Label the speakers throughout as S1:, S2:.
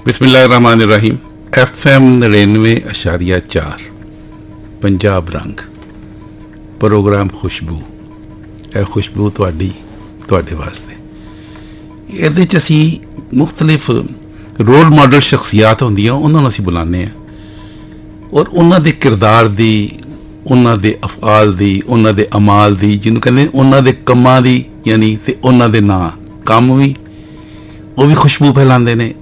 S1: बिस्मिल्लाहिर्रहमानिर्रहीम। FM 99.4 पंजाब रंग programme खुशबू। यह खुशबू तुहाडे वास्ते ये असी मुख्तलिफ रोल मॉडल शख्सियात होंदियां उन्होंने असी बुलाने और उन्हों के किरदार की, उन्हों के अफआल की, उन्हों के अमाल की, जिन्होंने कहते उन्हों के कमां की, यानी तो उन्हों के नां काम भी वो भी खुशबू फैलाते हैं।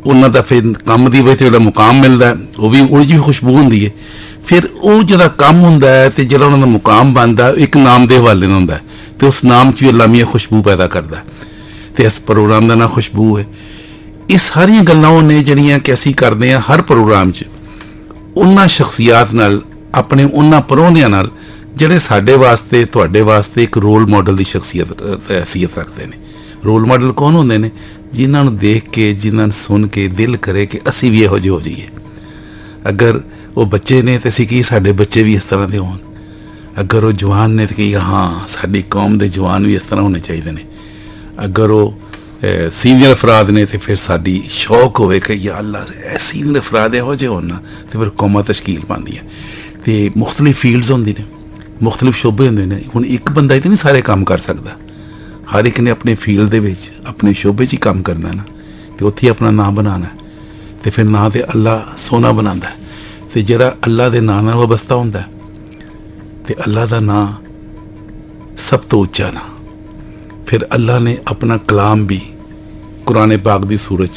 S1: उन्हों का फिर काम की वजह जो मुकाम मिलता है वह भी उस भी खुशबू होंगी है। फिर वो जो काम होंदा है तो जो उन्होंने मुकाम बनता है एक नाम के हवाले में होंदा है तो उस नाम च भी अल्लाह मियां खुशबू पैदा करता है। तो इस प्रोग्राम का नाम खुशबू है। ये सारिया गल्लां ने जिहड़ियां कि असीं करते हैं हर प्रोग्राम च उन्हां शख्सियात नाल, अपने उन्हां परौहनियां नाल जिहड़े साडे वास्ते तुहाडे वास्ते एक रोल मॉडल की शख्सियत हैसीयत रखते हैं। रोल मॉडल कौन होंदे ने? जिन्होंने देख के, जिन्होंने सुन के दिल करे कि असी भी इहो जिहे हो जाइए। अगर वो बच्चे ने तो असीं कि साडे बच्चे भी इस तरह के होण, अगर वो जवान ने तो कि हाँ साडी कौम के जवान भी इस तरह होने चाहिए ने, अगर वो सीनियर अफराद ने तो फिर साडी शौक होवे कि या अल्लाह सीनियर अफराद इहो जिहे होण ना तो फिर कौमां तश्कील पांदियां। तो मुख्तलिफ फील्ड्स होंदी ने, मुख्तलिफ शोबे होंदे ने। हुण एक बंदा ही तो नहीं सारे काम कर सकता। हर एक ने अपने फील्ड दे विच अपने शोबे च ही काम करना ना, तो उत्थे अपना नाम बनाना है। तो फिर ना तो अल्लाह सोना बनाता है, तो जिहड़ा अल्लाह के नाम नाल वाबस्ता होंदा है तो अल्लाह का नाम सब तो उच्चा ना। फिर अल्लाह ने अपना कलाम भी कुरान पाक की सूरत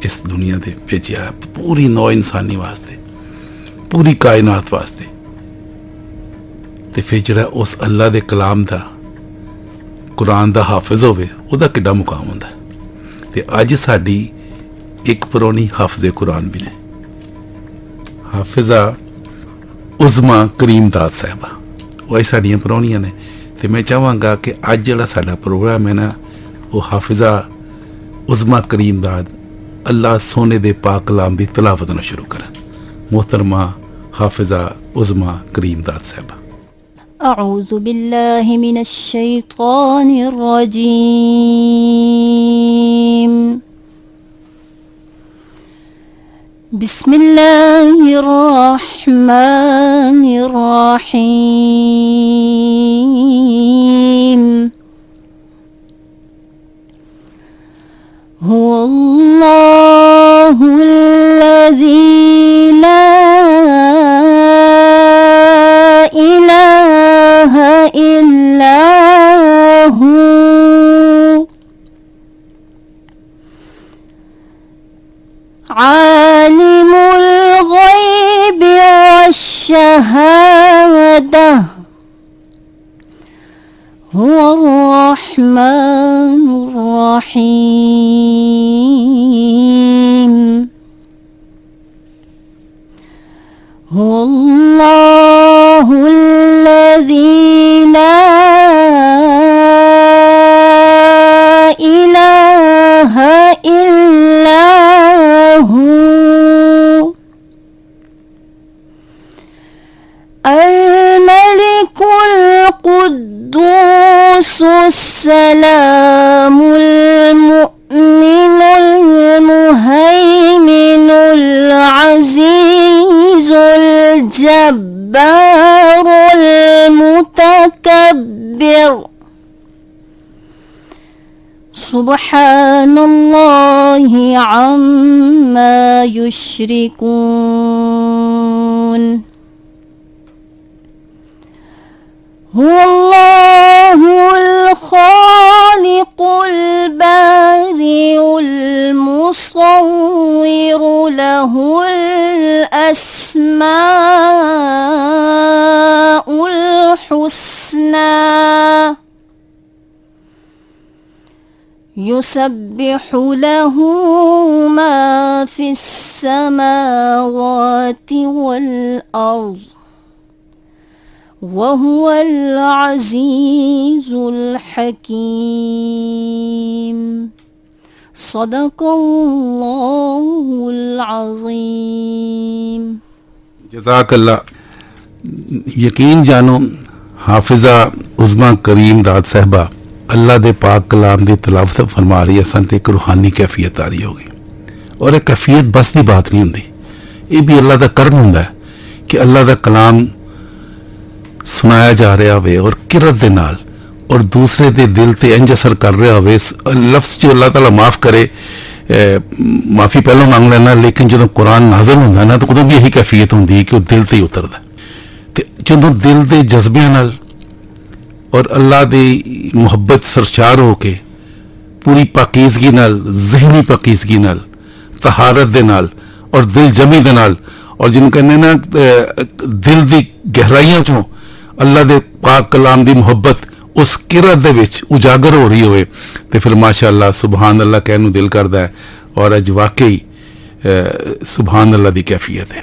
S1: इस दुनिया से भेजा है पूरी नौ इंसानी वास्ते, पूरी कायनात वास्ते। तो फिर जिहड़ा उस अल्लाह के कलाम का, कुरान का हाफिज होवे उहदा किड्डा मुकाम होंदा है। तो अज साडी एक पुरानी हाफिज़े कुरान भी ने, हाफिज़ा उज़मा करीम दाद साहिबा, वही साड़ियाँ पुरानियां ने। तो मैं चाहवागा कि अज जिहड़ा साडा प्रोग्राम है ना वो हाफिज़ा उज़मा करीम दाद अल्लाह सोने दे पाक कलाम की तलावत ना शुरू करें। मोहतरमा हाफिज़ा उज़मा करीम दाद साहिबा।
S2: अऊज़ु बिल्लाहि मिनश शैतानिर रजीम। बिस्मिल्लाहिर रहमानिर रहीम। हुवल्लाहुल्लज़ी ला इलाहा इल्ला हू आलिमुल गैबि वश्शहादा हुवर रहमानुर रहीम। हुवल्लाहुल्लज़ी ला इलाहा इल्ला हू अल-मलिकुल कुद्दूसुस सलामुल मुअ्मिनुल मुहैमिनुल अज़ीज़ुल जब्बारुल मुतकब्बिर सुब्हानल्लाहि अम्मा युश्रिकून। हुवल्लाहुल खालिकुल बारिउल मुसव्विरु लहुल अस्माउल हुस्ना युसब्बिहु लहू मा फिस समावाति वल अर्ज़ वहुवल अज़ीज़ुल हकीम। सदक़ल्लाहुल अज़ीम।
S1: जज़ाकल्लाह। यकीन जानो हाफिज़ा उज़मा करीम दाद साहिबा अल्लाह दे पाक कलाम की तलावत फरमा रही सन तो एक रूहानी कैफियत आ रही होगी। और एक कैफियत बस की बात नहीं होंगी, ये भी अल्लाह का कर्म होंदा है कि अल्लाह का कलाम सुनाया जा रहा हो और किरत दे नाल और दूसरे दे दिल ते इंज असर कर रहा हो। लफ्ज़ जो अल्लाह ताला माफ़ करे, माफ़ी पहलों मांग लेना, लेकिन जो कुरान नाज़िल होंदा ना तो उदों भी यही कैफियत होंदी है कि वह दिल ते ही उतरदा। ते जो दिल के जज्बियां नाल और अल्लाह की मुहब्बत सरशार होके पूरी पाकीज़गी नाल, ज़हनी पाकीज़गी नाल, तहारत दे नाल और दिल जमी दे नाल, और जिन्हों कहने ना दिल की गहराइयों चों अल्लाह दे पाक कलाम की मुहब्बत उस किरत दे विच उजागर हो रही होवे ते फिर माशाअल्लाह सुबहान अल्लाह कहने नूं दिल करदा है। और अज वाकई सुबहान अल्लाह की कैफियत है।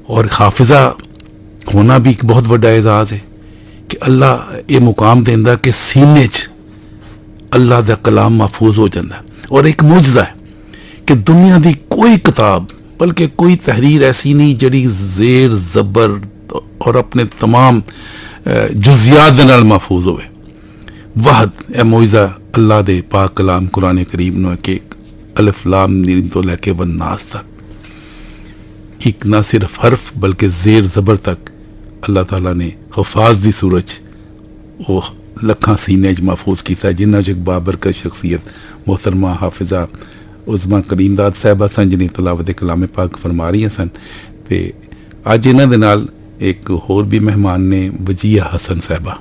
S1: और हाफिजा होना भी एक बहुत बड़ा एजाज़ है कि अल्लाह ये मुकाम देंदा कि सीने च अल्लाह दा कलाम महफूज हो जाता। और एक मुजज़ा है कि दुनिया की कोई किताब बल्कि कोई तहरीर ऐसी नहीं जड़ी ज़ेर ज़बर और अपने तमाम जुज़ियात दे नाल महफूज होवे। वाहद ए मुजज़ा अल्लाह दे पाक कलाम कुरान करीम नो कि अलिफ लाम मीम तो लैके वन्नास तक एक ना सिर्फ हर्फ बल्कि ज़ेर ज़बर तक अल्लाह ताला ने हफाज दी सूरज वो लखां सीने च महफूज किया, जिन्हां च एक बाबरकत शख्सियत मोहतरमा हाफिजा उज़मा करीमदाद साहिबा सन जिन्हें तलावत कलाम पाक फरमा रही सन। तो अज इन्हां दे नाल एक होर भी मेहमान ने वजीहा हसन साहिबा,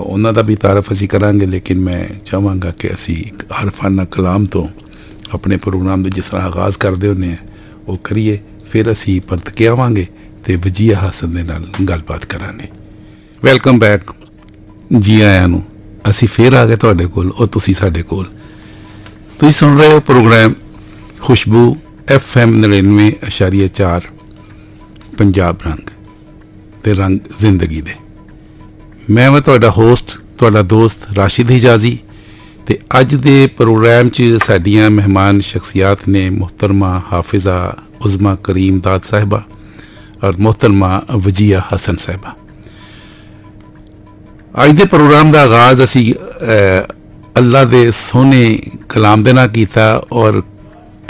S1: उन्हां दा भी तारफ असीं करांगे, लेकिन मैं चाहांगा कि असीं एक आरफाना कलाम तो अपने प्रोग्राम के जिस तरह आगाज़ करते होंगे हैं वो करिए, फिर असीं परत के आवांगे तो वजीहा हसन दे नाल गलबात करांगे। वेलकम बैक, जी आया नूं असीं फिर आ गए तुहाडे कोल और तुसीं साडे कोल। तुसीं सुन रहे हो प्रोग्राम खुशबू FM 99.4 पंजाब रंग ते रंग जिंदगी दे। मैं तुहाडा होस्ट तुहाडा दोस्त राशिद हिजाजी ते अज दे प्रोग्राम च साडियां मेहमान शख्सियात ने मोहतरमा हाफिजा उज़मा करीमदाद साहिबा और मोहतरमा वजीहा हसन साहिबा। अज दे प्रोग्राम का आगाज़ असी अल्लाह दे सोने कलाम दे नाल कीता और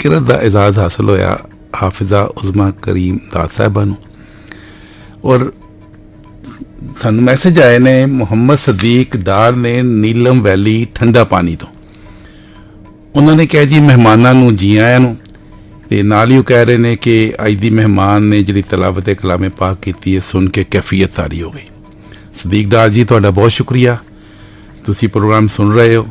S1: किरत दा एजाज़ हासिल होया हाफिजा उज़मा करीमदाद साहिबा नूं। और सानू मैसेज आए ने मुहम्मद सदीक डार ने नीलम वैली ठंडा पानी तो, उन्होंने कहा जी मेहमानां नूं जी आयां नूं ते नाल ही वो कह रहे ने कि अज दी मेहमान ने जिहड़ी तलावत कलाम पाक कीती है सुन के कैफियत तारी हो गई। सदीक डार जी तुहाडा बहुत शुक्रिया, तुसी प्रोग्राम सुन रहे हो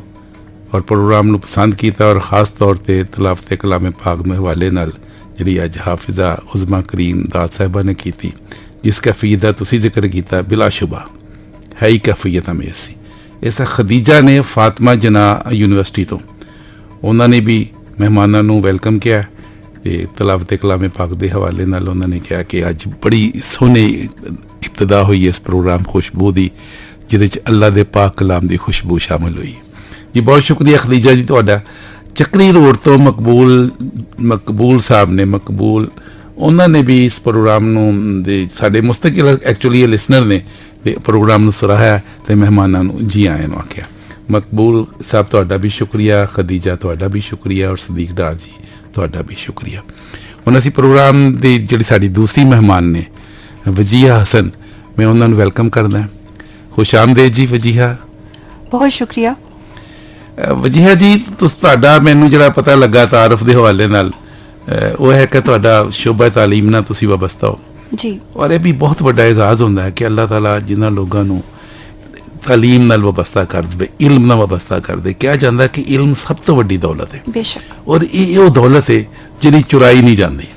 S1: और प्रोग्राम नूं पसंद किया और ख़ास तौर पर तलावत कलाम पाक के हवाले नाल जिहड़ी अज हाफिजा उज़मा करीमदाद साहिबा ने की, जिस कैफियत का तुसी जिक्र किया बिलाशुबा है ही कैफियत अमेज़ सी। इस खदीजा ने फातिमा जना यूनिवर्सिटी तो उन्होंने भी मेहमानों नूं वेलकम किया ते तलावत कलाम पाक के हवाले नाल उन्होंने कहा कि अज बड़ी सोहनी इब्तदा हुई इस प्रोग्राम खुशबू की जिहदे च अल्लाह दे पाक कलाम की खुशबू शामिल हुई। जी बहुत शुक्रिया खदीजा जी तुहाडा। चक्री रोड तो मकबूल साहब ने उन्होंने भी इस प्रोग्राम नूं साडे मुस्तकिल एक्चुअली लिसनर ने प्रोग्राम नूं सराहाया ते मेहमानां नूं जी आए नूं आख्या। मकबूल साहब तुहाडा भी शुक्रिया, खदीजा तुहाडा भी शुक्रिया और सदीक डार जी तुहाडा भी शुक्रिया। हुण असीं प्रोग्राम दी जिहड़ी साडी दूसरी मेहमान ने वजीहा हसन, मैं उन्होंने वेलकम करदा। खुश आमदेद जी वजीहा।
S3: बहुत शुक्रिया
S1: वजीहा जी। तुहाडा मैनूं जिहड़ा पता लगा तारफ के हवाले नाल वो है कि तुहाडा शोबा तालीम नाल तुसीं वाबस्ता हो
S3: जी,
S1: और यह भी बहुत बड़ा एजाज़ होंदा है कि अल्लाह ताला जिन्हां लोगों नूं तालीम नाल वाबस्ता कर दे, इल्म नाल वाबस्ता कर दे। कहा जाता है कि इल्म सब तो वड्डी दौलत है
S3: बेशक, और
S1: ये वो दौलत है जिहड़ी चुराई नहीं जाती,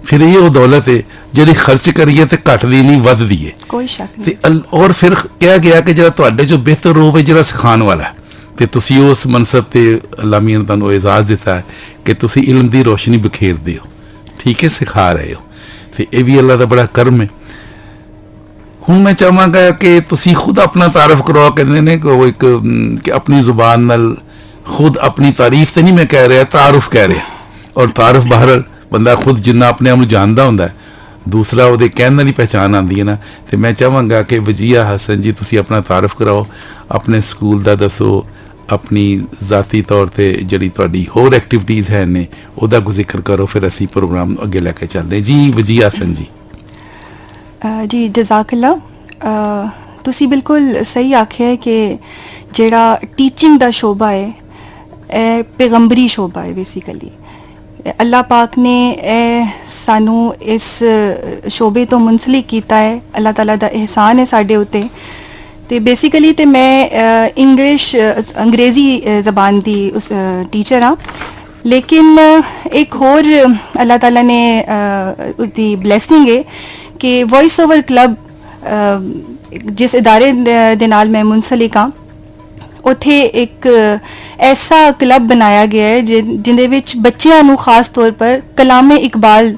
S1: फिर ये वो दौलत है जिहड़ी खर्च करिए तो घटदी नहीं वधदी है,
S3: कोई शक नहीं।
S1: और फिर कहा गया कि जिहड़ा तुहाडे जो बेहतर होवे जिहड़ा सिखाने वाला है ते तुसी उस मनसब ते अल्लाह मियां ने तुहानूं एजाज़ दिता है कि तुसी इल्म दी रोशनी बखेरदे हो, ठीक है, सिखा रहे हो, तो यह भी अल्लाह का बड़ा कर्म है। हुण मैं चाहांगा कि तुसी खुद अपना तारफ कराओ। कहते ने कि एक कि अपनी जुबान नाल खुद अपनी तारीफ तो नहीं मैं कह रहा, तारुफ कह रहा, और तारुफ बहर बंदा खुद जिन्ना अपने आप नूं जानदा हुंदा है, दूसरा वो कहने वाली पहचान आती है ना। तो मैं चाहांगा कि वजीहा हसन जी तुसी अपना तारफ कराओ, अपने स्कूल का दसो, अपनी ज़ाती तौर पर जी थोड़ी होर एक्टिविटीज़ है ने उहदा कोई जिक्र करो, फिर असी प्रोग्राम अगे लैके चलते हैं। जी वजीहा हसन जी।
S3: जी जज़ाकल्ला, तुसी बिल्कुल सही आखिया है कि जेड़ा टीचिंग दा शोबा है ए पैगंबरी शोबा है। बेसिकली अल्लाह पाक ने सानू इस शोबे तो मुंसलिक किया है, अल्लाह ताला दा एहसान है साडे उत्ते। ते बेसिकली ते मैं अंग्रेज़ी ज़बान दी उस टीचर हाँ, लेकिन एक होर अल्लाह ताला ने उसकी ब्लैसिंग है कि वॉइस ओवर क्लब जिस इदारे दे नाल मैं मुंसलिक हाँ, उत्थे एक ऐसा क्लब बनाया गया है जिंदे विच बच्चियां नू खास तौर पर कलामे इकबाल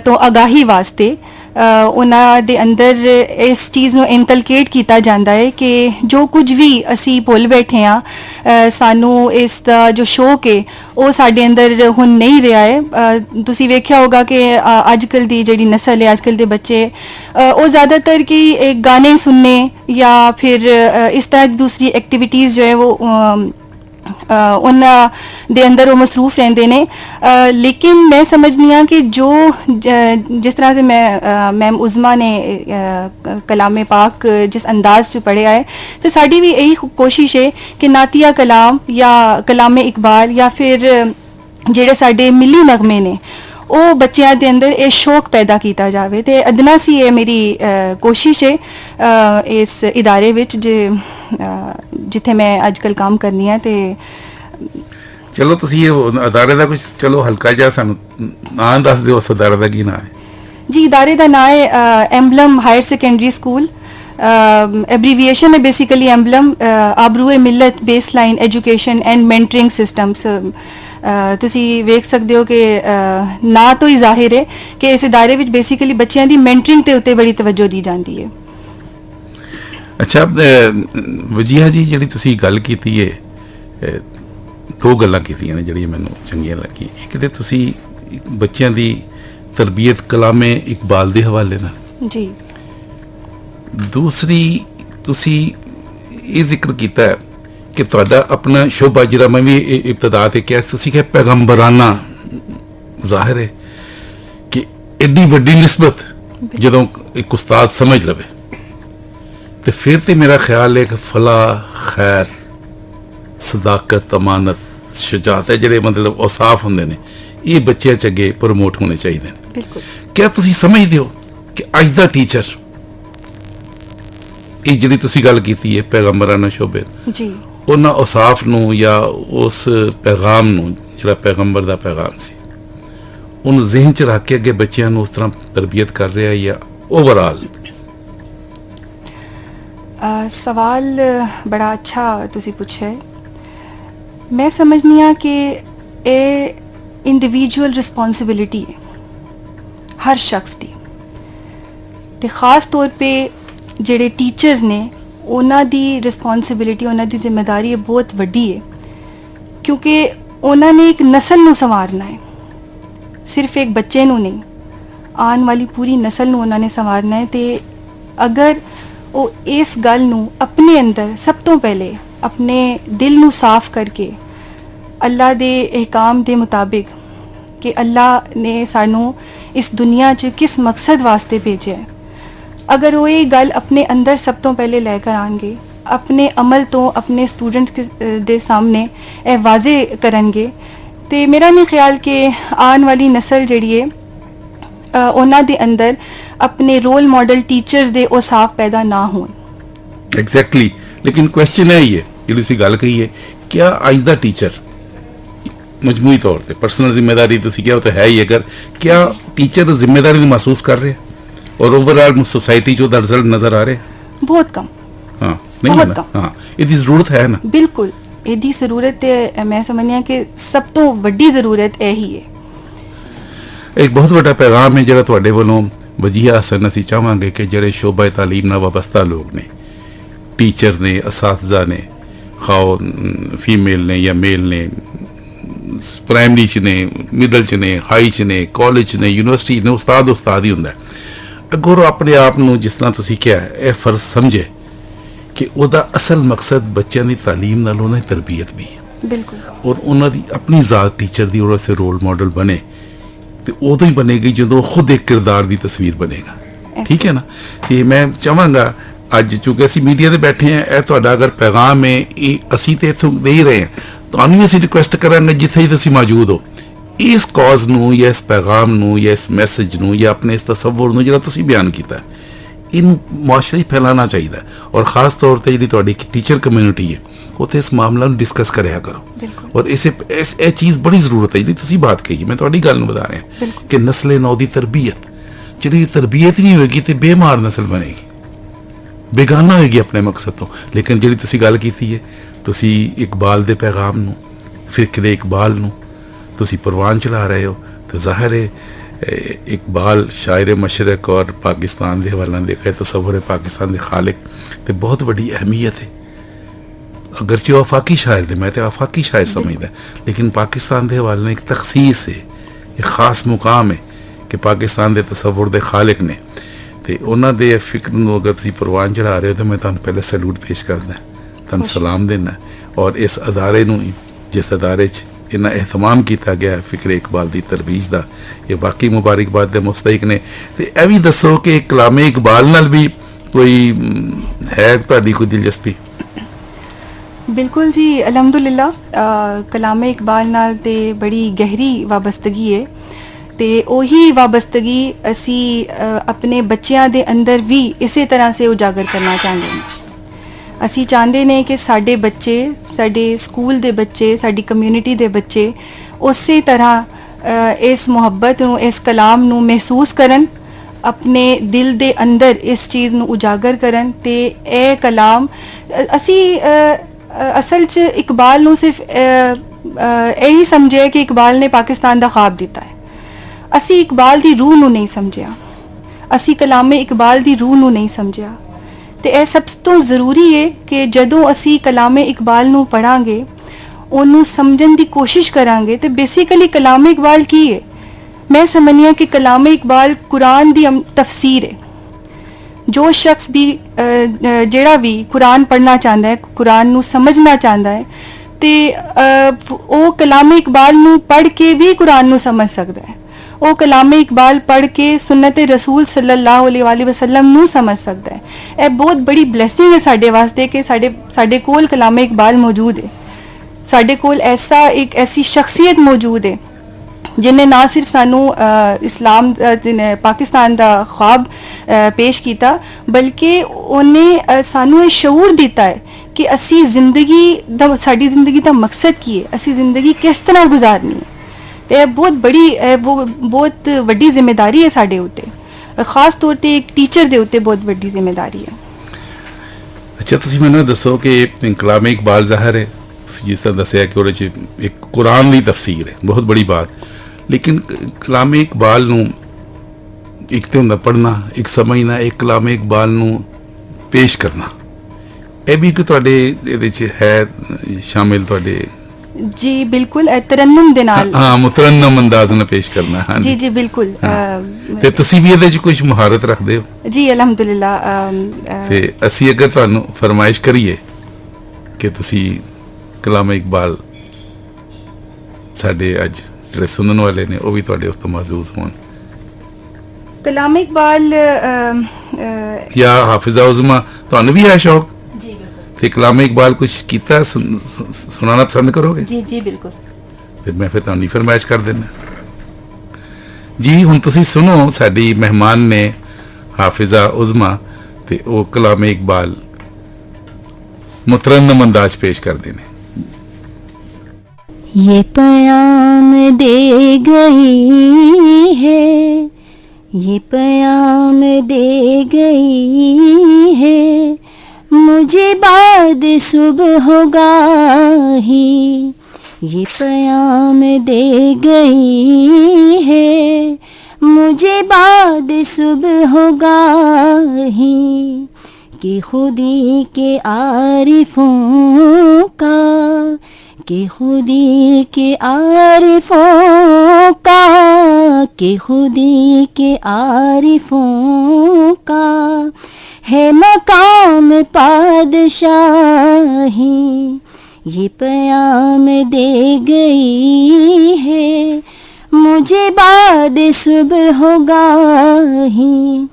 S3: तो आगाही वास्ते उन्हां दे अंदर इस चीज़ नू इनकलकेट किया जाता है कि जो कुछ भी असी भुल बैठे हाँ, सानू इसका जो शौक है वो साडे अंदर हुण नहीं रहा है। तुसी वेख्या होगा कि अजकल दी जिहड़ी नस्ल है, अजकल दे बच्चे वो ज़्यादातर कि गाने सुनने या फिर इस तरह की दूसरी एक्टिविटीज़ जो है वो उन्हां दे अंदर वो मसरूफ़ रहंदे ने। लेकिन मैं समझनी हाँ कि जो जिस तरह से मैम उज़मा ने कलाम पाक जिस अंदाज से पढ़िया है, तो साड़ी भी यही कोशिश है कि नातिया कलाम या कलाम इकबाल या फिर जेड़े साडे मिली नगमे ने वो बच्चों के अंदर ये शौक पैदा किया जाए। तो अदना सी ये मेरी कोशिश है इस इदारे विच जिथे मैं अजकल काम करनी है। तो
S1: चलो तुसी ये अदारे का कुछ चलो हल्का जा सानू नाम दस दिओ, उस अदारे का की नाम है?
S3: जी इदारे का नाम है emblem higher secondary school. Abbreviation है बेसिकली एम्बलम आबरूए मिल्लत base line education and mentoring systems. तुसी वेख सकते हो कि ना तो ही जाहिर है कि इस इदारे विच बेसिकली बच्चों की मेंटरिंग ते उत्ते बड़ी तवज्जो दी जाती है।
S1: अच्छा वजीहा जी, जी तुसी गल कीती है, दो गल्लां कीतियां ने जिहड़ियां मैनूं चंगियां लगी। एक ते तुसी बच्चों की तरबियत कलामे इकबाल के हवाले नाल
S3: जी,
S1: दूसरी तुसी ये जिक्र किया है कि तुहाडा अपना शोभा जिहड़ा मैं भी इब्तदा ते क्या तुसी कहा पैगंबराना जाहिर है कि एडी वड्डी निस्बत जदों एक उस्ताद समझ लवे तो फिर तो मेरा ख्याल है कि फला खैर सदाकत अमानत शुजात है जिहड़े मतलब औसाफ हुंदे ने ये बच्चे च अगे प्रमोट होने चाहिए।
S3: बिल्कुल।
S1: क्या तुसी समझदे हो कि अज दा टीचर ये जिहड़ी तुसी गल कीती है पैगंबराना शोबे
S3: जी
S1: उन्हां औसाफ नूं या उस पैगाम नूं जिहड़ा पैगंबर दा पैगाम सी उन्हें जहन च रख के अगे बच्चों नूं उस तरह तरबियत कर रहा है या ओवरऑल?
S3: सवाल बड़ा अच्छा तुसी पूछा है। मैं समझनी हाँ कि ये इंडिविजुअल रिस्पॉन्सिबिलिटी है हर शख्स की, ते खास तौर पे जेड़े टीचर्स ने उन्हां दी रिस्पॉन्सिबिलिटी उन्हां दी जिम्मेदारी बहुत वड्डी है, क्योंकि उन्होंने एक नस्ल नूं संवारना है, सिर्फ एक बच्चे नूं नहीं, आने वाली पूरी नस्ल नूं उन्होंने संवारना है। तो अगर वो इस गल नूं अपने अंदर सब तो पहले अपने दिल नूं साफ करके अल्लाह दे अहकाम दे मुताबिक कि अल्लाह ने सानू इस दुनिया च किस मकसद वास्ते भेजा है, अगर वो ये गल अपने अंदर सब तो पहले लेकर आएंगे, अपने अमल तो अपने स्टूडेंट्स दे सामने ए वाजे करेंगे, तो मेरा नहीं ख्याल कि आने वाली नस्ल जिहड़ी है उन्हां दे अंदर अपने रोल मॉडल टीचर्स दे वो साफ पैदा ना होन।
S1: एग्जैक्टली लेकिन क्वेश्चन है ये जिहड़ी गल कही है, क्या अज दा टीचर मजमूई तौर पर पर्सनल जिम्मेदारी तो क्या तो है ही, अगर क्या टीचर जिम्मेदारी महसूस कर रहे हैं और ओवरऑल सोसाइटी जो रिजल्ट नजर आ रहे हैं?
S3: बहुत कम।
S1: हाँ नहीं
S3: बहुत
S1: है
S3: कम।
S1: हाँ इसकी जरूरत है ना?
S3: बिल्कुल ਇਹਦੀ ਜ਼ਰੂਰਤ है। मैं समझनी कि सब तो वड्डी ज़रूरत यही है।
S1: एक बहुत बड़ा पैगाम है जो तुहाडे वालों वजीहा हसन असीं चाहांगे कि जिहड़े शोबा तालीम नाल वाबस्ता लोग ने, टीचर ने, असातिज़ा ने, खाओ फीमेल ने या मेल ने, प्राइमरी च ने, मिडल च ने, हाई च ने, कॉलेज च ने, यूनिवर्सिटी ने, उस्ताद ही हुंदा है। अगर अपने आप नूं जिस तरह तुसीं कहा यह फर्ज समझे कि ਉਹਦਾ ਅਸਲ ਮਕਸਦ ਬੱਚਿਆਂ ਦੀ ਤਾਲੀਮ ਨਾਲ ਉਹਨਾਂ ਦੀ ਤਰਬੀਅਤ ਵੀ ਹੈ
S3: ਬਿਲਕੁਲ
S1: ਔਰ ਉਹਨਾਂ ਦੀ ਆਪਣੀ ਜ਼ਾਤ ਟੀਚਰ ਦੀ ਉਹਨਾਂ ਸੇ ਰੋਲ ਮਾਡਲ ਬਣੇ ਤੇ ਉਦੋਂ ਹੀ ਬਣੇਗੀ ਜਦੋਂ ਖੁਦ ਇੱਕ ਕਿਰਦਾਰ ਦੀ ਤਸਵੀਰ ਬਣੇਗਾ ਠੀਕ ਹੈ ਨਾ ਤੇ ਮੈਂ ਚਾਹਾਂਗਾ ਅੱਜ ਚੁੱਕੇ ਅਸੀਂ ਮੀਡੀਆ ਤੇ ਬੈਠੇ ਆ ਇਹ ਤੁਹਾਡਾ ਅਗਰ ਪੈਗਾਮ ਹੈ ਇਹ ਅਸੀਂ ਤੇ ਇੱਥੋਂ ਦੇ ਹੀ ਰਹੇ ਹਾਂ ਤੁਹਾਨੂੰ ਵੀ ਅਸੀਂ ਰਿਕੁਐਸਟ ਕਰਾਂਗੇ ਜਿੱਥੇ ਹੀ ਤੁਸੀਂ ਮੌਜੂਦ ਹੋ ਇਸ ਕਾਜ਼ ਨੂੰ ਜਾਂ ਇਸ ਪੈਗਾਮ ਨੂੰ ਜਾਂ ਇਸ ਮੈਸੇਜ ਨੂੰ ਜਾਂ ਆਪਣੇ ਇਸ ਤਸੱਵੁਰ ਨੂੰ ਜਿਹੜਾ ਤੁਸੀਂ ਬਿਆਨ ਕੀਤਾ ਇਹਨੂੰ ਮੁਆਸ਼ਰੇ ਫੈਲਾਉਣਾ ਚਾਹੀਦਾ ਔਰ ਖਾਸ ਤੌਰ ਤੇ ਜਿਹੜੀ ਤੁਹਾਡੀ ਟੀਚਰ ਕਮਿਊਨਿਟੀ ਹੈ ਉੱਥੇ ਇਸ ਮਾਮਲਾ ਨੂੰ ਡਿਸਕਸ ਕਰਿਆ ਕਰੋ ਔਰ ਇਹ ਚੀਜ਼ ਬੜੀ ਜ਼ਰੂਰਤ ਹੈ ਜਿਹੜੀ ਤੁਸੀਂ ਬਾਤ ਕਹੀ ਮੈਂ ਤੁਹਾਡੀ ਗੱਲ ਨੂੰ ਬਤਾ ਰਿਹਾ ਕਿ ਨਸਲੇ ਨੌ ਦੀ ਤਰਬੀਅਤ ਜਿਹੜੀ ਤਰਬੀਅਤ ਨਹੀਂ ਹੋਏਗੀ ਤੇ ਬੇਮਾਰ ਨਸਲ ਬਣੇਗੀ ਬੇਗਾਨਾ ਹੋਏਗੀ ਆਪਣੇ ਮਕਸਦ ਤੋਂ ਲੇਕਿਨ ਜਿਹੜੀ ਤੁਸੀਂ ਗੱਲ ਕੀਤੀ ਹੈ ਤੁਸੀਂ ਇਕਬਾਲ ਦੇ ਪੈਗਾਮ ਨੂੰ ਫਿਕਰ ਦੇ ਇਕਬਾਲ ਨੂੰ ਤੁਸੀਂ ਪ੍ਰਵਾਨ ਚਲਾ ਰਹੇ ਹੋ ਤੇ ਜ਼ਾਹਿਰ ਹੈ इकबाल शायर मशरक और पाकिस्तान के हवाले देखा तसव्वुर पाकिस्तान के खालिक तो बहुत बड़ी अहमियत है अगरचे आफाकी शायर थे मैं तो आफाकी शायर समझदा लेकिन पाकिस्तान के हवाले एक तखसीस है एक खास मुकाम है कि पाकिस्तान के तसव्वुर के खालिक ने तो उन्होंने फिक्र को अगर तुम परवान चढ़ा रहे हो तो मैं तुहानू पहले सैल्यूट पेश करदा तुहानू सलाम देना और इस अदारे नू जिस अदारे इन्ना एहतमाम किया गया फिक्र इकबाल की तरवीज का ये बाकी मुबारकबाद के मुस्तहिक ने तो यह भी दसो कि कलामे इकबाल नाल भी कोई है तुहाडी कोई दिलचस्पी
S3: बिल्कुल जी अलहमदुलिल्लाह कलामे इकबाल नाल ते बड़ी गहरी वाबस्तगी है तो उही वाबस्तगी असी अपने बच्चों के अंदर भी इसी तरह से उजागर करना चाहते हैं ਅਸੀਂ ਚਾਹੁੰਦੇ ਨੇ ਕਿ ਸਾਡੇ ਬੱਚੇ ਸਾਡੇ ਸਕੂਲ ਦੇ ਬੱਚੇ ਸਾਡੀ ਕਮਿਊਨਿਟੀ ਦੇ ਬੱਚੇ ਉਸੇ ਤਰ੍ਹਾਂ ਇਸ ਮੁਹੱਬਤ ਨੂੰ ਇਸ ਕਲਾਮ ਨੂੰ ਮਹਿਸੂਸ ਕਰਨ ਆਪਣੇ ਦਿਲ ਦੇ ਅੰਦਰ ਇਸ ਚੀਜ਼ ਨੂੰ ਉਜਾਗਰ ਕਰਨ ਤੇ ਇਹ ਕਲਾਮ ਅਸੀਂ ਅਸਲ 'ਚ ਇਕਬਾਲ ਨੂੰ ਸਿਰਫ ਇਹੀ ਸਮਝਿਆ ਕਿ ਇਕਬਾਲ ਨੇ ਪਾਕਿਸਤਾਨ ਦਾ ख्वाब ਦਿੱਤਾ ਹੈ ਅਸੀਂ ਇਕਬਾਲ ਦੀ ਰੂਹ ਨੂੰ ਨਹੀਂ ਸਮਝਿਆ ਅਸੀਂ ਕਲਾਮੇ ਇਕਬਾਲ ਦੀ ਰੂਹ ਨੂੰ ਨਹੀਂ ਸਮਝਿਆ तो यह सब तो ज़रूरी है कि जदों असी कलामे इकबाल नू पढ़ांगे उन्नू समझन की कोशिश करांगे तो बेसिकली कलामे इकबाल की है मैं समझनी कि कलामे इकबाल कुरान दी तफसीर है जो शख्स भी जेड़ा भी कुरान पढ़ना चाहता है कुरान नू समझना चाहता है तो वो कलामे इकबाल नू पढ़ के भी कुरान नू समझ सकता है वो कलामे इकबाल पढ़ के सुन्नत रसूल सल्लल्लाहु अलैहि वसल्लम नू समझ सकता है यह बहुत बड़ी ब्लैसिंग है साडे वास्ते कि साडे कोल कलामे इकबाल मौजूद है साडे कोल ऐसा एक ऐसी शख्सियत मौजूद है जिन्हें ना सिर्फ सानू इस्लाम पाकिस्तान का ख्वाब पेश किया बल्कि उन्हें सानू ये शऊर दिता है कि असी जिंदगी साडी जिंदगी का मकसद की है असी जिंदगी किस तरह गुजारनी है तो यह बहुत बड़ी वो बहुत वड्डी जिम्मेदारी है साडे उत्ते खास तौर पे एक टीचर दे उत्ते बहुत वड्डी जिम्मेदारी है
S1: अच्छा तुसीं मैनूं दसो कि कलामे इकबाल ज़ाहिर है तुसीं जिस तरह दस्सिया कि उहदे च एक कुरान दी तफसीर है बहुत बड़ी बात लेकिन कलामे इकबाल नूं एक तो हुंदा पढ़ना एक समझना एक कलामे इकबाल नूं पेश करना यह भी कि तुहाडे इहदे च है शामिल तुहाडे
S3: जी बिल्कुल तरन्नुम दे नाल
S1: हाँ मुतरन्नम अंदाज में पेश करना हाँ
S3: जी जी बिल्कुल
S1: ते तुसी भी ਇਹਦੇ 'ਚ कुछ महारत रखते हो
S3: जी अलहमदुलिल्लाह
S1: ते ਅਸੀਂ अगर ਤੁਹਾਨੂੰ फरमाइश करिए कि तुसी कलाम इकबाल ਸਾਡੇ ਅੱਜ ਜਿਹੜੇ ਸੁਣਨ ਵਾਲੇ ਨੇ ਉਹ ਵੀ ਤੁਹਾਡੇ ਉਸ ਤੋਂ ਮਹਿਜ਼ੂਜ਼ ਹੋਣ
S3: कलाम इकबाल
S1: या हाफिजा उज़मा ਤੁਹਾਨੂੰ भी है शौक ते कलामे इकबाल कुछ किया सुनाना पसंद करोगे
S3: जी जी बिल्कुल
S1: फिर मैं फिर तुहाडी फरमाइश कर देना जी हुण तुसीं सुनो साडी मेहमान ने हाफिजा उज़मा ते ओ कलामे इकबाल मुतरन्नम अंदाज पेश कर देने
S2: ये प्याम दे गई है ये प्याम दे गई है मुझे बाद सुबह गाही ये प्याम दे गई है मुझे बाद सुबह गाही कि खुदी के आरिफों का कि खुदी के आरिफों का कि खुदी के आरिफों का है मकाम पादशाही, ये पयाम दे गई है मुझे बाद सुबह होगा ही।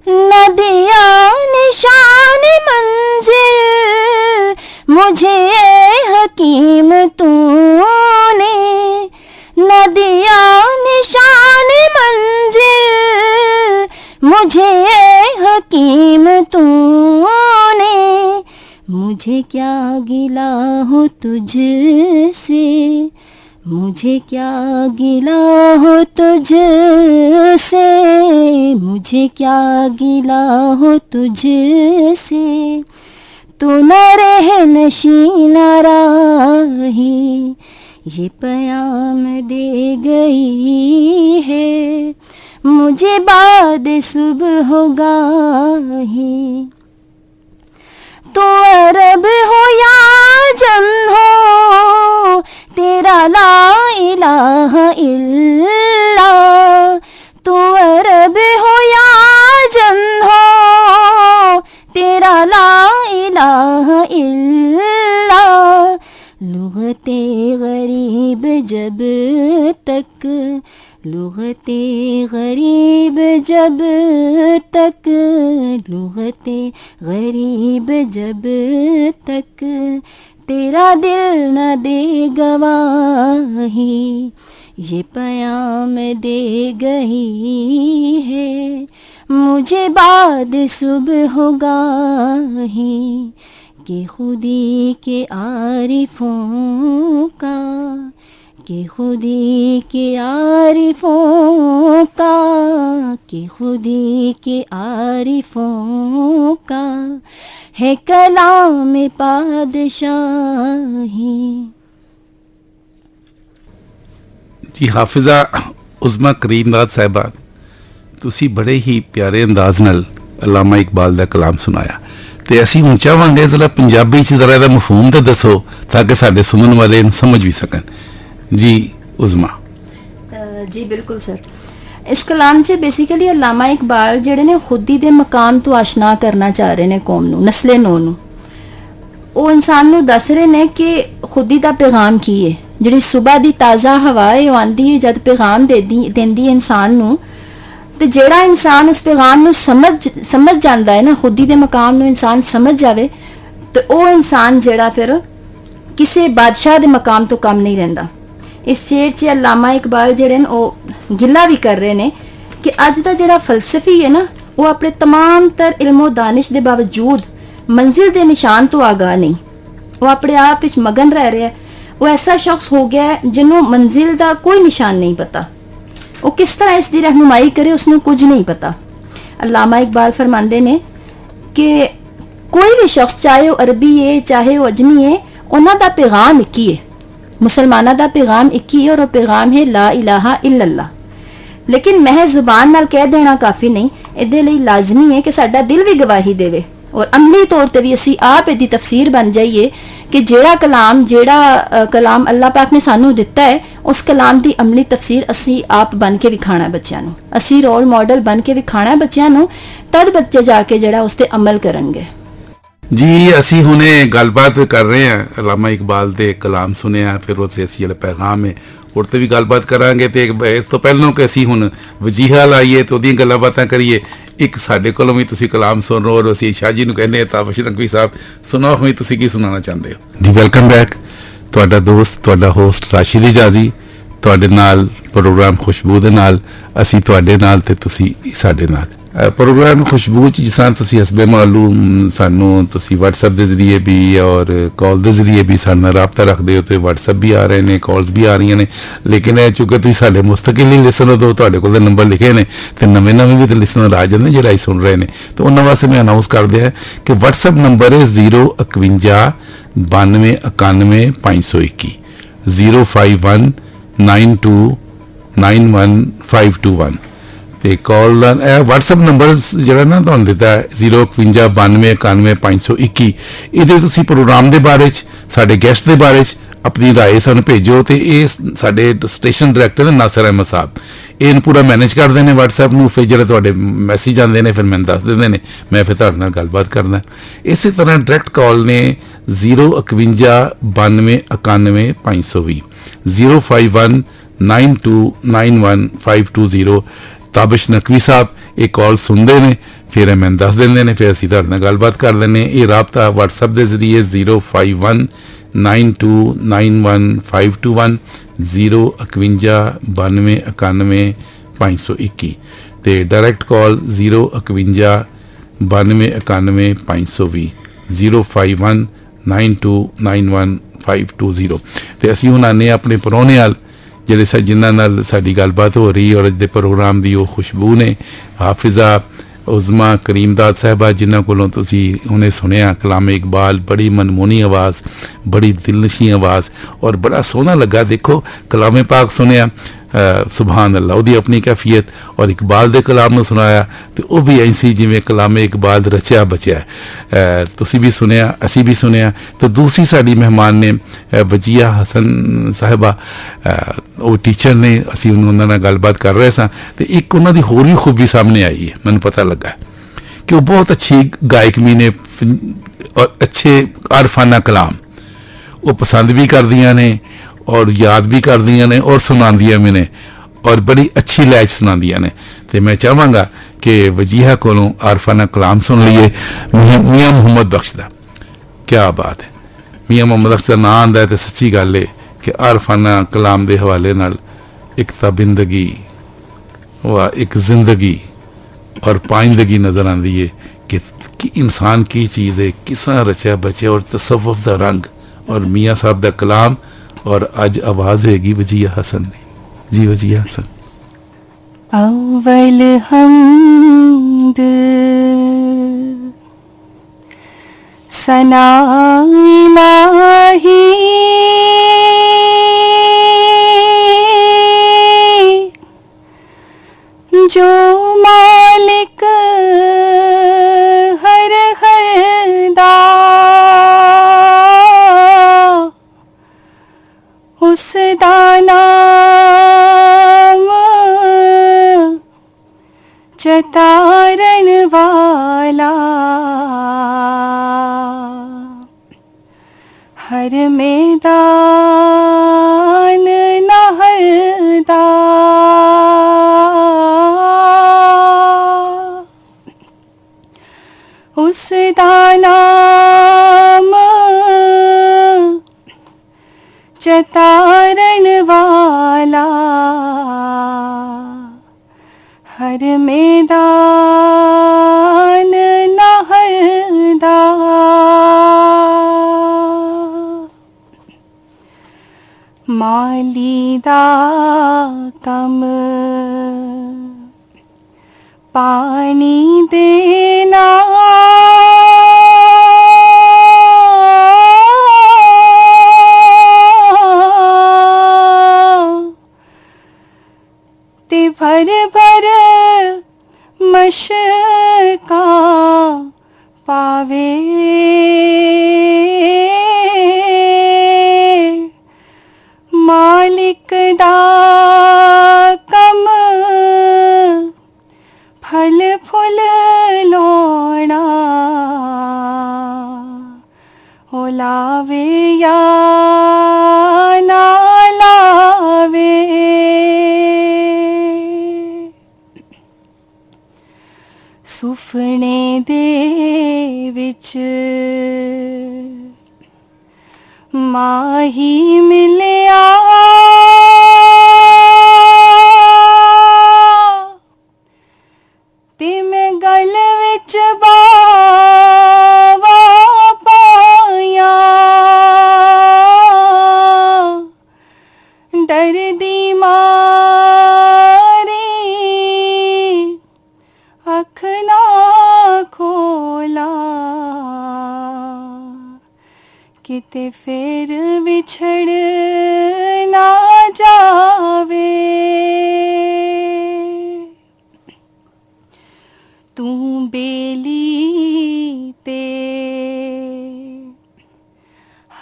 S2: नदिया निशान मंजिल मुझे हकीम तूने, नदिया निशान मंजिल मुझे हकीम तूने। मुझे क्या गिला हो तुझसे, मुझे क्या गिला हो तुझसे, मुझे क्या गिला हो तुझसे, तू न रह नशीना राही, ये पयाम दे गई है मुझे बाद सुबह होगा ही। तो अरब हो या जम हो तेरा ला इलाहा इल्ला, तो अरब हो या जम हो तेरा ला इलाहा इल्ला। लुग़ते गरीब जब तक, लुग़ते गरीब जब तक, लुग़ते गरीब जब तक तेरा दिल न दे गवाही, ये पयाम दे गई है मुझे बाद सुबह होगा ही। कि खुदी के आरिफों का, कि खुदी के आरिफों का, कि खुदी के आरिफों का है कलाम पादशाही।
S1: जी हाफिज़ा उज़मा करीमदाद साहिबा, तुसी बड़े ही प्यारे अंदाज नाल अल्लामा इकबाल दा कलाम सुनाया, ते असीं हुण चाहांगे जरा पंजाबी च जरा दा मफहूम ते दसो ताकि साडे सुनन वाले समझ भी सकन। जी उज़मा।
S2: जी बिल्कुल सर, इस कलाम च बेसिकली अल्लामा इकबाल जेड़े ने खुदी दे मकाम तो आशना करना चाह रहे ने कौम नू, नस्ले नौ नू। वो इंसान नू दस रहे ने कि खुदी दा पैगाम की है। जिहड़ी सुबह दी ताज़ा हवा है वो आंदी है जद पैगाम देंदी है इंसान नू, ते जेड़ा इंसान उस पैगाम नू समझ जाता है ना, खुदी दे मकाम नू इंसान समझ जावे, तो वो इंसान जेड़ा फिर किसी बादशाह दे मकाम तो कम नहीं रहिंदा। इस शेर च अल्लामा इकबाल जेड़े न वो गिला भी कर रहे ने कि अज दा जेड़ा फलसफी है ना, वो अपने तमाम तर इल्मो दानिश दे बावजूद मंजिल दे निशान तो आगाह नहीं, वो अपने आप विच मगन रह रहा है। वो ऐसा शख्स हो गया है जिन्हों मंजिल दा कोई निशान नहीं पता, वो किस तरह इसकी रहनुमाई करे उसने कुछ नहीं पता। अल्लामा इकबाल फरमांदे ने कि कोई भी शख्स चाहे वो अरबी है चाहे वो अजमी है, उन्हां दा पैगाम एक ही है, मुसलमाना दा पैगाम एक ही है, और वो पैगाम है ला इलाहा इल्लल्लाह। लेकिन महज जुबान नाल कह देना काफ़ी नहीं, इहदे लई लाजमी है कि साडा दिल भी गवाही देवे और अमली तौर पर भी असी आप इहदी तफसीर बन जाइए कि जेड़ा कलाम अल्लाह पाक ने सानू दिता है, उस कलाम की अमली तफसीर असी आप बन के विखाना है बच्चों नू, असी रोल मॉडल बन के विखाना है बच्चों नू, तद बच्चे जाके जेड़ा उस ते अमल करेंगे।
S1: जी असी हुणे गलबात कर रहे हैं, अल्लामा इकबाल दे कलाम सुनिया, फिर उससे असी जेड़ा पैगाम है उस भी गलबात करांगे। तो इस तो पहलों कि असी हुण वजीहा लाइए तो उहदियां गल्लां बातां करिए। एक साडे कोलों भी तुसीं कलाम सुन रहे हो और असी शाह जी नूं कहंदे हां ताबश नकवी साहब सुनाओ, हुई तुसीं की सुनाना चाहते हो? जी वेलकम बैक, तुहाडा दोस्त तुहाडा होस्ट राशिद इजाजी तुहाडे नाल प्रोग्राम खुशबू दे नाल, असी तुहाडे नाल ते तुसीं साडे नाल। प्रोग्राम खुशबू जिस तरह तुसीं हसबे मालूम सानू तुसीं व्हाट्सएप के जरिए भी और कॉल के जरिए भी साडे नाल राबता रखते हो, तो व्हाट्सएप भी आ रहे हैं, कॉल्स भी आ रही ने, लेकिन चूंकि तुसीं साडे मुस्तकिल लिसनर हो, तुहाडे कोल नंबर लिखे ने तो नवे भी तो लिसनर आ जाते जोड़ा सुन रहे हैं, तो उन्होंने वास्ते मैं अनाउंस कर दिया कि व्हाट्सएप नंबर है 051 92 91 521 051 92 91 521। ਤੇ ਕਾਲ ਦਾ WhatsApp ਨੰਬਰ ਜਿਹੜਾ ਨਾ ਤੁਹਾਨੂੰ ਦਿੱਤਾ 05192919521 ਇਹਦੇ ਤੁਸੀਂ ਪ੍ਰੋਗਰਾਮ ਦੇ ਬਾਰੇ 'ਚ ਸਾਡੇ ਗੈਸਟ ਦੇ ਬਾਰੇ 'ਚ ਆਪਣੀ ਰਾਏ ਸਾਨੂੰ ਭੇਜੋ ਤੇ ਇਹ ਸਾਡੇ ਸਟੇਸ਼ਨ ਡਾਇਰੈਕਟਰ ਨਾਸਰ ਅਹਿਮਦ ਸਾਹਿਬ ਇਹਨੂੰ ਪੂਰਾ ਮੈਨੇਜ ਕਰਦੇ ਨੇ WhatsApp ਨੂੰ। ਫਿਰ ਜਿਹੜੇ ਤੁਹਾਡੇ ਮੈਸੇਜ ਆਉਂਦੇ ਨੇ ਫਿਰ ਮੈਨੂੰ ਦੱਸ ਦਿੰਦੇ ਨੇ, ਮੈਂ ਫਿਰ ਤੁਹਾਡੇ ਨਾਲ ਗੱਲਬਾਤ ਕਰਦਾ। ਇਸੇ ਤਰ੍ਹਾਂ ਡਾਇਰੈਕਟ ਕਾਲ ਨੇ 05192919520 05192919520। ਤਾਬਿਸ਼ ਨਕवी साहब ਇਹ ਕਾਲ ਸੁਣਦੇ ਨੇ, ਫਿਰ ਇਹ ਮੈਨੂੰ ਦੱਸ ਦਿੰਦੇ ਨੇ, ਫਿਰ ਅਸੀਂ ਤੁਹਾਡੇ ਨਾਲ ਗੱਲਬਾਤ ਕਰ ਦਿੰਦੇ। ਇਹ ਰਾਬਤਾ WhatsApp ਦੇ ਜ਼ਰੀਏ 05192919521 05192919521 ਤੇ ਡਾਇਰੈਕਟ ਕਾਲ 05192919520 05192919520। ਤੇ ਅਸੀਂ ਹੁਣ ਆਨੇ ਆਪਣੇ ਪਰੌਣੇ ਵਾਲ ਜਿਹੜੇ ਜਿਨ੍ਹਾਂ ਨਾਲ ਸਾਡੀ ਗੱਲਬਾਤ ਹੋ ਰਹੀ ਔਰ ਅੱਜ ਦੇ ਪ੍ਰੋਗਰਾਮ ਦੀ ਉਹ ਖੁਸ਼ਬੂ ਨੇ ਹਾਫਿਜ਼ਾ ਉਜ਼ਮਾ ਕਰੀਮਦਾਦ ਸਾਹਿਬਾ, ਜਿਨ੍ਹਾਂ ਕੋਲੋਂ ਤੁਸੀਂ ਹੁਣੇ ਸੁਣਿਆ ਕਲਾਮ ਇਕਬਾਲ। ਬੜੀ ਮਨਮੋਹਣੀ ਆਵਾਜ਼, ਬੜੀ ਦਿਲਨਸ਼ੀ ਆਵਾਜ਼ ਔਰ ਬੜਾ ਸੋਹਣਾ ਲੱਗਾ। ਦੇਖੋ ਕਲਾਮ ਪਾਕ ਸੁਣਿਆ, ਸੁਭਾਨ ਅੱਲਾ, ਉਹਦੀ ਆਪਣੀ कैफियत, और इकबाल दे कलाम ਨੂੰ ਸੁਣਾਇਆ ਤੇ ਉਹ ਵੀ ਐਸੀ ਜਿਵੇਂ ਕਲਾਮ ਇਕਬਾਲ ਰਚਿਆ ਬਚਿਆ। ਤੁਸੀਂ ਵੀ ਸੁਣਿਆ, ਅਸੀਂ ਵੀ ਸੁਣਿਆ। ਤੇ ਦੂਸਰੀ ਸਾਡੀ ਮਹਿਮਾਨ ਨੇ ਵਜੀਆ ਹਸਨ ਸਾਹਿਬਾ, ਉਹ ਟੀਚਰ ਨੇ। ਅਸੀਂ ਉਹਨਾਂ ਨਾਲ ਗੱਲਬਾਤ ਕਰ ਰਹੇ ਸਾਂ ਤੇ ਇੱਕ ਉਹਨਾਂ ਦੀ ਹੋਰ ਵੀ ਖੂਬੀ ਸਾਹਮਣੇ ਆਈ ਹੈ। ਮੈਨੂੰ ਪਤਾ ਲੱਗਾ ਕਿ ਉਹ ਬਹੁਤ ਅੱਛੀ ਗਾਇਕਮੀ ਨੇ और अच्छे आरफाना कलाम वो पसंद भी करदियां ने और याद भी करदियां ने और सुनादियां भी ने और बड़ी अच्छी लैज सुनादियां ने। तो मैं चाहांगा कि वजीहा कोलों आरफाना कलाम सुन लीए मियाँ मुहम्मद बख्श दा। क्या बात है, मियाँ मुहम्मद बख्श का नाम आंदा है तो सच्ची गल है कि आरफाना कलाम के हवाले नाल एक ताबिंदगी व एक जिंदगी और पाइंदगी नज़र आती है कि इंसान की चीज़ है, किस तरह रचा बचे और तसव्वुफ दा रंग और मियाँ साहब दा कलाम। और आज आवाज़ होगी वजिया हसन ने। जी वजिया हसन।
S3: अव्वल हम्द सना इलाही जो मालिक हर दा उस दा नाम चतारन वाला हर मैदान नहरदा उस दा नाम चतारण वाला हर मैदान नहरदा माली दा कम पानी देना ते भर भर मशका पावे मालिक दा कम फल फुल लोना ओ लावे या ना लावे सुफने दे विच माही मिलिया ते मैं गल विच बावा पाया डर दी मारी अख ना खोला किते फिर बिछड़ ना जावे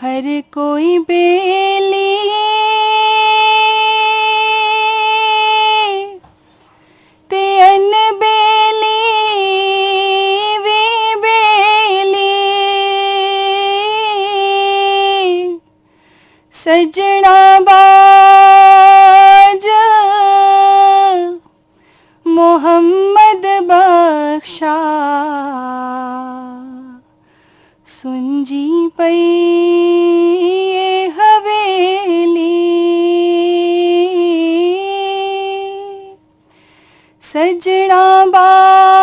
S3: हर कोई बेली ते अनबेली भी बेली सजना बाज मोहम्मद बख्शा सुनजी पई हवेली सजना बाज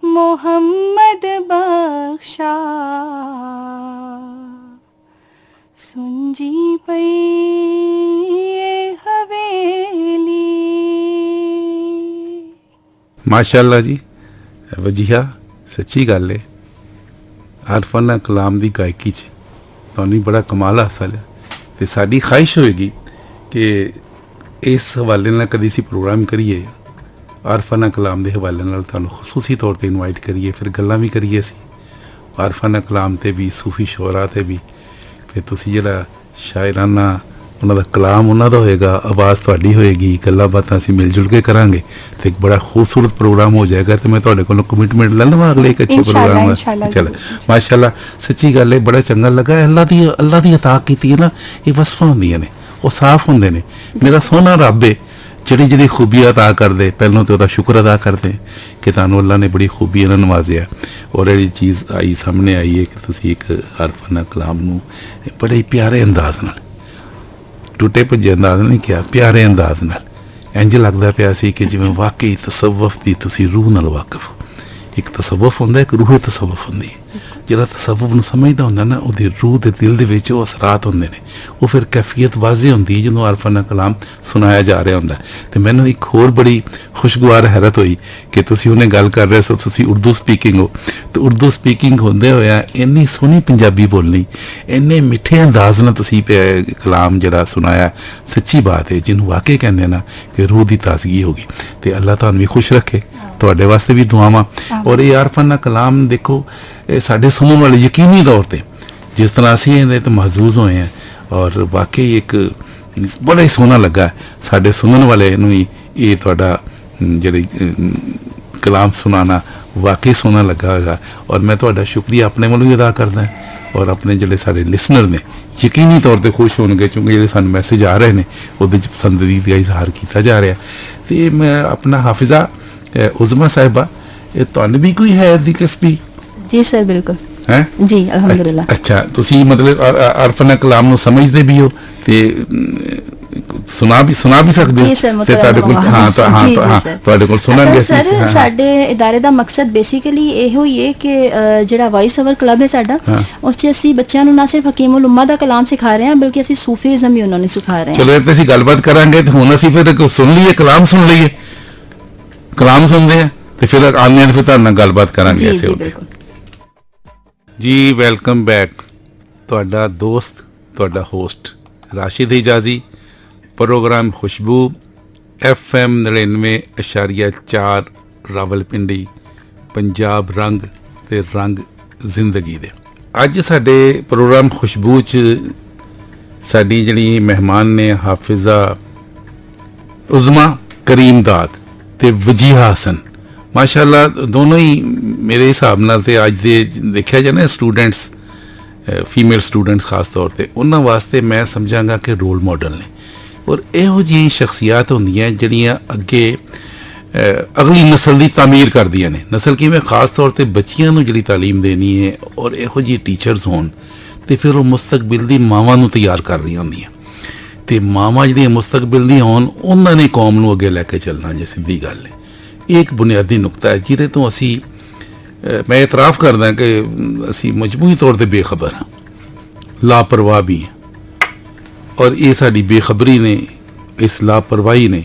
S3: मोहम्मद बख्शा सुनजी पई हवेली।
S1: माशाअल्लाह जी, वजीहा सच्ची गल है। आरफाना कलाम की गायकी च तुहानूं बड़ा कमाल हासिल है तो साडी ख्वाहिश होएगी कि इस हवाले नाल कदी असीं प्रोग्राम करिए, आरफाना कलाम के हवाले नाल तुहानूं खसूसी तौर पर इनवाइट करिए, फिर गल्लां भी करिए असीं आरफाना कलाम ते भी, सूफी शोरा ते भी, फिर तुसीं जिहड़ा शायराना उन्हों का कलाम उन्होंने होएगा, आवाज़ थोड़ी होएगी, गल्लां बातां असीं मिल जुल के करांगे तो एक बड़ा खूबसूरत प्रोग्राम हो जाएगा। तो मैं तुहाडे कोलों कमिटमेंट ले लवां अगले एक अच्छे प्रोग्राम। चलो माशाअल्लाह, सच्ची गल है, बड़ा चंगा लगा। अल्लाह दी अता कीती है ना, ये वसफां होंदियां ने, वो साफ होंदे ने। मेरा सोहना रब है जिहड़ी जिहड़ी खूबियां अता कर दे, पहलों तो उसदा शुक्र अदा कर दे कि तुहानूं अल्लाह ने बड़ी खूबी नाल नवाजिया। और ये चीज़ आई सामने आई है कि तुसीं एक आरफाना कलाम नूं बड़े प्यारे अंदाज नाल, टुटे भजे अंदाज नहीं किया, प्यारे अंदाज नाल इंज लगता पिया सी कि जिवें वाकई तसव्वुफ दी तुसीं रूह नाल वाकिफ हो। एक तसव्वुफ हुंदा, एक रूह तसव्वुफ हुंदी है। जिहड़ा तसव्वुफ नूं समझदा हुंदा ना, उहदी रूह दे दिल दे विच असरात हुंदे ने, वो फिर कैफियत वाज़े हुंदी है जदों आरफाना कलाम सुनाया जा रहा हुंदा। ते मैनूं एक होर बड़ी खुशगवार हैरत हुई कि तुसीं उहने गल कर रहे सो, तुसीं उर्दू स्पीकिंग हो, तो उर्दू स्पीकिंग होंदे होया इन्नी सोहनी पंजाबी बोलनी, इन्ने मिठे अंदाज नाल तुसीं कलाम जिहड़ा सुनाया, सच्ची बात है जिन्हों वाकई कहंदे ना कि रूह दी ताजगी होगी। तो अल्लाह तुहानूं भी खुश रखे, तुहाडे वास्ते भी दुआवां। और ये आरफाना कलाम देखो साढ़े सुनने वाले यकीनी तौर पर जिस तरह असीं इहदे ते महजूज होए हैं, और वाकई एक बड़ा ही सोहना लगा साढ़े सुनने वाले नूं ये तुहाडा जिहड़ी कलाम सुनाना वाकई सोहना लगा होगा। और मैं तुहाडा शुक्रिया अपने वालों भी अदा करदा और अपने जिहड़े साढ़े लिसनर ने यकीनी तौर पर खुश होणगे, क्योंकि जिहड़े सानूं मैसेज आ रहे हैं उहदे च पसंदीदा का इजहार किया जा रहा। तो मैं अपना हाफिज़ा उज़मा साहिबा, तुहानूं भी कोई है दिलचस्पी?
S2: जी सर, बिल्कुल
S1: है
S2: जी, अल्हम्दुलिल्लाह।
S1: अच्छा, तुसी मतलब आरफाना कलाम नूं समझदे भी हो ते सुना भी सकदे हो?
S2: जी सर,
S1: ते तुहाडे कोल हां तुहाडे कोल सुनांगे
S2: सर। साडे इदारे दा मकसद बेसिकली ਇਹੋ ਹੀ ਹੈ ਕਿ ਜਿਹੜਾ ਵॉइस ओवर क्लब है साडा, ਉਸ 'ਚ ਅਸੀਂ ਬੱਚਿਆਂ ਨੂੰ ਨਾ ਸਿਰਫ ਹਕੀਮੁਲ ਉਮਾ ਦਾ ਕਲਾਮ ਸਿਖਾ ਰਹੇ ਹਾਂ, ਬਲਕਿ ਅਸੀਂ ਸੂਫੀਜ਼ਮ ਵੀ ਉਹਨਾਂ ਨੂੰ ਸਿਖਾ ਰਹੇ ਹਾਂ।
S1: ਚਲੋ ਇੱਥੇ ਅਸੀਂ ਗੱਲਬਾਤ ਕਰਾਂਗੇ ਤੇ ਹੁਣ ਅਸੀਂ ਫਿਰ ਸੁਣ ਲਈਏ, ਕਲਾਮ ਸੁਣ ਲਈਏ, ਕਲਾਮ ਸੁਣਦੇ ਆ ਤੇ ਫਿਰ ਆਉਂਦੇ ਆ, ਫਿਰ ਤੁਹਾਡੇ ਨਾਲ ਗੱਲਬਾਤ ਕਰਾਂਗੇ ਐਸੇ ਹੋ ਕੇ। जी वेलकम बैक, ਤੁਹਾਡਾ ਦੋਸਤ, ਤੁਹਾਡਾ ਹੋਸਟ ਰਾਸ਼ਿਦ ਹਿਜਾਜ਼ੀ, प्रोग्राम खुशबू FM 99.4 रावलपिंडी, पंजाब रंग ते रंग जिंदगी दे। अज साडे प्रोग्राम खुशबू च साडी जिहड़ी मेहमान ने हाफिज़ा उज़मा करीमदाद ते वजीहा हसन, माशाअल्लाह दोनों ही मेरे हिसाब नाल ते अज दे देखा जाए ना स्टूडेंट्स, फीमेल स्टूडेंट्स खास तौर पर उन्होंने वास्ते मैं समझांगा कि रोल मॉडल ने। और इहो जी शख्सियात होंदियां जिहड़ियां अगे अगली नस्ल की तामीर करदियां ने। नस्ल की मैं खास तौर पर बच्चियां नूं जिहड़ी तालीम देनी है और इहो जी टीचर्स होण ते फिर वो मुस्तकबिल दी मावां नूं तैयार कर रही होंदियां ते मावां जिहड़ियां मुस्तकबिल दी होण उन्हां ने कौम नूं अगे लैके चलना। जे सीधी गल है, एक बुनियादी नुकता है जिहदे तो असी मैं इतराफ़ करदा कि असी मजमूई तौर पर बेखबर हाँ, लापरवाह भी हैं। और ये साड़ी बेखबरी ने, इस लापरवाही ने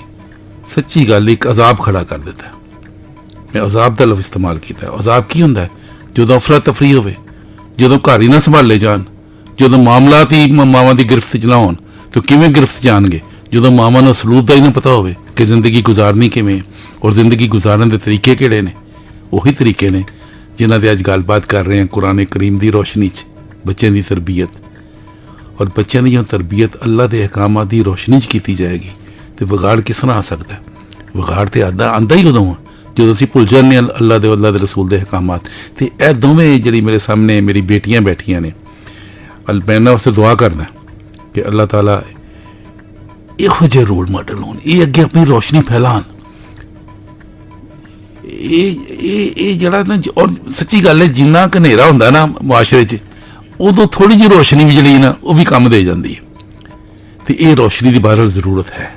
S1: सच्ची गल एक अजाब खड़ा कर दिता है। मैं अजाब का लफ्ज़ इस्तेमाल किया। अजाब की होंदा है? जो अफरा तफरी होवे, जो घर ही ना संभाले जान, जो मामलात ही मावां की गिरफ्त च ना होण, तो किवें गिरफ्त जाणगे? जो मावां नूं सलूक का ही ना पता होवे कि जिंदगी गुजारनी किवें और जिंदगी गुजारन के तरीके किहड़े ने। उही तरीके ने जिन्हां दे अज गलबात कर रहे हैं कुरान करीम की रोशनी च बच्चों की तरबियत, और बच्चों की तरबियत अल्लाह के अहकामात की रोशनी च की जाएगी तो विगाड़ किस तरह आ सकता है? विगाड़ तो आंदा ही उदों जो असीं भुल जाने अल्लाह के रसूल के अहकामात। तो यह दोवें जी मेरे सामने मेरी बेटियां बैठियां ने, मैं इन्हां वास्ते दुआ करना कि अल्लाह ताला इहो जिहे रोल मॉडल होण, ये अगे अपनी रोशनी फैलान। ये जड़ा ना, और सच्ची गल है जिन्ना कनेरा हुंदा ना मुआशरे च उदों थोड़ी जी रोशनी भी जड़ी ना वो भी काम दे जाती है। तो ये रोशनी की बहरहाल जरूरत है।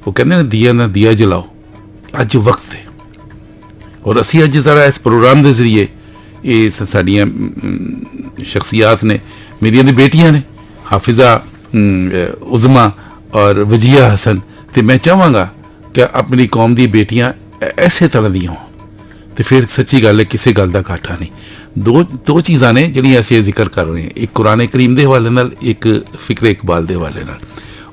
S1: वो कहते हैं दिया ना दिया जलाओ, अज वक्त है। और असी अज जरा इस प्रोग्राम के जरिए ये साड़ियाँ शख्सियात ने, मेरिया दी बेटियां ने हाफिजा उज़मा और वजिया हसन, तो मैं चाहवागा कि अपनी कौम दी बेटियां ऐसे तरह दी हों, तो फिर सच्ची गल है किसी गल का घाटा नहीं। दो चीज़ां ने जिहड़ियां असीं जिक्र कर रहे हैं, एक कुरान करीम के हवाले नाल, एक फिक्र इकबाल के हवाले नाल।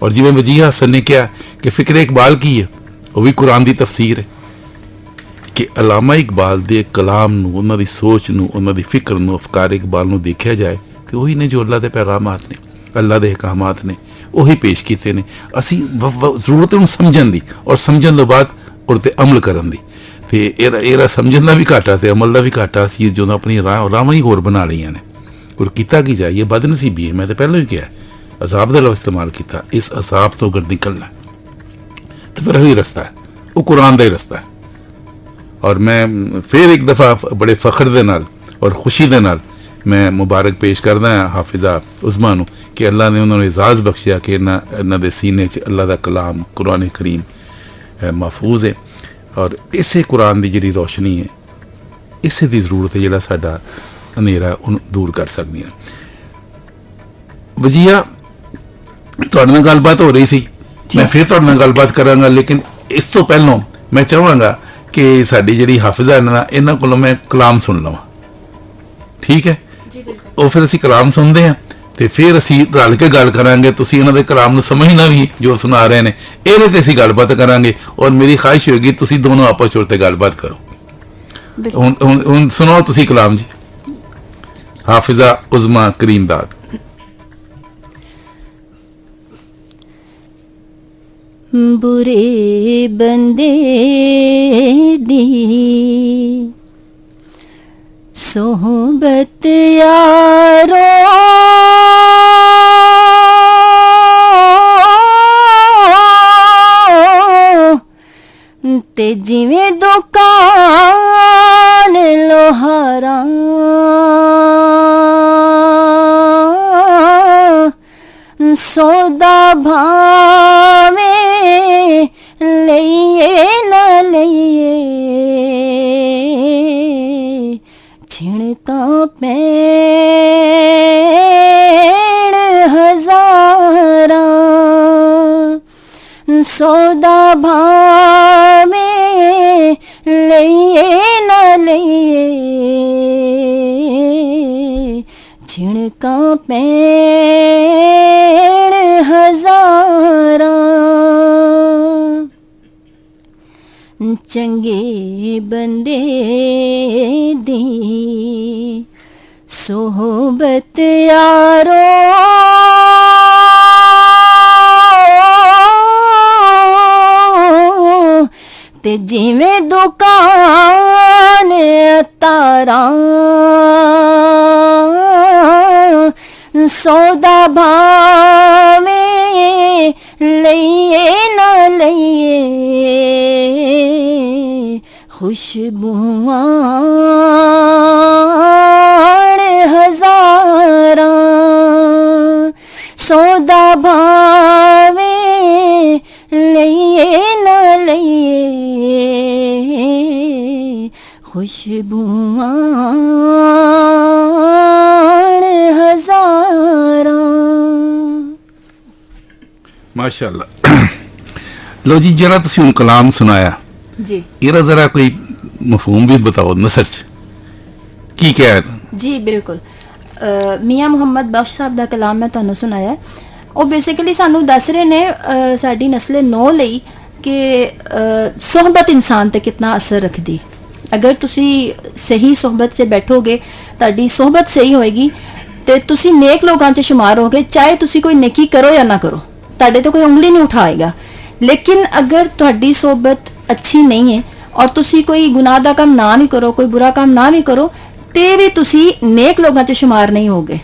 S1: और जिवें वजिया हसन ने कहा कि फिक्र इकबाल की है, वो भी कुरान की तफसीर है कि अलामा इकबाल के कलाम नूं, उन्हां दी सोच नूं, उन्हां दी फिक्र नूं, अफकार इकबाल नूं देखा जाए तो वही ने जो अल्लाह के पैगामात ने, अल्लाह के अहकामात ने, वही पेश किए हैं। असी जरूरत है समझण दी, और समझण तो बाद उस पर अमल करन दी। तो एरा समझण का भी घाटा तो अमल का भी घाटा असी जो अपनी रावां ही होर बना लिया ने। और किया की जाए, ये बदनसीबी है। मैं तो पहले ही कहा अजाब का लफ्ज़ इस्तेमाल किया, इस अजाब तो अगर निकलना तो फिर वही रास्ता है, वो कुरान का ही रास्ता है। और मैं फिर एक दफ़ा बड़े फख्र दे नाल और खुशी दे नाल मैं मुबारक पेश करदा हां हाफिजा उज़मा नूं कि अल्लाह ने उन्होंने एजाज़ बख्शिया कि इन्हां दे सीने च अल्लाह का कलाम कुरान करीम महफूज है। और इसे कुरान की जी रोशनी है, इसे की जरूरत है जोड़ा साडा अंधेरा दूर कर सकती है। वजिया तुहाडे नाल गलबात हो रही सी, मैं फिर तुहाडे नाल गलबात करांगा, लेकिन इस तो पहलों मैं चाहांगा कि साडी जिहड़ी हाफिजा इन्हां कोलों मैं कलाम सुन लवां। ठीक है, वो फिर असीं कलाम सुनते हैं तो फिर असीं रल के गल करांगे। तुसीं इन्हां दे कलाम नूं समझना भी जो सुना रहे हैं, इहदे ते असीं गलबात करांगे। और मेरी ख्वाहिश होगी तुसीं दोनों आपस में गलबात करो। हुण सुनाओ तुसीं कलाम जी, हाफिजा उज़मा करीमदाद।
S2: बुरे बंदे दी सोहबत यारो ते जिवें दुकान लोहारा सौदा भावे लइए न लइए छिड़का पेड़ हजारा सौदा भावे लइए न लइए छिड़का पेड़ हजारा चंगे बंदे दी सोहबत यारो ते जिवें दुकान तारा सौदा भावे लइए न लइए खुशबुआं हजारा सौदा भावे लइए न लइए खुशबुआं हजारा।
S1: माशाअल्लाह। लो जी, जरा तुसीं हुण कलाम सुनाया
S2: जी,
S1: इहदा जरा कोई मफहूम भी बताओ नसर च की क्या है?
S2: जी बिल्कुल। मियाँ मुहम्मद बख्श साहब का कलाम मैं तुहानूं सुनाया। वो बेसिकली सानू दस रहे ने साडी नस्ले नौ लई कि सोहबत इंसान ते कितना असर रखदी। ਅਗਰ ਤੁਸੀਂ ਸਹੀ ਸਹਬਤ 'ਚ ਬੈਠੋਗੇ, ਤੁਹਾਡੀ ਸਹਬਤ ਸਹੀ ਹੋਏਗੀ ਤੇ ਤੁਸੀਂ ਨੇਕ ਲੋਕਾਂ 'ਚ ਸ਼ੁਮਾਰ ਹੋਗੇ, ਚਾਹੇ ਤੁਸੀਂ ਕੋਈ ਨੇਕੀ ਕਰੋ ਜਾਂ ਨਾ ਕਰੋ, ਤੁਹਾਡੇ ਤੋਂ ਕੋਈ ਉਂਗਲੀ ਨਹੀਂ ਉਠਾਏਗਾ। ਲੇਕਿਨ ਅਗਰ ਤੁਹਾਡੀ ਸਹਬਤ ਅੱਛੀ ਨਹੀਂ ਹੈ ਔਰ ਤੁਸੀਂ ਕੋਈ ਗੁਨਾਹ ਦਾ ਕੰਮ ਨਾ ਵੀ ਕਰੋ, ਕੋਈ ਬੁਰਾ ਕੰਮ ਨਾ ਵੀ ਕਰੋ, ਤੇ ਵੀ ਤੁਸੀਂ ਨੇਕ ਲੋਕਾਂ 'ਚ ਸ਼ੁਮਾਰ ਨਹੀਂ ਹੋਗੇ।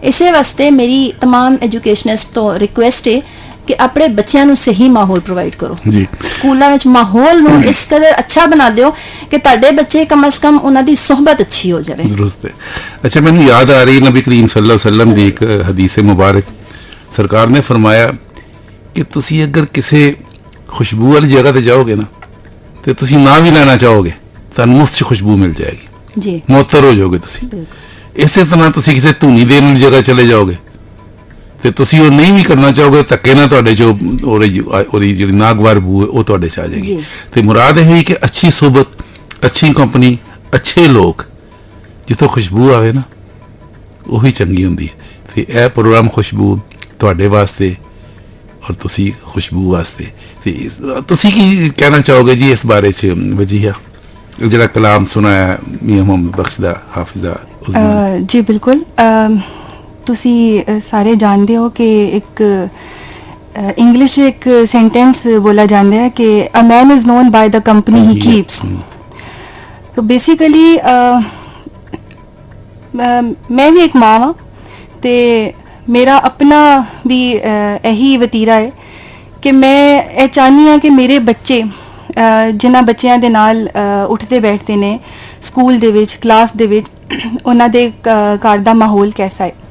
S2: ਇਸੇ ਵਾਸਤੇ ਮੇਰੀ तमाम ਐਜੂਕੇਸ਼ਨਿਸਟ ਤੋਂ ਰਿਕੁਐਸਟ ਹੈ ਕਿ ਆਪਣੇ ਬੱਚਿਆਂ ਨੂੰ ਸਹੀ ਮਾਹੌਲ ਪ੍ਰੋਵਾਈਡ ਕਰੋ
S1: ਜੀ।
S2: ਸਕੂਲਾਂ ਵਿੱਚ ਮਾਹੌਲ ਨੂੰ ਇਸ ਕਦਰ ਅੱਛਾ ਬਣਾ ਦਿਓ ਕਿ ਤੁਹਾਡੇ ਬੱਚੇ ਕਮ ਅਜ਼ ਕਮ ਉਹਨਾਂ ਦੀ ਸਹਬਤ ਅੱਛੀ ਹੋ ਜਾਵੇ।
S1: दुरुस्त है। अच्छा, मैंने याद आ रही नबी करीम सल्लल्लाहु अलैहि वसल्लम की एक हदीस मुबारक, सरकार ने फरमाया कि तुसी अगर किसी खुशबू वाली जगह ते जाओगे ना तो तुसी ना भी लेना चाहोगे तो मुफ्त च खुशबू मिल जाएगी
S2: जी,
S1: मुअत्तर हो जाओगे तुसी। इसे तरह तुसी किसी धुनी देने वाली जगह चले जाओगे ਤੇ ਤੁਸੀਂ ਉਹ ਨਹੀਂ ਵੀ ਕਰਨਾ ਚਾਹੋਗੇ, ਧੱਕੇ ਨਾਲ ਤੁਹਾਡੇ ਜੋ ਉਹਦੀ ਜਿਹੜੀ ਨਾਗਵਾਰ ਬੂ ਹੈ ਉਹ ਤੁਹਾਡੇ 'ਚ ਆ ਜਾਏਗੀ। ਤੇ ਮੁਰਾਦ ਇਹ ਹੈ ਕਿ ਅੱਛੀ ਸੁਹਬਤ, ਅੱਛੀ ਕੰਪਨੀ, ਅੱਛੇ ਲੋਕ, ਜਿੱਥੋਂ ਖੁਸ਼ਬੂ ਆਵੇ ਨਾ ਉਹੀ ਚੰਗੀ ਹੁੰਦੀ ਹੈ। ਤੇ ਇਹ ਪ੍ਰੋਗਰਾਮ ਖੁਸ਼ਬੂ ਤੁਹਾਡੇ ਵਾਸਤੇ ਔਰ ਤੁਸੀਂ ਖੁਸ਼ਬੂ ਵਾਸਤੇ। ਤੇ ਤੁਸੀਂ ਕੀ ਕਹਿਣਾ ਚਾਹੋਗੇ ਜੀ ਇਸ ਬਾਰੇ 'ਚ ਵਜੀਹਾ, ਜਿਹੜਾ ਕਲਾਮ ਸੁਣਾਇਆ ਮੀਆਂ ਮੁਹੰਮਦ ਬਖਸ਼ ਦਾ, ਹਾਫਿਜ਼ਾ ਉਜ਼ਮਾ?
S3: ਜੀ ਬਿਲਕੁਲ। ਤੁਸੀਂ ਸਾਰੇ ਜਾਣਦੇ ਹੋ ਕਿ ਇੱਕ ਇੰਗਲਿਸ਼ ਇੱਕ ਸੈਂਟੈਂਸ ਬੋਲਾ ਜਾਂਦਾ ਹੈ ਕਿ a man is known by the company he keeps. तो बेसिकली मैं भी एक माँ हाँ, तो मेरा अपना भी यही वतीरा है कि मैं ये चाहनी हाँ कि मेरे बच्चे जिन्हां बच्चों के नाल उठते बैठते ने स्कूल दे विच, क्लास दे विच, उन्हां दे घर दा माहौल कैसा है।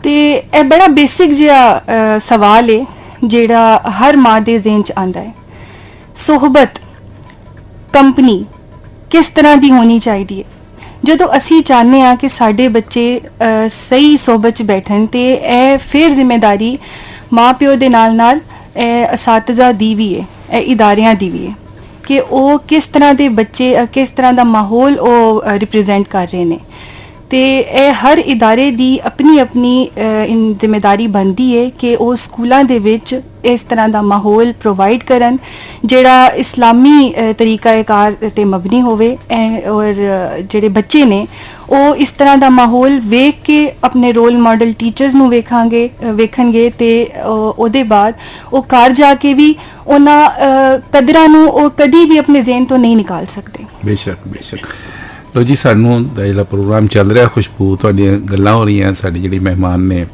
S3: तो यह बड़ा बेसिक जिहा सवाल है जिहड़ा हर माँ के ज़हन च आंदा है। सोहबत, कंपनी किस तरह की होनी चाहिए है। जो असी चाहते हाँ कि साढ़े बच्चे सही सोहबत च बैठन, तो यह फिर जिम्मेदारी माँ प्यो के नाल नाल असातिज़ा दी भी है, इदारियां दी भी है कि वो किस तरह के बच्चे, किस तरह का माहौल वो रिप्रजेंट कर रहे हैं। तो यह हर इदारे की अपनी अपनी जिम्मेदारी बनती है कि वो स्कूलों दे विच इस तरह का माहौल प्रोवाइड करन जिहड़ा इस्लामी तरीकाकार ते मबनी होवे, और जिहड़े बच्चे ने वो इस तरह का माहौल वेख के अपने रोल मॉडल टीचर्स नूं वेखणगे ते उहदे बाद वो घर जाके भी उन्हां कदरां नूं वो कदी भी अपने ज़हन तो नहीं निकाल सकते।
S1: बेशक बेशक। ਲੋ ਜੀ, ਸਾਨੂੰ ਦਾ ਜਿਹੜਾ ਪ੍ਰੋਗਰਾਮ ਚੱਲ ਰਿਹਾ ਖੁਸ਼ਬੂ, ਤੁਹਾਡੀਆਂ ਗੱਲਾਂ ਹੋ ਰਹੀਆਂ। ਸਾਡੀ ਜਿਹੜੀ ਮਹਿਮਾਨ ਨੇ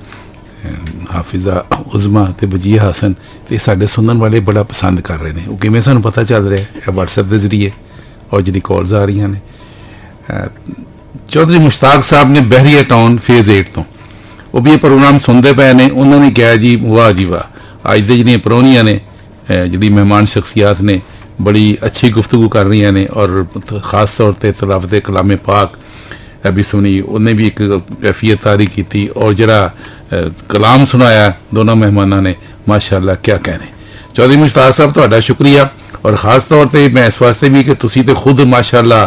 S1: ਹਾਫਿਜ਼ਾ ਉਜ਼ਮਾ ਤੇ ਵਜੀਹਾ ਹਸਨ, ਤੇ ਸਾਡੇ ਸੁਣਨ ਵਾਲੇ ਬੜਾ ਪਸੰਦ ਕਰ ਰਹੇ ਨੇ। ਉਹ ਕਿਵੇਂ ਸਾਨੂੰ ਪਤਾ ਚੱਲ ਰਿਹਾ? ਇਹ WhatsApp ਦੇ ਜ਼ਰੀਏ ਔਰ ਜਿਹੜੀ ਕਾਲਸ ਆ ਰਹੀਆਂ ਨੇ। ਚੌਧਰੀ ਮੁਸ਼ਤਾਕ ਸਾਹਿਬ ਨੇ ਬਹਿਰੀਆ ਟਾਊਨ ਫੇਜ਼ 8 ਤੋਂ, ਉਹ ਵੀ ਇਹ ਪ੍ਰੋਗਰਾਮ ਸੁਣਦੇ ਪਏ ਨੇ। ਉਹਨਾਂ ਨੇ ਕਿਹਾ ਜੀ ਵਾਹ ਜੀ ਵਾਹ, ਅੱਜ ਦੇ ਜਿਹੜੀਆਂ ਪ੍ਰਾਹੁਣੀਆਂ ਨੇ, ਜਿਹੜੀ ਮਹਿਮਾਨ ਸ਼ਖਸੀਅਤ ਨੇ, बड़ी अच्छी गुफ्तगू कर रही ने, और ख़ास तौर पर तलावत कलाम पाक भी सुनी, उन्हें भी एक कैफियत तारी की थी, और जरा कलाम सुनाया दोनों मेहमानों ने, माशाअल्लाह क्या कहने। चौधरी मुश्ताक साहब तुहाडा शुक्रिया, और ख़ास तौर पर मैं इस वास्ते भी कि तुसी तो खुद माशाअल्लाह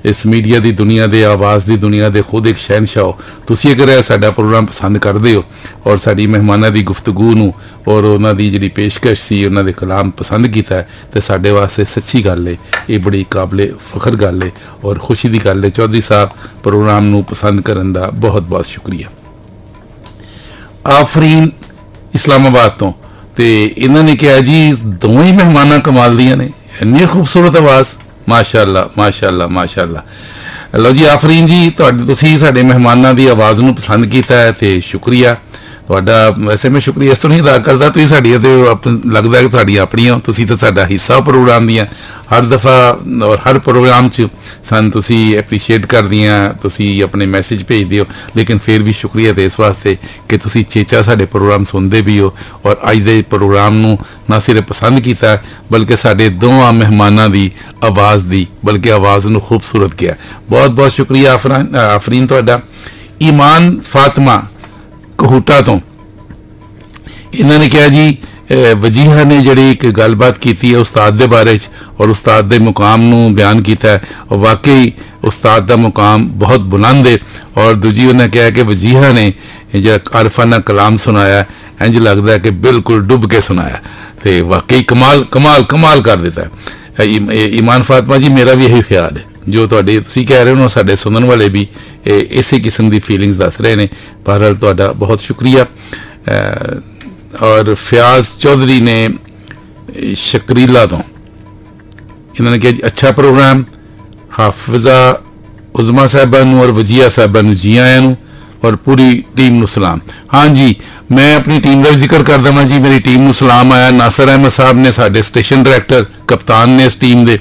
S1: इस मीडिया की दुनिया के, आवाज़ की दुनिया के खुद एक शहनशाह हो। तुसी अगर साडा प्रोग्राम पसंद करते हो और साडी मेहमानां दी गुफ्तगू नूं और उन्हां दी जिहड़ी पेशकश सी, उन्हां दे कलाम पसंद कीता है, तो साडे वास्ते सच्ची गल है, ये बड़ी काबिले फखर गल है और खुशी की गल है। चौधरी साहब प्रोग्राम नूं पसंद करन दा बहुत बहुत शुक्रिया। आफरीन इस्लामाबाद तो इन्हों ने कहा जी दोवें ही मेहमान कमाल दियां ने, इन्नी खूबसूरत आवाज़, माशाअल्लाह माशाअल्लाह माशाअल्लाह। लो जी आफरीन जी, तुसीं साडे मेहमानां दी आवाज़ नूं पसंद कीता है, तो शुक्रिया ਤੁਹਾਡਾ। वैसे मैं शुक्रिया इस तो नहीं अदा करता, तुसीं साडियां ते लगदा है कि साडियां अपणियां, तुसीं तो साडा हिस्सा प्रोग्राम दियां। हर दफ़ा और हर प्रोग्राम च सन तुसीं एप्रीशिएट करदियां, तुसीं अपने मैसेज भेजदे हो, लेकिन फिर भी शुक्रिया ते इस वास्ते कि तुसीं चेचा साडे प्रोग्राम सुनदे भी हो, और अज दे प्रोग्राम नूं ना सिर्फ पसंद कीता बल्कि साडे दोवां मेहमानां दी आवाज़ दी, बल्कि आवाज़ नूं खूबसूरत किया। बहुत बहुत शुक्रिया आफरीन तुहाडा। ईमान फातिमा कहूटा तो इन्होंने कहा जी वजीहा ने जी एक गलबात की है उस्ताद के बारे और उस्ताद के मुकाम नूं बयान किया है, और वाकई उस्ताद का मुकाम बहुत बुलंद है। और दूजी उन्हें कहा कि वजीहा ने जो आरफाना कलाम सुनाया, इंज लगता है कि बिल्कुल डुब के सुनाया, तो वाकई कमाल कमाल कमाल कर देता है। ईमान फातिमा जी मेरा भी यही ख्याल है जो तुहाडे तुसीं कह रहे हो साडे सुनन वाले भी इसे किस्म की फीलिंग्स दस रहे हैं। बहरहाल तुहाडा बहुत शुक्रिया। और फयाज चौधरी ने शकरीला तो इन्होंने कहा अच्छा प्रोग्राम, हाफिजा उज़मा साहबा और वजिया साहबा जी आया नूं और पूरी टीम नूं सलाम। हाँ जी, मैं अपनी टीम का जिक्र कर देवां जी, मेरी टीम नूं सलाम आया। नासिर अहमद साहब ने साडे स्टेशन डायरैक्टर कप्तान ने इस टीम दे,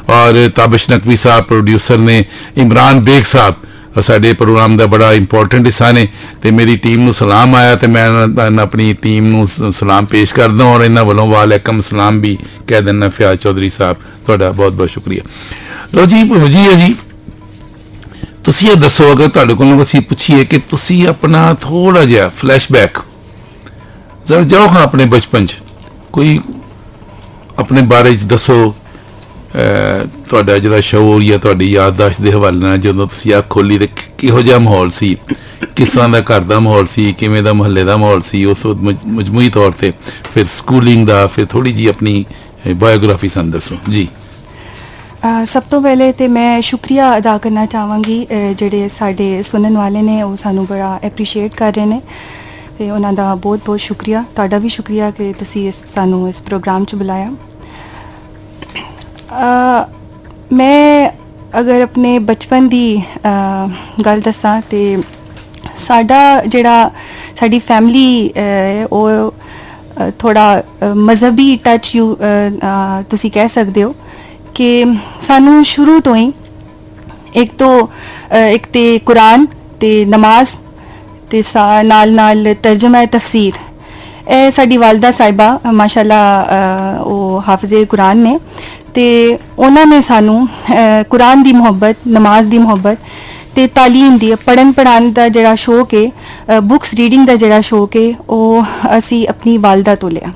S1: और ताबिश नकवी साहब प्रोड्यूसर ने, इमरान बेग साहब साडे प्रोग्राम का बड़ा इंपॉर्टेंट हिस्सा ने, तो मेरी टीम नूं सलाम आया। तो मैं अपनी टीम नूं सलाम पेश करदा और इन्हां वालों वालेकुम सलाम भी कह देना। फयाज चौधरी साहब तुहाडा बहुत बहुत शुक्रिया। लो जी वजीर जी, तुसीं ये दसो, अगर तुहाडे कोलों असीं पुछीए कि तुसीं अपना थोड़ा जिहा फ्लैशबैक जरा जाओ हाँ अपने बचपन च, कोई अपने बारे च दसो, तुहाडा जिहड़ा शऊर या तुहाडी याददाश्त दे हवाले नाल जदों तुसीं अख खोली ते किहो जिहा माहौल सी, किस तरह का घर दा माहौल सी, किवें दा मुहल्ले दा माहौल सी उस वक्त मजमूई तौर ते, फिर स्कूलिंग दा, फिर थोड़ी जी अपनी बायोग्राफी सन दसो जी।
S3: सब तो पहले तो मैं शुक्रिया अदा करना चाहवांगी ਜਿਹੜੇ ਸਾਡੇ सुनने वाले ने वो सानू बड़ा एप्रीशिएट कर रहे हैं, तो उन्हों का बहुत बहुत शुक्रिया। ਤੁਹਾਡਾ भी शुक्रिया कि तुसी सानू इस प्रोग्राम च बुलाया। मैं अगर अपने बचपन की गल दसा तो साडा जिहड़ा साडी फैमिली वो थोड़ा मजहबी टच तुसी कह सकते हो कि सानू शुरू तो ही एक ते कुरान ते नमाज ते नाल नाल तर्जमा तफसीर, ए साडी वालदा साहिबा माशाअल्लाह वो हाफिज़े कुरान ने, ते उन्होंने सानू कुरान दी मोहब्बत, नमाज दी मोहब्बत ते तालीम दी, पढ़न पढ़ाने का जिहड़ा शौक है, बुक्स रीडिंग का जिहड़ा शौक है, वो असी अपनी वालदा तो लिया।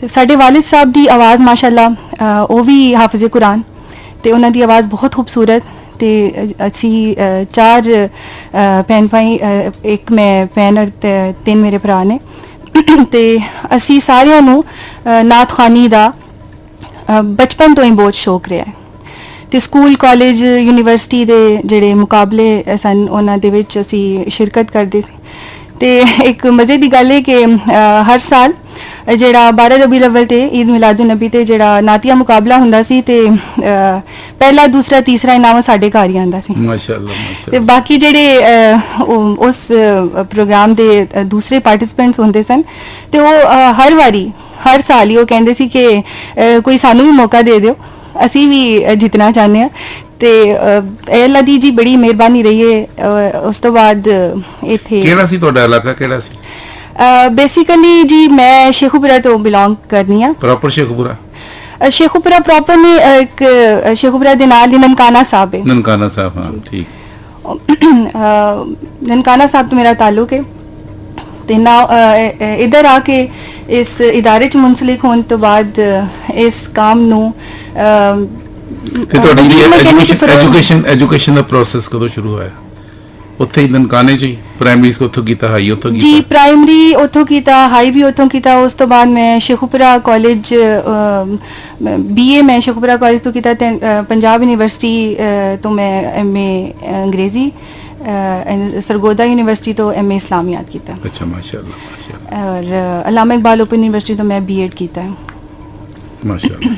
S3: साडे वालिद साहब की आवाज़ माशाअल्लाह वो भी हाफिज़े कुरान, तो उन्हों की आवाज़ बहुत खूबसूरत, तो असी 4 भैन भाई, एक मैं भैन और 3 मेरे भरा ने, तो असी सारिਆਂ ਨੂੰ नात खानी का बचपन तो ही बहुत शौक रहा है। तो स्कूल कॉलेज यूनिवर्सिटी के जोड़े मुकाबले सन उन्होंने दे विच असी शिरकत करते सी। तो एक मज़े की गल है कि हर साल जिहड़ा 12 रबीउल अव्वल ते ईद मिलादुन नबी ते जिहड़ा नातिया मुकाबला हुंदा सी, ते पहला दूसरा तीसरा इनाम साडे घर ही आंदा सी माशाअल्लाह। ते बाकी जिहड़े उस प्रोग्राम दे दूसरे पार्टिसिपेंट्स हुंदे सन, ते वो हर वारी हर साल ही वो कहंदे सी कि कोई सानू भी मौका दे दिओ, असी भी जितना चाहते हैं। तो अल्लाह दी जी बड़ी मेहरबानी रही है। उस तो बाद इत्थे
S1: केड़ा सी तुहाडा इलाका केड़ा सी?
S3: बेसिकली जी मैं शेखुपुरा तो बिलोंग करनी है।
S1: प्रॉपर शेखुपुरा?
S3: शेखुपुरा प्रॉपर नहीं, एक शेखुपुरा दे नाल ननकाना साहब है।
S1: ननकाना साहब, हाँ ठीक।
S3: ननकाना साहब तो मेरा ताल्लुक है। ते ना इधर आके इस इदारे च मुंसलिक होने तो बाद इस काम नू
S1: एजुकेशन का प्रोसेस कदों शुरू होया? उत्थे ही ननकाने च ही प्राइमरी को उत्थों कीता, हाई उत्थों कीता? जी
S3: प्राइमरी उत्थों कीता, हाई भी उत्थों कीता। उस तो बाद मैं शेखुपुरा कॉलेज बीए मैं शेखुपुरा कॉलेज तो कीता, पंजाब यूनिवर्सिटी तो मैं MA अंग्रेजी, सरगोदा यूनिवर्सिटी तो MA इस्लामियात कीता।
S1: अच्छा माशाअल्लाह माशाअल्लाह।
S3: और अल्लामा इकबाल ओपन यूनिवर्सिटी तो मैं B.Ed कीता है
S1: माशाअल्लाह।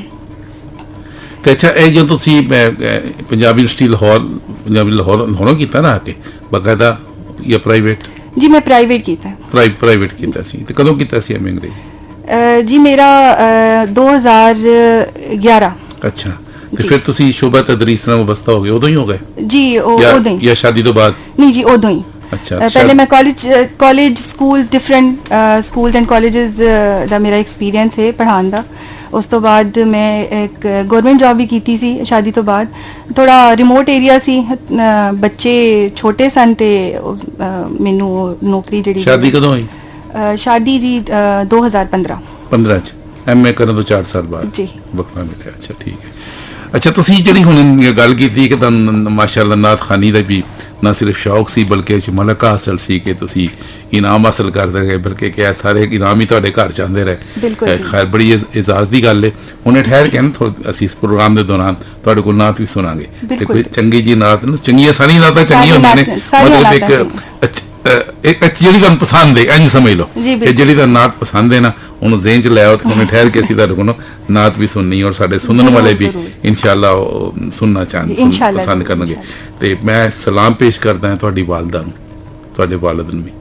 S1: तो अच्छा ये जो तुसी पंजाब यूनिवर्सिटी लाहौरों कीता ना आके बाकायदा या प्राइवेट?
S3: जी मैं प्राइवेट कीता है।
S1: प्राइवेट कीता सी। ते कदों कीता सी MA अंग्रेजी?
S3: जी मेरा 2011।
S1: अच्छा, तो फिर तुसी शोभा तदरीस नाल वाबस्ता हो गए उदों ही हो गए?
S3: जी उदों ही।
S1: या शादी तो बाद?
S3: नहीं जी उदों ही।
S1: अच्छा,
S3: पहले मैं college school different schools and colleges दा मेरा एक्सपीरियंस है पढ़ाने का। उस तो बाद मैं एक गवर्नमेंट जॉब भी की सी शादी तो बाद। थोड़ा रिमोट एरिया सी, बच्चे छोटे सन ते मैनू नौकरी जी।
S1: शादी कदों हुई?
S3: शादी जी 2015
S1: च। MA करने तो 4 साल बाद
S3: जी
S1: वक्फा मिले। अच्छा ठीक है। अच्छा ਤੁਸੀਂ ਜਿਹੜੀ ਹੁਣ ਗੱਲ ਕੀਤੀ ਕਿ ਤੁਹਾਨੂੰ ਮਾਸ਼ਾਅੱਲਾ ਨਾਤ ਖਾਨੀ ਦਾ ਵੀ ਨਾ ਸਿਰਫ ਸ਼ੌਕ ਸੀ ਬਲਕਿ ਚ ਮਲਕਾ ਹਾਸਲ ਸੀ ਕਿ ਤੁਸੀਂ ਇਨਾਮ ਹਾਸਲ ਕਰਦੇ ਗਏ ਬਲਕਿ ਕਿ ਸਾਰੇ ਇਨਾਮ ਹੀ ਤੁਹਾਡੇ ਘਰ ਚ ਆਉਂਦੇ ਰਹੇ ਖੈਰ ਬੜੀ ਇਜਾਜ਼ ਦੀ ਗੱਲ ਹੈ ਹੁਣੇ ਠਹਿਰ ਕੇ ਨਾ ਅਸੀਂ ਇਸ ਪ੍ਰੋਗਰਾਮ ਦੇ ਦੌਰਾਨ ਤੁਹਾਡੇ ਕੋਲ ਨਾਤ ਵੀ ਸੁਣਾਂਗੇ ਤੇ ਕੋਈ ਚੰਗੀ ਜੀ ਨਾਤ ਨਾ ਚੰਗੀਆਂ ਸਾਰੀਆਂ ਨਾਤਾਂ ਚੰਗੀਆਂ ਹੁੰਦੀਆਂ ਨੇ ਮਤਲਬ ਇੱਕ ਜਿਹੜੀ ਤੁਹਾਨੂੰ ਪਸੰਦ ਹੈ ਇੰਜ ਸਮਝ ਲਓ ਕਿ ਜਿਹੜੀ ਤੁਹਾਨੂੰ ਨਾਤ ਪਸੰਦ ਹੈ ਨਾ ਉਹਨੂੰ ਜ਼ੇਨ ਚ ਲੈ ਆਓ ਤੇ ਉਹਨੇ ਠਹਿਰ ਕੇ ਅਸੀਂ ਤੁਹਾਡੇ ਕੋਲ ਨਾਤ ਵੀ ਸੁਣਨੀ ਔਰ ਸਾਡੇ ਸੁਣਨ ਵਾਲੇ ਵੀ ਇਨਸ਼ਾਅੱਲਾ ਸੁਣਨਾ ਚਾਹੁੰਦੇ ਪਸੰਦ ਕਰਨਗੇ ਤੇ ਮੈਂ ਸਲਾਮ ਪੇਸ਼ ਕਰਦਾ ਹਾਂ ਤੁਹਾਡੀ ਵਾਲਦਾ ਨੂੰ ਤੁਹਾਡੇ ਵਾਲਿਦ ਨੂੰ ਵੀ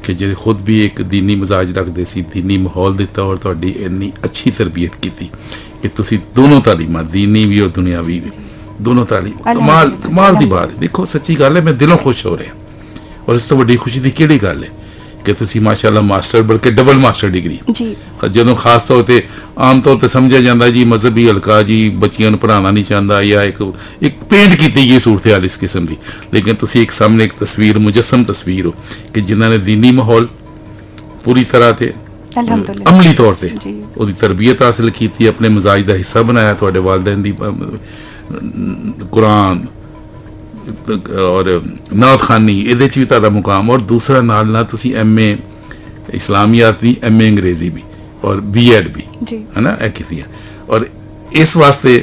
S1: ਕਿ ਜਿਹੜੇ ਖੁਦ ਵੀ ਇੱਕ ਦੀਨੀ ਮਜ਼ਾਜ ਰੱਖਦੇ ਸੀ ਦੀਨੀ ਮਾਹੌਲ ਦਿੱਤਾ ਔਰ ਤੁਹਾਡੀ ਇੰਨੀ ਅੱਛੀ ਤਰਬੀਅਤ ਕੀਤੀ ਕਿ ਤੁਸੀਂ ਦੋਨੋਂ ਤਾਲੀਮਾਂ ਦੀਨੀ ਵੀ ਔਰ ਦੁਨਿਆਵੀ ਵੀ ਦੋਨੋਂ ਤਾਲੀਮ ਕਮਾਲ ਦੀ ਬਾਤ ਹੈ ਦੇਖੋ ਸੱਚੀ ਗੱਲ ਹੈ ਮੈਂ ਦਿਲੋਂ ਖੁਸ਼ ਹੋ ਰਿਹਾ ਔਰ ਇਸ ਤੋਂ ਵੱਡੀ ਖੁਸ਼ੀ ਦੀ ਕਿਹੜੀ ਗੱਲ ਹੈ ਕਿ ਤੁਸੀਂ ਮਾਸ਼ਾਅੱਲਾ ਮਾਸਟਰ ਬਲਕਿ ਡਬਲ ਮਾਸਟਰ ਡਿਗਰੀ ਜੀ ਜਦੋਂ ਖਾਸ ਤੌਰ ਤੇ ਆਮ ਤੌਰ ਤੇ ਸਮਝਿਆ ਜਾਂਦਾ ਜੀ ਮਜ਼ਹਬੀ ਹਲਕਾ ਜੀ ਬੱਚਿਆਂ ਨੂੰ ਪੜ੍ਹਾਉਣਾ ਨਹੀਂ ਚਾਹੁੰਦਾ ਜਾਂ ਇੱਕ ਪੇਂਟ ਕੀਤੀ ਗਈ ਸੂਰਤ ਹਾਲ ਇਸ ਕਿਸਮ ਦੀ ਲੇਕਿਨ ਤੁਸੀਂ ਇੱਕ ਸਾਹਮਣੇ ਇੱਕ ਤਸਵੀਰ ਮੁਜੱਸਮ ਤਸਵੀਰ ਹੋ ਕਿ ਜਿਨ੍ਹਾਂ ਨੇ ਦੀਨੀ ਮਾਹੌਲ ਪੂਰੀ ਤਰ੍ਹਾਂ ਤੇ ਅਮਲੀ ਤੌਰ ਤੇ ਉਹਦੀ ਤਰਬੀਅਤ ਹਾਸਲ ਕੀਤੀ ਆਪਣੇ ਮਜ਼ਾਜ ਦਾ ਹਿੱਸਾ ਬਣਾਇਆ ਤੁਹਾਡੇ ਵਾਲਿदैन ਦੀ ਕੁਰਾਨ और नात खानी ਇਹਦੇ ਚ ਵੀ ਤੁਹਾਡਾ ਮੁਕਾਮ ਔਰ ਦੂਸਰਾ ਨਾਲ ਨਾਲ ਤੁਸੀਂ MA ਇਸਲਾਮੀਆਤ ਦੀ MA ਅੰਗਰੇਜ਼ੀ ਵੀ ਔਰ B.Ed ਵੀ ਹੈ ਨਾ ਇਹ ਕੀਤੀ ਹੈ ਔਰ ਇਸ ਵਾਸਤੇ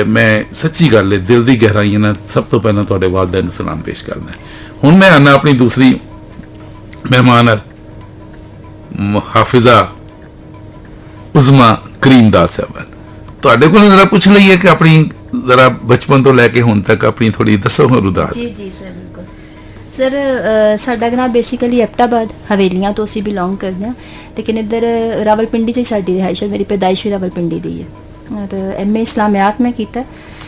S1: ਮੈਂ ਸੱਚੀ ਗੱਲ ਹੈ ਦਿਲ ਦੀ ਗਹਿਰਾਈਆਂ ਨਾਲ ਸਭ ਤੋਂ ਪਹਿਲਾਂ ਤੁਹਾਡੇ ਵਾਲਿदैन ਨੂੰ ਸਲਾਮ ਪੇਸ਼ ਕਰਦਾ ਹੁਣ ਮੈਂ ਆਨਾ ਆਪਣੀ ਦੂਸਰੀ ਮਹਿਮਾਨ ਹਾਫਿਜ਼ਾ ਉਜ਼ਮਾ ਕਰੀਮਦਾਦ ਸਾਹਿਬਾਨ ਤੁਹਾਡੇ ਕੋਲ ਜ਼ਰਾ ਪੁੱਛ ਲਈਏ ਕਿ ਆਪਣੀ जरा बचपन तो लैके हुण तक अपनी थोड़ी दसो रुदात
S2: जी सर बिल्कुल सर साडा ग्रां बेसिकली एबटाबाद हवेलियां तो असीं बिलोंग करदे हां लेकिन इधर रावलपिंडी च साडी रिहाइश है मेरी पैदाइश भी रावलपिंडी दी है और MA इस्लामियात में कीता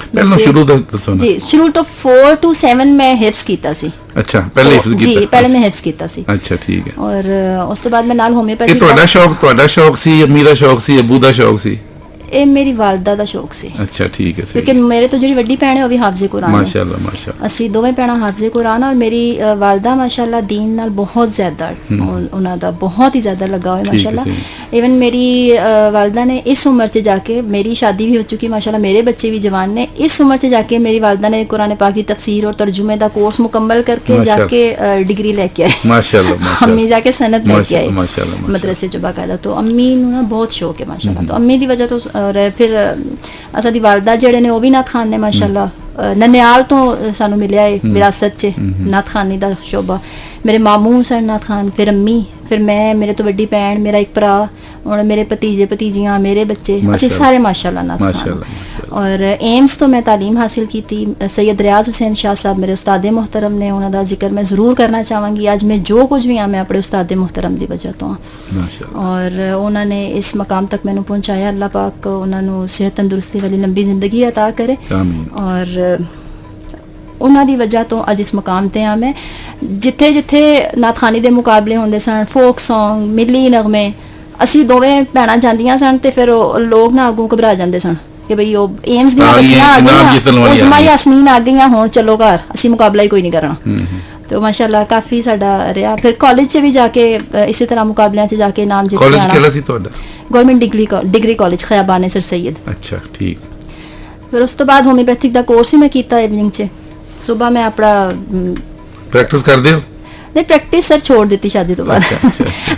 S1: पहले शुरू तो दसो ना जी
S2: शुरू तो 4 to 7 मैं हिफ्ज कीता सी
S1: अच्छा पहले हिफ्ज कीता
S2: जी पहले मैं हिफ्ज कीता सी
S1: अच्छा ठीक है
S2: और उस तो बाद मैं नाल होम्योपैथी
S1: ਤੁਹਾਡਾ ਸ਼ੌਕ ਸੀ ਅਮੀ ਦਾ ਸ਼ੌਕ ਸੀ ਅਬੂ ਦਾ ਸ਼ੌਕ ਸੀ
S2: ਇਹ ਮੇਰੀ ਵਾਲਦਾ ਦਾ ਸ਼ੌਕ ਸੀ
S1: ਅੱਛਾ ਠੀਕ ਹੈ ਸਹੀ
S2: ਕਿਉਂਕਿ ਮੇਰੇ ਤੋਂ ਜਿਹੜੀ ਵੱਡੀ ਭੈਣ ਹੈ ਉਹ ਵੀ ਹਾਫਜ਼ੇ ਕੁਰਾਨ ਹੈ
S1: ਮਾਸ਼ਾਅੱਲਾ ਮਾਸ਼ਾਅੱਲਾ
S2: ਅਸੀਂ ਦੋਵੇਂ ਭੈਣਾਂ ਹਾਫਜ਼ੇ ਕੁਰਾਨ ਔਰ ਮੇਰੀ ਵਾਲਦਾ ਮਾਸ਼ਾਅੱਲਾ ਦੀਨ ਨਾਲ ਬਹੁਤ ਜ਼ਿਆਦਾ ਉਹਨਾਂ ਦਾ ਬਹੁਤ ਹੀ ਜ਼ਿਆਦਾ ਲਗਾ ਹੋਇਆ ਮਾਸ਼ਾਅੱਲਾ ਇਵਨ ਮੇਰੀ ਵਾਲਦਾ ਨੇ ਇਸ ਉਮਰ 'ਚ ਜਾ ਕੇ ਮੇਰੀ ਸ਼ਾਦੀ ਵੀ ਹੋ ਚੁੱਕੀ ਮਾਸ਼ਾਅੱਲਾ ਮੇਰੇ ਬੱਚੇ ਵੀ ਜਵਾਨ ਨੇ ਇਸ ਉਮਰ 'ਚ ਜਾ ਕੇ ਮੇਰੀ ਵਾਲਦਾ ਨੇ ਕੁਰਾਨ ਪਾਕ ਦੀ ਤਫਸੀਰ ਔਰ ਤਰਜੁਮੇ ਦਾ ਕੋਰਸ ਮੁਕੰਮਲ ਕਰਕੇ ਜਾ ਕੇ ਡਿਗਰੀ ਲੈ ਕੇ ਆਏ ਮਾਸ਼ਾਅੱਲਾ ਅੰਮੀ ਜਾ ਕੇ ਸਨਦ ਲੈ ਕੇ ਆਏ ਮਦਰਸੇ 'ਚ ਬਾਕਾਇਦਾ ਤੋਂ ਅੰਮੀ ਨੂੰ ਨਾ ਬਹੁਤ ਸ਼ੌਕ ਹੈ ਮਾਸ਼ਾਅੱਲਾ ਤੋਂ ਅੰਮੀ ਦੀ ਵਜ੍ਹਾ ਤੋਂ और फिर असा दी वालदा जेड़े ने वो भी नात खान ने माशाअल्लाह ननियाल तो सानू मिलिया है विरासत च नात खानी दा शोबा मेरे मामू सन नात खान फिर अम्मी फिर मैं मेरे तो बड़ी भैन मेरा एक भरा और मेरे भतीजे भतीजियां मेरे बच्चे असीं सारे माशाअल्लाह नात खान और एम्स तो मैं तालीम हासिल की थी सैयद रियाज हुसैन शाह साहब मेरे उस्ताद मोहतरम ने उन्हां दा जिक्र मैं जरूर करना चाहांगी आज मैं जो कुछ भी हाँ मैं अपने उस्ताद मोहतरम दी वजह तो और उन्होंने इस मकाम तक मैनू पहुंचाया अल्लाह पाक उन्होंने सेहत तंदुरुस्ती वाली लंबी जिंदगी अता करे और उन्हां दी वजह तो अज इस मकाम ते हाँ मैं जिथे जिथे नातखानी दे मुकाबले होंदे सन फोक सॉन्ग मिली नगमे असी दोवें भैणां जांदियां सन ते फिर लोग ना अगों घबरा जांदे सन कि भाई वो एम्स दी बच्चियां आ गईयां उज़मा यासमीन आ गईयां हुण चलो घर असी मुकाबला ही कोई नहीं करना तो माशाअल्लाह काफी साडा रहा फिर कॉलेज च भी जाके इसी तरह मुकाबलियां च जाके नाम जित्ते
S1: कॉलेज केला सी तोड़ा
S2: government degree college Khayaban sir Syed
S1: अच्छा ठीक
S2: फिर उस तो बाद होम्योपैथिक दा कोर्स ही मैं कीता इवनिंग च सुबह मैं अपना
S1: प्रैक्टिस कर दे
S2: नहीं प्रैक्टिस सर छोड़ दी शादी तो बाद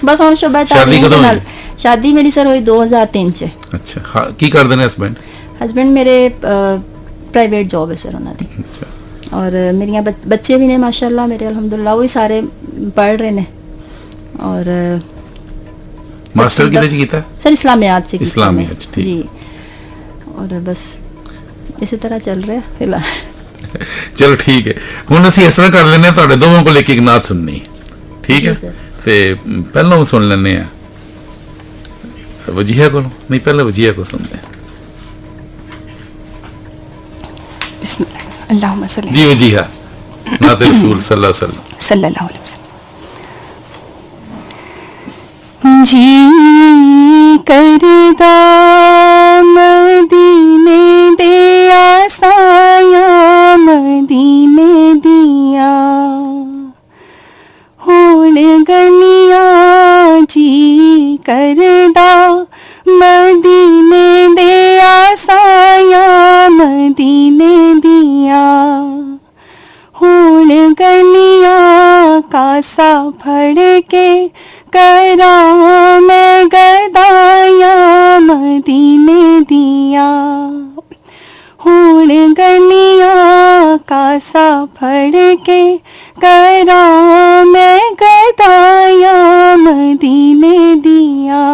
S2: बस हुण शुबह शादी मेरी सर हुई 2003 च अच्छा
S1: हां की करदे ने
S2: हस्बैंड मेरे प्राइवेट जॉब है सर उन्हां दी और मेरिया बच्चे भी ने माशाल्लाह मेरे अल्हम्दुलिल्लाह वो सारे पढ़ रहे ने और
S1: मास्टर किधर से कीता
S2: सर इस्लामियात से
S1: इस्लामियात ठीक
S2: जी और बस इसी तरह चल रहा है फिलहाल
S1: चलो ठीक है हुण ਅਸੀਂ ਇਸ ਤਰ੍ਹਾਂ ਕਰ ਲੈਨੇ ਆ ਤੁਹਾਡੇ ਦੋਵਾਂ ਕੋਲ ਇੱਕ ਨਾਤ ਸੁਣਨੀ ਠੀਕ ਹੈ ਤੇ ਪਹਿਲਾਂ ਸੁਣ ਲੈਨੇ ਆ ਵਜੀਹਾ ਕੋਲ ਨਹੀਂ ਪਹਿਲਾਂ ਵਜੀਹਾ ਕੋ ਸੁਣਦੇ ਆ
S3: बिस्मिल्लाह अल्लाहुम्मा सल्ली
S1: जी वजीहा नात रसूल सल्लल्लाहु अलैहि वसल्लम
S3: जी करदा मदीने दे आसाया मदीने दिया हुण गलियां जी करदा मदीने दे आसाया कासा फड़ के करा मैं गदाया मदीने दिया हुण गलियां कासा फड़ के करा मैं गदाया मदीने दिया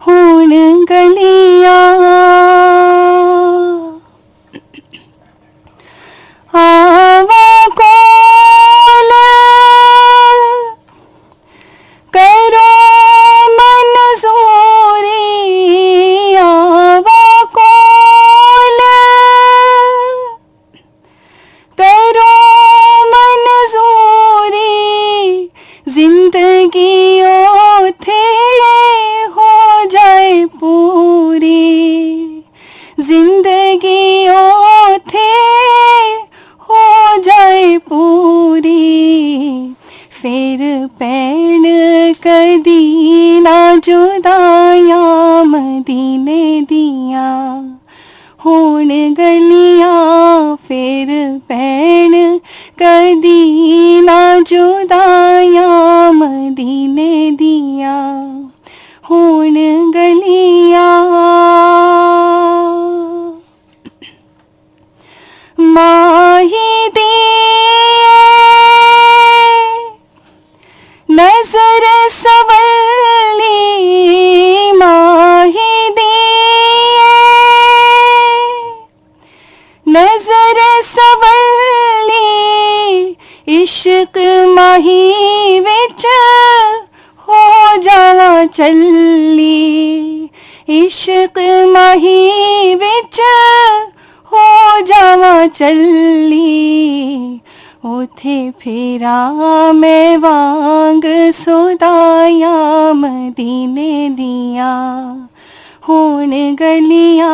S3: हुण गलियां आवा कोल करो मंजूरी आवा कोल करो मंजूरी जिंदगी ओथे हो जाए पूरी जिंदगी ओथे हो जाए पूरी फिर पैण कदी ना जुदाया मदीने दिया हुण गलियां फिर पैण कदी ना जुदाया मदीने दिया हुण गलियां माही दिए नजर सवली माही दिए नजर सवली इश्क माही विच हो जावा चली इश्क माही विच हो जावा चली उथे फिरा मैं वांग सुदाया मदीने दिया हुण गलियां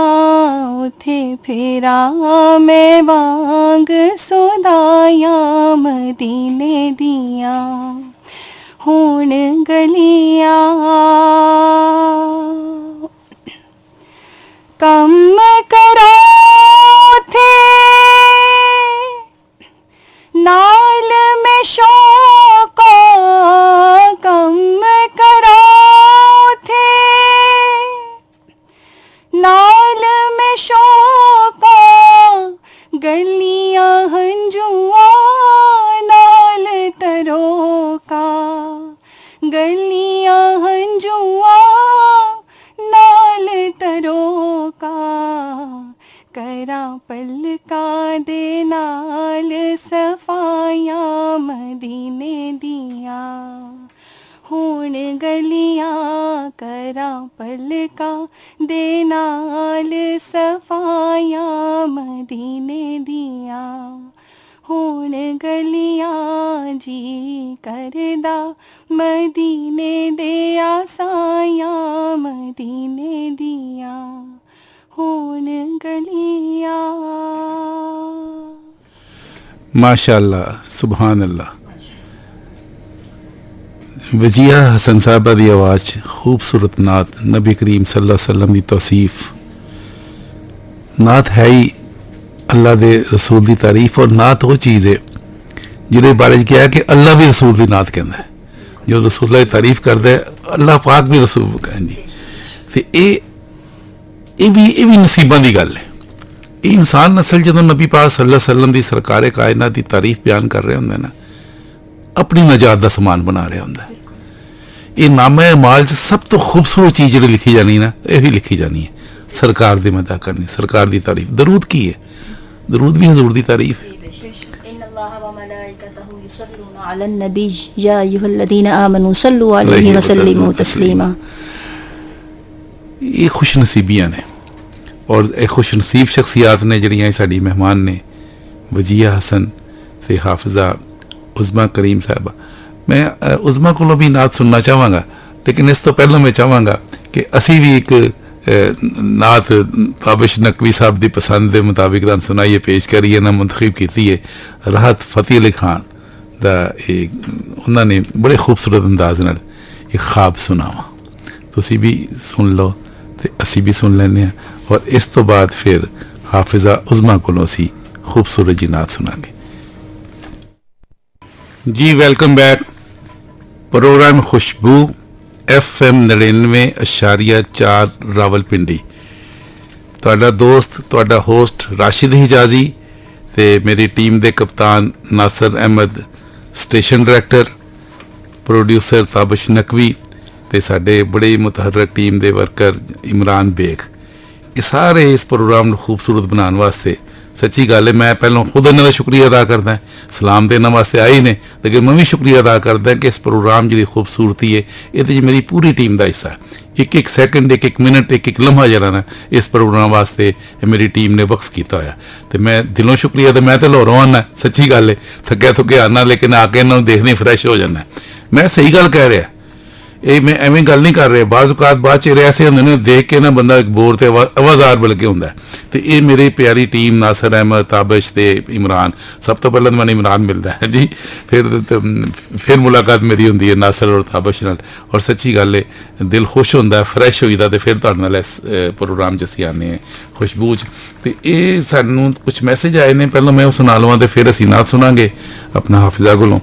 S3: उथे फिरा मैं वांग सुदाया मदीने दिया हुण गलियां कम करो थे नाल में शौक़ कम करो थे नाल में शौक़ गलियां हंजुआ नाल तरो का गलियां हंजुआ नाल तरो का करा पलका दे नाल सफाया मदीने दिया हुण गलियां करा पलका दे नाल सफाया मदीने दिया हुण गलियां जी करदा मदीने दे आसाया मदीने दिया हुण गलियां
S1: माशाअल्लाह सुभान अल्लाह। वजिया हसन साहबा की आवाज़ खूबसूरत नात नबी करीम सल्लल्लाहु अलैहि वसल्लम की तौसीफ नात है ही अल्लाह के रसूल की तारीफ और नात वो चीज़ है जिहदे बारे क्या है कि अल्लाह भी रसूल की नात कहता है जो रसूल की तारीफ करता है अल्लाह पाक भी रसूल कहती तो ये भी नसीबों की गल है। ये इंसान नस्ल जो नबी पाक सल्लल्लाहु अलैहि वसल्लम की सरकारे कायनात की तारीफ बयान कर रहे होंगे ना अपनी नजात का समान बना रहा होंगे। ये नामे माल च सब तो खूबसूरत चीज़ जी लिखी जानी ना यही लिखी जानी है सरकार की मदद करनी सरकार की तारीफ। दरूद की है दरूद भी हजूर की तारीफ है। ये खुश नसीबियाँ ने और एक खुश नसीब शख्सियात ने जड़ियाँ साड़ी मेहमान ने वजिया हसन ते हाफिजा उज़मा करीम साहबा। मैं उज़मा को भी नात सुनना चाहवागा लेकिन इस तो पहले मैं चाहवागा कि असी भी एक नात ताबिश नकवी साहब की पसंद के मुताबिक तुहानू सुनाइए पेश करिए ना मुंतखब की है राहत फतेह अली खान दा उन्होंने बड़े खूबसूरत अंदाज नाल एक ख्वाब सुनावा तुसी भी सुन लो तो असी भी सुन लें और इस तो बाद फिर हाफिजा उज़मा को असी खूबसूरत जी नात सुनांगे। जी वेलकम बैक। प्रोग्राम खुशबू FM 99.4 रावलपिंडी। ਤੁਹਾਡਾ ਦੋਸਤ ਤੁਹਾਡਾ ਹੋਸਟ ਰਾਸ਼ਿਦ ਹਿਜਾਜ਼ੀ ਤੇ ਮੇਰੀ ਟੀਮ ਦੇ ਕਪਤਾਨ Nasir Ahmed, station director producer Tabish Naqvi ਤੇ ਸਾਡੇ ਬੜੇ ਮੁਤਹਰਕ ਟੀਮ ਦੇ ਵਰਕਰ ਇਮਰਾਨ ਬੇਗ। ਇਹ ਸਾਰੇ ਇਸ ਪ੍ਰੋਗਰਾਮ ਨੂੰ ਖੂਬਸੂਰਤ ਬਣਾਉਣ ਵਾਸਤੇ ਸੱਚੀ ਗੱਲ ਹੈ ਮੈਂ ਪਹਿਲਾਂ ਖੁਦ ਇਹਨਾਂ ਦਾ ਸ਼ੁਕਰੀਆ ਅਦਾ ਕਰਦਾ। ਸਲਾਮ ਦੇਣ ਵਾਸਤੇ ਆਏ ਨੇ, ਲੇਕਿਨ ਮੈਂ ਵੀ ਸ਼ੁਕਰੀਆ ਅਦਾ ਕਰਦਾ ਕਿ ਇਸ ਪ੍ਰੋਗਰਾਮ ਜਿਹੜੀ ਖੂਬਸੂਰਤੀ ਹੈ ਇਹਦੇ 'ਚ ਮੇਰੀ ਪੂਰੀ ਟੀਮ ਦਾ ਹਿੱਸਾ। ਇੱਕ ਸੈਕਿੰਡ, ਇੱਕ ਮਿੰਟ, ਇੱਕ ਲਮਹਾ ਜਿਹੜਾ ਨਾ ਇਸ ਪ੍ਰੋਗਰਾਮ ਵਾਸਤੇ ਮੇਰੀ ਟੀਮ ਨੇ ਵਕਫ ਕੀਤਾ ਹੋਇਆ ਤੇ ਮੈਂ ਦਿਲੋਂ ਸ਼ੁਕਰੀਆ। ਤੇ ਮੈਂ ਤਾਂ ਲਾਹੌਰੋਂ ਆਉਣਾ, ਸੱਚੀ ਗੱਲ ਹੈ, ਥੱਕਿਆ ਥੁੱਕਿਆ ਆਉਣਾ, ਲੇਕਿਨ ਆ ਕੇ ਇਹਨਾਂ ਨੂੰ ਦੇਖਣੀ ਫਰੈਸ਼ ਹੋ ਜਾਂਦਾ। ਮੈਂ ਸਹੀ ਗੱਲ ਕਹਿ ਰਿਹਾ, ਇਹ ਮੈਂ ਐਵੇਂ ਗੱਲ ਨਹੀਂ ਕਰ ਰਿਹਾ। ਬਾਜ਼ ਔਕਾਤ ਬਾਅਦ ਚਿਹਰੇ ਐਸੇ ਹੁੰਦੇ ਨੇ ਦੇਖ ਕੇ ਨਾ ਬੰਦਾ ਇੱਕ ਬੋਰ ਤੇ ਆਵਾਜ਼ਾਰ ਬਲਕਿ ਹੁੰਦਾ। ਤੇ ਇਹ ਮੇਰੀ ਪਿਆਰੀ ਟੀਮ ਨਾਸਰ ਅਹਿਮਦ, ਤਾਬਸ਼ ਤੇ ਇਮਰਾਨ। ਸਭ ਤੋਂ ਪਹਿਲਾਂ ਮੈਨੂੰ ਇਮਰਾਨ ਮਿਲਦਾ ਹੈ ਜੀ, ਫਿਰ ਮੁਲਾਕਾਤ ਮੇਰੀ ਹੁੰਦੀ ਹੈ ਨਾਸਰ ਔਰ ਤਾਬਸ਼ ਨਾਲ। ਔਰ ਸੱਚੀ ਗੱਲ ਹੈ ਦਿਲ ਖੁਸ਼ ਹੁੰਦਾ, ਫਰੈਸ਼ ਹੋਈਦਾ ਤੇ ਫਿਰ ਤੁਹਾਡੇ ਨਾਲ ਇਸ ਪ੍ਰੋਗਰਾਮ 'ਚ ਅਸੀਂ ਆਉਂਦੇ ਹਾਂ ਖੁਸ਼ਬੂ 'ਚ। ਤੇ ਇਹ ਸਾਨੂੰ ਕੁਛ ਮੈਸੇਜ ਆਏ ਨੇ, ਪਹਿਲਾਂ ਮੈਂ ਉਹ ਸੁਣਾ ਲਵਾਂ ਤੇ ਫਿਰ ਅਸੀਂ ਨਾਤ ਸੁਣਾਂਗੇ ਆਪਣਾ ਹਾਫਿਜ਼ਾ ਕੋਲੋਂ।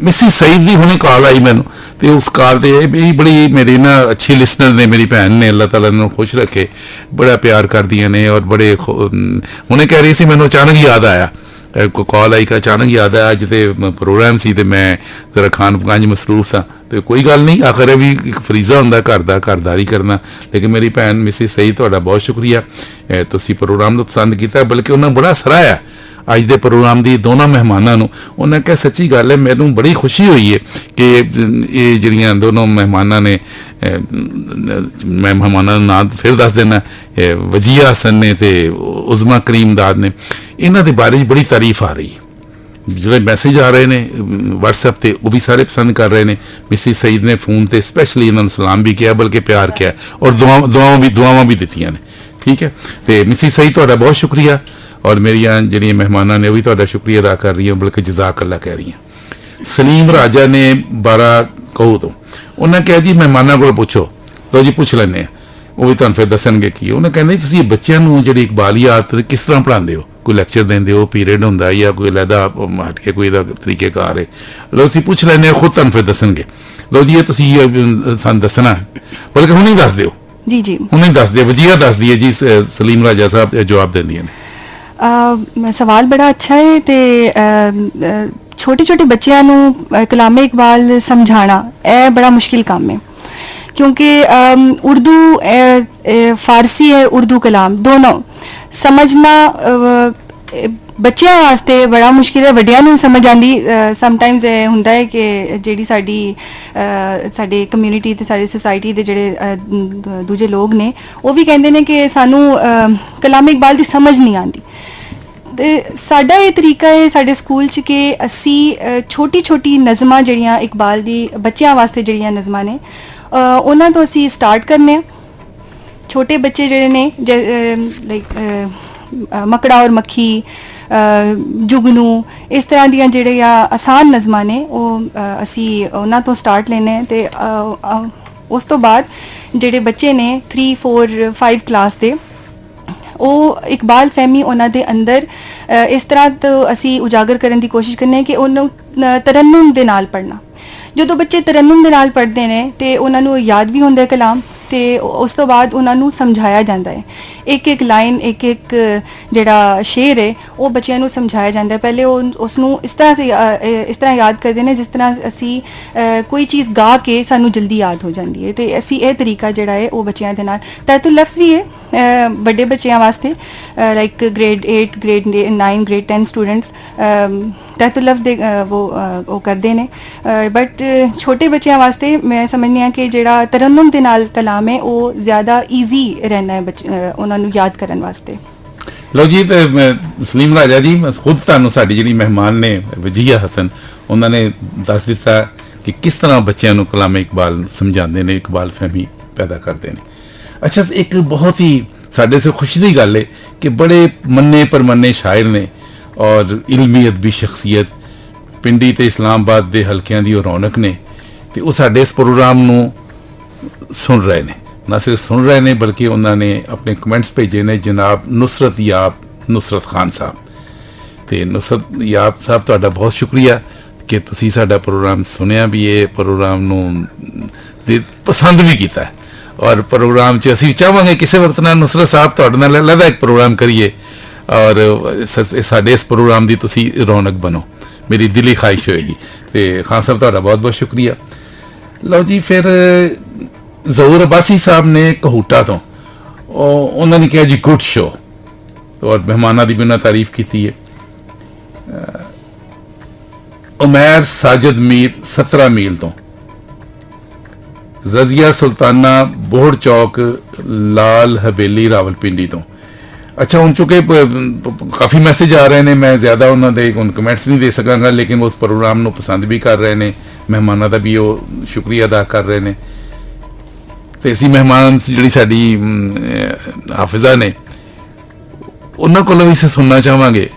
S1: ਮਿਸਿਸ ਸਈਦ ਦੀ ਹੁਣੇ ਕਾਲ ਆਈ ਮੈਨੂੰ ਤੇ ਉਸ ਕਾਲ ਤੇ ਇਹ ਬੜੀ ਮੇਰੀ ਨਾ ਅੱਛੀ ਲਿਸਨਰ ਨੇ, ਮੇਰੀ ਭੈਣ ਨੇ, ਅੱਲਾਹ ਤਾਲਾ ਨੂੰ ਖੁਸ਼ ਰੱਖੇ, ਬੜਾ ਪਿਆਰ ਕਰਦੀਆਂ ਨੇ ਔਰ ਬੜੇ ਹੁਣੇ ਕਹਿ ਰਹੀ ਸੀ ਮੈਨੂੰ ਅਚਾਨਕ ਯਾਦ ਆਇਆ, ਕਾਲ ਆਈ ਕਿ ਅਚਾਨਕ ਯਾਦ ਆਇਆ ਅੱਜ ਤੇ ਪ੍ਰੋਗਰਾਮ ਸੀ ਤੇ ਮੈਂ ਜ਼ਰਾ ਖਾਣ ਪਕਾਨ 'ਚ ਮਸਰੂਫ ਸਾਂ। ਤੇ ਕੋਈ ਗੱਲ ਨਹੀਂ, ਆਖਰ ਇਹ ਵੀ ਇੱਕ ਫਰੀਜ਼ਾ ਹੁੰਦਾ ਘਰ ਦਾ, ਘਰਦਾਰੀ ਕਰਨਾ। ਲੇਕਿਨ ਮੇਰੀ ਭੈਣ ਮਿਸਿਸ ਸਈਦ ਤੁਹਾਡਾ ਬਹੁਤ ਸ਼ੁਕਰੀਆ, ਤੁਸੀਂ ਪ੍ਰੋਗਰਾਮ ਨੂੰ ਪਸੰਦ ਕੀਤਾ, ਬਲਕਿ ਉਹਨਾਂ ਬੜਾ ਸਰਾਹਿਆ ਅੱਜ ਦੇ ਪ੍ਰੋਗਰਾਮ ਦੀ ਦੋਨਾਂ ਮਹਿਮਾਨਾਂ ਨੂੰ। ਉਹਨਾਂ ਕਿਹਾ ਸੱਚੀ ਗੱਲ ਹੈ ਮੈਨੂੰ ਬੜੀ ਖੁਸ਼ੀ ਹੋਈ ਹੈ ਕਿ ਇਹ ਜਿਹੜੀਆਂ ਦੋਨੋਂ ਮਹਿਮਾਨਾਂ ਨੇ, ਮੈਂ ਮਹਿਮਾਨਾਂ ਦਾ ਨਾਂ ਫਿਰ ਦੱਸ ਦੇਣਾ, ਵਜੀਆ ਹਸਨ ਨੇ ਤੇ ਉਜ਼ਮਾ ਕਰੀਮਦਾਦ ਨੇ, ਇਹਨਾਂ ਦੇ ਬਾਰੇ ਬੜੀ ਤਾਰੀਫ ਆ ਰਹੀ ਹੈ। ਜਿਹੜੇ ਮੈਸੇਜ ਆ ਰਹੇ ਨੇ WhatsApp ਤੇ ਉਹ ਵੀ ਸਾਰੇ ਪਸੰਦ ਕਰ ਰਹੇ ਨੇ। ਮਿਸਿਸ ਸਈਦ ਨੇ ਫੋਨ ਤੇ ਸਪੈਸ਼ਲੀ ਇਹਨਾਂ ਨੂੰ ਸਲਾਮ ਵੀ ਕਿਹਾ, ਬਲਕਿ ਪਿਆਰ ਕਿਹਾ ਔਰ ਦੁਆਵਾਂ ਵੀ ਦਿੱਤੀਆਂ ਨੇ। ਠੀਕ ਹੈ, ਤੇ ਮਿਸਿਸ ਸਈਦ ਤੁਹਾਡਾ ਬਹੁਤ ਸ਼ੁਕਰੀਆ ਔਰ ਮੇਰੀਆਂ ਜਿਹੜੀਆਂ ਮਹਿਮਾਨਾਂ ਨੇ ਉਹ ਵੀ ਤੁਹਾਡਾ ਸ਼ੁਕਰੀਆ ਅਦਾ ਕਰ ਰਹੀਆਂ, ਬਲਕਿ ਜਜ਼ਾਕ ਅੱਲਾ ਕਹਿ ਰਹੀਆਂ। ਸਲੀਮ ਰਾਜਾ ਨੇ 12 ਕਹੋ ਤੋਂ ਉਹਨਾਂ ਕਿਹਾ ਜੀ ਮਹਿਮਾਨਾਂ ਕੋਲ ਪੁੱਛੋ। ਲਓ ਜੀ ਪੁੱਛ ਲੈਂਦੇ ਆ, ਉਹ ਵੀ ਤੁਹਾਨੂੰ ਫਿਰ ਦੱਸਣਗੇ ਕੀ। ਉਹਨੇ ਕਹਿੰਦੇ ਤੁਸੀਂ ਬੱਚਿਆਂ ਨੂੰ ਜਿਹੜੀ ਇਕਬਾਲੀ ਆਦਤ ਕਿਸ ਤਰ੍ਹਾਂ ਪੜ੍ਹਾਉਂਦੇ ਹੋ? ਕੋਈ ਲੈਕਚਰ ਦਿੰਦੇ ਹੋ, ਪੀਰੀਅਡ ਹੁੰਦਾ ਜਾਂ ਕੋਈ ਅਲੱਗਾ ਹਟ ਕੇ ਕੋਈ ਦਾ ਤਰੀਕੇਕਾਰ ਹੈ? ਲਓ ਅਸੀਂ ਪੁੱਛ ਲੈਂਦੇ ਹਾਂ, ਖੁਦ ਤੁਹਾਨੂੰ ਫਿਰ ਦੱਸਣਗੇ। ਲਓ ਜੀ ਇਹ ਤੁਸੀਂ ਸਾਨੂੰ ਦੱਸਣਾ, ਬਲਕਿ ਹੁਣੇ ਦੱਸ ਦਿਓ। ਜੀ ਜੀ ਹੁਣੇ ਦੱਸ ਦਿਓ, ਵਜੀਆ ਦੱਸਦੀ ਹੈ ਜੀ, ਸਲੀਮ ਰਾਜਾ ਸਾਹਿਬ ਜਵਾਬ ਦਿੰਦੀਆਂ ਨੇ।
S3: ਸਵਾਲ ਬੜਾ ਅੱਛਾ ਹੈ ਤੇ ਛੋਟੇ ਛੋਟੇ ਬੱਚਿਆਂ ਨੂੰ ਕਲਾਮੇ ਇਕਬਾਲ ਸਮਝਾਉਣਾ ਇਹ ਬੜਾ ਮੁਸ਼ਕਿਲ ਕੰਮ ਹੈ, क्योंकि उर्दू फारसी है, उर्दू कलाम दोनों समझना ਬੱਚਿਆਂ ਵਾਸਤੇ ਬੜਾ ਮੁਸ਼ਕਿਲ ਹੈ, ਵੱਡਿਆਂ ਨੂੰ ਸਮਝ ਆਉਂਦੀ। ਸਮਟਾਈਮਸ ਇਹ ਹੁੰਦਾ ਹੈ ਕਿ ਜਿਹੜੀ ਸਾਡੇ ਕਮਿਊਨਿਟੀ ਤੇ ਸਾਡੀ ਸੋਸਾਇਟੀ ਦੇ ਜਿਹੜੇ ਦੂਜੇ ਲੋਕ ਨੇ ਉਹ ਵੀ ਕਹਿੰਦੇ ਨੇ ਕਿ ਸਾਨੂੰ ਕਲਾਮੇ ਇਕਬਾਲ ਦੀ ਸਮਝ ਨਹੀਂ ਆਉਂਦੀ। ਤੇ ਸਾਡਾ ਇਹ ਤਰੀਕਾ ਹੈ ਸਾਡੇ ਸਕੂਲ 'ਚ ਕਿ ਅਸੀਂ ਛੋਟੀ ਛੋਟੀ ਨਜ਼ਮਾਂ ਜਿਹੜੀਆਂ ਇਕਬਾਲ ਦੀ ਬੱਚਿਆਂ ਵਾਸਤੇ ਜਿਹੜੀਆਂ ਨਜ਼ਮਾਂ ਨੇ ਉਹਨਾਂ ਤੋਂ ਅਸੀਂ ਸਟਾਰਟ ਕਰਨੇ ਆ। ਛੋਟੇ ਬੱਚੇ ਜਿਹੜੇ ਨੇ ਲਾਈਕ ਮਕੜਾ ਔਰ ਮੱਖੀ, ਜੁਗਨੂ, ਇਸ ਤਰ੍ਹਾਂ ਦੀਆਂ ਜਿਹੜੀਆਂ ਆਸਾਨ ਨਜ਼ਮਾਂ ਨੇ ਉਹ ਅਸੀਂ ਉਹਨਾਂ ਤੋਂ ਸਟਾਰਟ ਲੈਣੇ ਆ। ਤੇ ਉਸ ਤੋਂ ਬਾਅਦ ਜਿਹੜੇ ਬੱਚੇ ਨੇ 3, 4, 5 ਕਲਾਸ ਦੇ ਉਹ ਇਕਬਾਲ ਫਹਿਮੀ ਉਹਨਾਂ ਦੇ ਅੰਦਰ ਇਸ ਤਰ੍ਹਾਂ ਤੋਂ ਅਸੀਂ ਉਜਾਗਰ ਕਰਨ ਦੀ ਕੋਸ਼ਿਸ਼ ਕਰਨੇ ਆ ਕਿ ਉਹਨੂੰ ਤਰੰਨੁਮ ਦੇ ਨਾਲ ਪੜ੍ਹਨਾ। ਜਦੋਂ ਬੱਚੇ ਤਰੰਨੁਮ ਦੇ ਨਾਲ ਪੜ੍ਹਦੇ ਨੇ ਤੇ ਉਹਨਾਂ ਨੂੰ ਯਾਦ ਵੀ ਹੁੰਦਾ ਕਲਾਮ ਤੇ ਉਸ ਤੋਂ ਬਾਅਦ ਉਹਨਾਂ ਨੂੰ ਸਮਝਾਇਆ ਜਾਂਦਾ ਹੈ। ਇੱਕ ਇੱਕ ਲਾਈਨ, ਇੱਕ ਇੱਕ ਜਿਹੜਾ ਸ਼ੇਰ ਹੈ ਉਹ ਬੱਚਿਆਂ ਨੂੰ ਸਮਝਾਇਆ ਜਾਂਦਾ ਹੈ। ਪਹਿਲੇ ਉਹ ਉਸ ਨੂੰ ਇਸ ਤਰ੍ਹਾਂ ਯਾਦ ਕਰਦੇ ਨੇ ਜਿਸ ਤਰ੍ਹਾਂ ਅਸੀਂ ਕੋਈ ਚੀਜ਼ ਗਾ ਕੇ ਸਾਨੂੰ ਜਲਦੀ ਯਾਦ ਹੋ ਜਾਂਦੀ ਹੈ। ਤੇ ਅਸੀਂ ਇਹ ਤਰੀਕਾ ਜਿਹੜਾ ਹੈ ਉਹ ਬੱਚਿਆਂ ਦੇ ਨਾਲ ਤੈਤੁਲ ਲਫ਼ਜ਼ ਵੀ ਹੈ ਵੱਡੇ ਬੱਚਿਆਂ ਵਾਸਤੇ, like grade 8, grade 9, grade 10 students ਤੈਤੁਲ ਲਫ਼ਜ਼ ਦੇ ਉਹ ਕਰਦੇ ਨੇ। ਬਟ ਛੋਟੇ ਬੱਚਿਆਂ ਵਾਸਤੇ ਮੈਂ ਸਮਝਦੀ ਹਾਂ ਕਿ ਜਿਹੜਾ ਤਰੰਨੁਮ ਦੇ ਨਾਲ ਕਲਾਮ ਹੈ ਉਹ ਜ਼ਿਆਦਾ ਈਜ਼ੀ ਰਹਿਣਾ ਹੈ ਉਹਨਾਂ ਨੂੰ ਯਾਦ ਕਰਨ ਵਾਸਤੇ।
S1: ਲਓ ਜੀ, ਤੇ ਸਲੀਮ ਰਾਜਾ ਜੀ ਖੁਦ ਤੁਹਾਨੂੰ ਸਾਡੀ ਜਿਹੜੀ ਮਹਿਮਾਨ ਨੇ ਵਜੀਆ ਹਸਨ ਉਹਨਾਂ ਨੇ ਦੱਸ ਦਿੱਤਾ ਕਿ ਕਿਸ ਤਰ੍ਹਾਂ ਬੱਚਿਆਂ ਨੂੰ ਕਲਾਮੇ ਇਕਬਾਲ ਸਮਝਾਉਂਦੇ ਨੇ, ਇਕਬਾਲ ਫਹਿਮੀ ਪੈਦਾ ਕਰਦੇ ਨੇ। ਅੱਛਾ, ਇੱਕ ਬਹੁਤ ਹੀ ਸਾਡੇ ਸੇ ਖੁਸ਼ੀ ਦੀ ਗੱਲ ਹੈ ਕਿ ਬੜੇ ਮੰਨੇ ਪਰਮੰਨੇ ਸ਼ਾਇਰ ਨੇ ਔਰ ਇਲਮੀ ਅਦਬੀ ਸ਼ਖਸੀਅਤ ਪਿੰਡੀ ਤੇ ਇਸਲਾਮਾਬਾਦ ਦੇ ਹਲਕਿਆਂ ਦੀ ਉਹ ਰੌਣਕ ਨੇ ਤੇ ਉਹ ਸਾਡੇ ਇਸ ਪ੍ਰੋਗਰਾਮ ਨੂੰ ਸੁਣ ਰਹੇ ਨੇ। ਨਾ ਸਿਰਫ ਸੁਣ ਰਹੇ ਨੇ ਬਲਕਿ ਉਹਨਾਂ ਨੇ ਆਪਣੇ ਕਮੈਂਟਸ ਭੇਜੇ ਨੇ। ਜਨਾਬ ਨੁਸਰਤ ਖਾਨ ਸਾਹਿਬ ਤੇ ਨੁਸਰਤ ਯਾਬ ਸਾਹਿਬ ਤੁਹਾਡਾ ਬਹੁਤ ਸ਼ੁਕਰੀਆ ਕਿ ਤੁਸੀਂ ਸਾਡਾ ਪ੍ਰੋਗਰਾਮ ਸੁਣਿਆ ਵੀ, ਇਹ ਪ੍ਰੋਗਰਾਮ ਨੂੰ ਪਸੰਦ ਵੀ ਕੀਤਾ ਔਰ ਪ੍ਰੋਗਰਾਮ 'ਚ ਅਸੀਂ ਚਾਹਾਂਗੇ ਕਿਸੇ ਵਕਤ ਨਾਲ ਨੁਸਰਤ ਸਾਹਿਬ ਤੁਹਾਡੇ ਨਾਲ ਅਲੱਗ ਇੱਕ ਪ੍ਰੋਗਰਾਮ ਕਰੀਏ ਔਰ ਸਾਡੇ ਇਸ ਪ੍ਰੋਗਰਾਮ ਦੀ ਤੁਸੀਂ ਰੌਣਕ ਬਣੋ, ਮੇਰੀ ਦਿਲੀ ਖਾਹਿਸ਼ ਹੋਏਗੀ। ਤੇ ਖਾਨ ਸਾਹਿਬ ਤੁਹਾਡਾ ਬਹੁਤ ਬਹੁਤ ਸ਼ੁਕਰੀਆ। ਲਓ ਜੀ, ਫਿਰ ਜ਼ਹੂਰ ਅਬਾਸੀ ਸਾਹਿਬ ਨੇ ਕਹੂਟਾ ਤੋਂ ਉਹਨਾਂ ਨੇ ਕਿਹਾ ਜੀ ਗੁੱਡ ਸ਼ੋ, ਔਰ ਮਹਿਮਾਨਾਂ ਦੀ ਵੀ ਉਹਨਾਂ ਤਾਰੀਫ ਕੀਤੀ ਹੈ। ਉਮੈਰ ਸਾਜਦ ਮੀਰ 17 ਮੀਲ ਤੋਂ, ਰਜ਼ੀਆ ਸੁਲਤਾਨਾ ਬੋਹੜ ਚੌਕ ਲਾਲ ਹਵੇਲੀ ਰਾਵਲਪਿੰਡੀ ਤੋਂ। ਅੱਛਾ, ਹੁਣ ਚੁੱਕੇ ਕਾਫੀ ਮੈਸੇਜ ਆ ਰਹੇ ਨੇ, ਮੈਂ ਜ਼ਿਆਦਾ ਉਹਨਾਂ ਦੇ ਹੁਣ ਕਮੈਂਟਸ ਨਹੀਂ ਦੇ ਸਕਾਂਗਾ, ਲੇਕਿਨ ਉਸ ਪ੍ਰੋਗਰਾਮ ਨੂੰ ਪਸੰਦ ਵੀ ਕਰ ਰਹੇ ਨੇ, ਮਹਿਮਾਨਾਂ ਦਾ ਵੀ ਉਹ ਸ਼ੁਕਰੀਆ ਅਦਾ ਕਰ ਰਹੇ ਨੇ। ਤੇ ਅਸੀਂ ਮਹਿਮਾਨ ਜਿਹੜੀ ਸਾਡੀ ਹਾਫਿਜ਼ਾ ਨੇ ਉਹਨਾਂ ਕੋਲੋਂ ਵੀ ਅਸੀਂ ਸੁਣਨਾ ਚਾਹਾਂਗੇ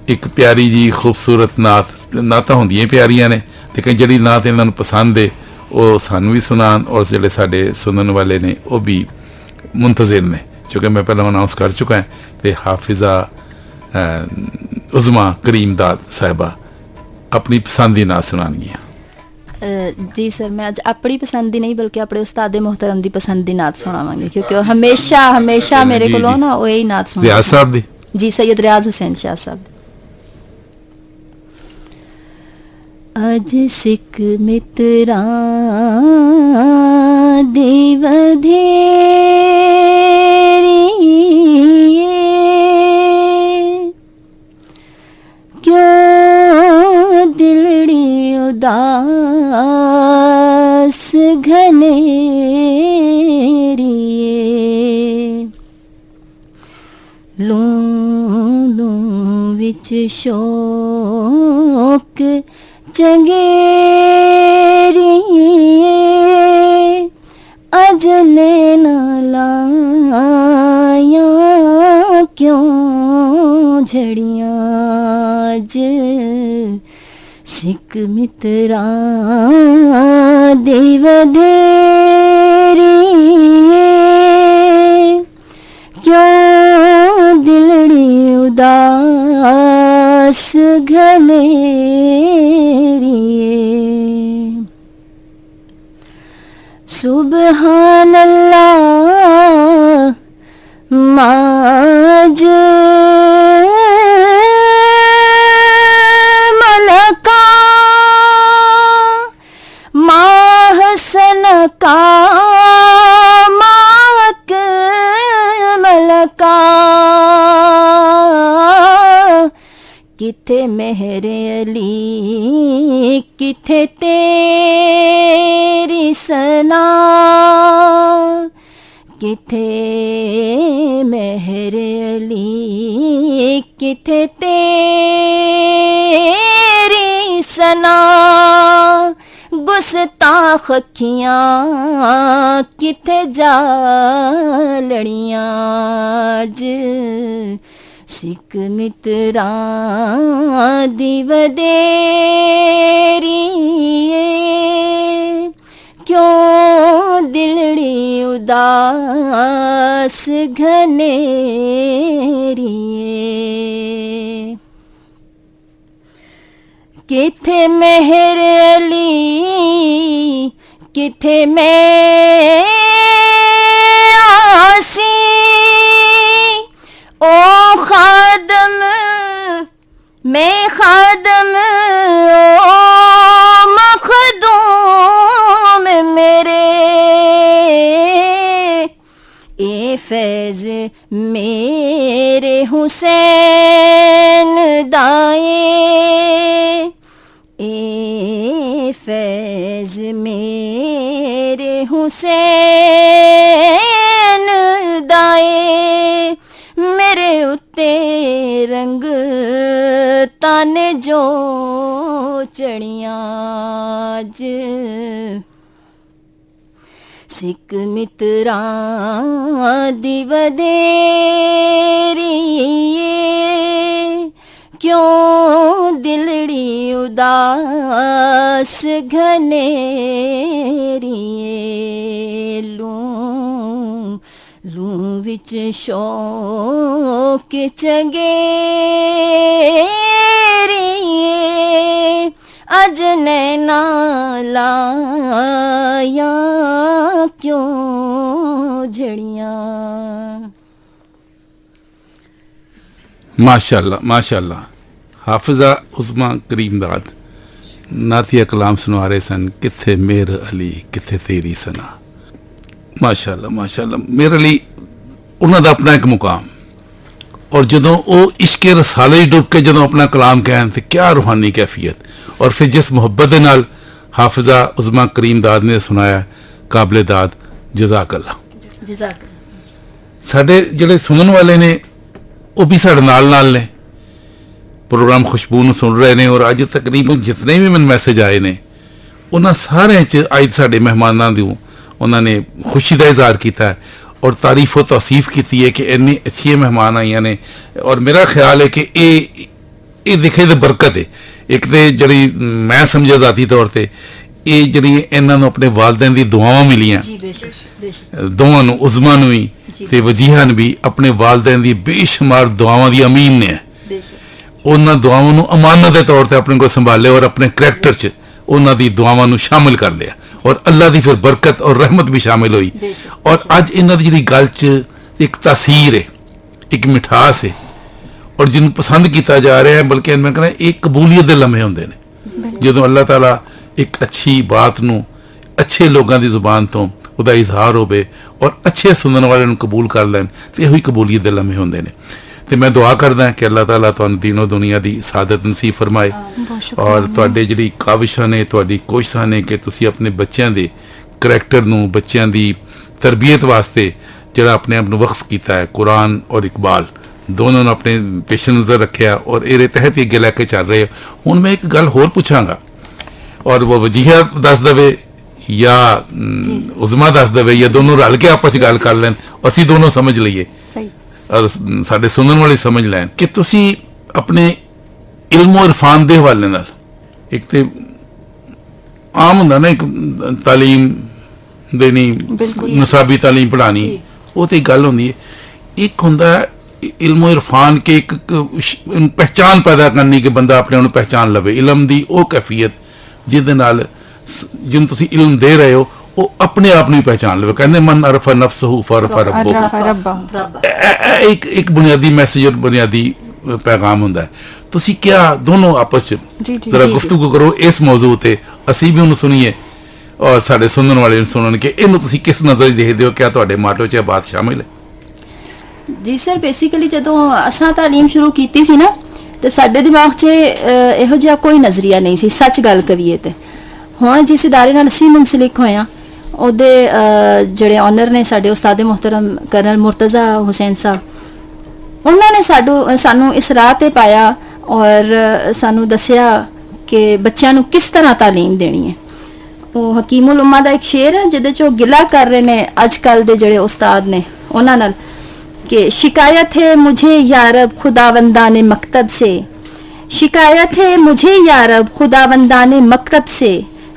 S1: ਇੱਕ ਪਿਆਰੀ ਜੀ ਖੂਬਸੂਰਤ ਨਾਤਾਂ ਹੁੰਦੀਆਂ ਪਿਆਰੀਆਂ ਨੇ, ਲੇਕਿਨ ਜਿਹੜੀ ਨਾਤ ਇਹਨਾਂ ਨੂੰ ਪਸੰਦ ਹੈ ਉਹ ਸਾਨੂੰ ਵੀ ਸੁਣਾਉਣ ਔਰ ਜਿਹੜੇ ਸਾਡੇ ਸੁਣਨ ਵਾਲੇ ਨੇ ਉਹ ਵੀ ਮੁੰਤਜ਼ਰ ਨੇ, ਕਿਉਂਕਿ ਮੈਂ ਪਹਿਲਾਂ ਅਨਾਉਂਸ ਕਰ ਚੁੱਕਾ ਹਾਂ। ਤੇ ਹਾਫਿਜ਼ਾ ਉਜ਼ਮਾ ਕਰੀਮਦਾਦ ਸਾਹਿਬਾ ਆਪਣੀ ਪਸੰਦ ਦੀ ਨਾਤ ਸੁਣਾਉਣਗੀਆਂ।
S2: ਜੀ ਸਰ, ਮੈਂ ਅੱਜ ਆਪਣੀ ਪਸੰਦ ਦੀ ਨਹੀਂ ਬਲਕਿ ਆਪਣੇ ਉਸਤਾਦ ਮੁਹਤਰਮ ਦੀ ਪਸੰਦ ਦੀ ਨਾਤ ਸੁਣਾਵਾਂਗੀ, ਕਿਉਂਕਿ ਉਹ ਹਮੇਸ਼ਾ ਮੇਰੇ ਕੋਲੋਂ ਨਾ ਉਹ ਹੀ ਨਾਤ ਸੁਣਦੇ।
S1: ਰਿਆਜ਼ ਸਾਹਿਬ ਦੀ? ਜੀ,
S2: ਸੈयद ਰਿਆਜ਼ ਹੁਸੈਨ ਸ਼ਾਹ ਸਾਹਿਬ। ਅੱਜ ਸਿੱਖ ਮਿੱਤਰਾਂ ਦੀ ਵਧੇਰੀ ਕਿਉਂ ਦਿਲੜੀ ਉਦਾਸ ਘਨੇਰੀ ਲੂੰ ਵਿੱਚ ਸ਼ੌਕ ਚੰਗੇਰੀ ਅਜਲੇ ਨਾ ਲਾਇਆ ਕਿਉਂ ਝੜੀਆਂ ਅੱਜ ਸਿੱਖ ਮਿੱਤਰਾਂ ਦੀ ਵਧੇਰੀ ਕਿਉਂ ਦਿਲੜੀ ਉਦਾਸ ਘਨੇਰੀ सुबहान अल्लाह माज मलका माहसन का माक मलका किथे मेहरे अली किथे तेरी सना किथे मेहरे अली किथे तेरी सना गुस्ताख अखियां किथे जा लड़ियां अज सिख मित्रां दी वदेरी क्यों दिलड़ी उदास घनेरी किथे मेहर अली किथे मैं आसी ओ खादम मैं खादम ओ मखदूम मेरे ए फैज मेरे हुसैन दाए ए फैज मेरे हुसैन दाए मेरे उत्ते रंग ताने जो चढ़ियां अज सिख मित्रां दी वदेरी क्यों दिलड़ी उदास घनेरी लूं लू विच शौक चंगेरिए अज नैना लाया क्यों झड़ियां।
S1: माशाल्लाह माशाल्लाह। हाफिज़ा उस्मा करीमदाद नातिया कलाम सुना रहे सन, किथे मेर अली किथे तेरी सना। माशाल्लाह माशाल्लाह। मेर अली उन्हों का अपना एक मुकाम, और जदों वो इश्के रसाले डुब के जदों अपना कलाम कहन तो क्या रूहानी कैफियत, और फिर जिस मुहब्बत के नाल हाफिज़ा उस्मा करीमदाद ने सुनाया, काबिल दाद जज़ाकल्लाह। साडे जिहड़े सुनने वाले ने वो भी साडे नाल नाल ने प्रोग्राम खुशबू नूं सुन रहे हैं, और अज तकरीबन जितने भी मैनूं मैसेज आए ने उन्हां सारिਆਂ च अज साडे मेहमानां दी उन्होंने खुशी का इजहार किया और तारीफ व तौसीफ की है कि इन्नी अच्छी मेहमान आईयां ने। और मेरा ख्याल है कि ये दिखे तो बरकत है। एक तो जी मैं समझा जाती तौर पर ये जी इन्हों अपने वालदैन की दुआवां मिलियां, दोवां नूं, उज़मा नूं भी ते वजीहा ने भी अपने वालदैन की बेशुमार दुआवां की अमीन ने उन्होंने दुआवां नूं अमानत के तौर पर अपने को संभाले और अपने करैक्टर च उन्होंने दुआवां नूं शामिल कर लिया, और अल्लाह की फिर बरकत और रहमत भी शामिल हुई। और अज इन्हों की जी गल च एक तासीर है, एक मिठास है, और जिन्होंने पसंद किया जा रहा है, बल्कि मैं कहना एक कबूलियत के लम्हे होंगे ने जो अल्लाह ताला एक अच्छी बात नूं अच्छे लोगों की जुबान तो उसका इजहार होवे और अच्छे सुनने वाले कबूल कर लैन, तो यही कबूलियत के लम्हे होंगे ने। तो मैं दुआ करदा कि अल्लाह ताला तुहानूं दीनो दुनिया की सादत नसीब फरमाए, और तुहाडे जिहड़ी काविशां ने, तुहाडी कोशिशां ने कि तुसीं अपने बच्चों के करैक्टर नूं, बच्चों की तरबियत वास्ते जिहड़ा अपने आप नूं वक्फ कीता है, कुरान और इकबाल दोनों ने अपने पेश नज़र रखिया और इहदे तहत ही अगे लैके चल रहे हो। हुण मैं एक गल होर पुछांगा, और वो वजीहा दस दवे या उज़मा दस दवे या दोनों रल के आपस गल कर लैन, असीं दोनों समझ लईए और साडे सुनने वाले समझ लैन कि तुसी अपने इल्म और इरफान के हवाले नाल, एक तो आम हुंदा ना एक तालीम देनी, नसाबी तालीम पढ़ानी, वो तो एक गल होंदी है, एक हुंदा इल्म और इरफान के एक पहचान पैदा करनी कि बंदा अपने उन्हें पहचान लवे, इल्म की वो कैफियत जिहदे नाल जिन्होंने तुसी इल्म दे रहे हो वो अपने आप नहीं पहचान लवे। कहते मन अरफा नफ्सहू फअरफा रब्बहू। एक बुनियादी मैसेज और बुनियादी पैगाम होंदा है। तुसी क्या दोनों आपस च जरा गुफ्तगू करो इस मौजू ते, असीं भी उन्हें सुनीए और साडे सुनने वाले सुनन कि इन्हूं तुसी किस नज़र देखदे हो, क्या तुहाडे माटो च बात शामिल है?
S2: जी सर, बेसिकली जदों असां तालीम शुरू की सी ना, तो साडे दिमाग च इहो जिहा कोई नज़रिया नहीं सी, सच गल करिए ते। हुण जिस इदारे नाल असीं मुंसलिक होए हां ਉਹਦੇ ਜਿਹੜੇ ਓਨਰ ਨੇ ਸਾਡੇ ਉਸਤਾਦ ਮੁਹਤਰਮ ਕਰਨਲ ਮੁਰਤਜ਼ਾ ਹੁਸੈਨ ਸਾਹਿਬ, ਉਹਨਾਂ ਨੇ ਸਾਨੂੰ ਇਸ ਰਾਹ ਤੇ ਪਾਇਆ ਔਰ ਸਾਨੂੰ ਦੱਸਿਆ ਕਿ ਬੱਚਿਆਂ ਨੂੰ ਕਿਸ ਤਰ੍ਹਾਂ ਤਾਲੀਮ ਦੇਣੀ ਹੈ। ਉਹ ਹਕੀਮੁਲ ਉਮਾ ਦਾ ਇੱਕ ਸ਼ੇਰ ਹੈ ਜਿਹਦੇ 'ਚ ਉਹ ਗਿਲਾ ਕਰ ਰਹੇ ਨੇ ਅੱਜ ਕੱਲ੍ਹ ਦੇ ਜਿਹੜੇ ਉਸਤਾਦ ਨੇ ਉਹਨਾਂ ਨਾਲ कि शिकायत है मुझे यारब खुदावंदाने मकतब से, शिकायत है मुझे यारब खुदावंदाने मकतब से,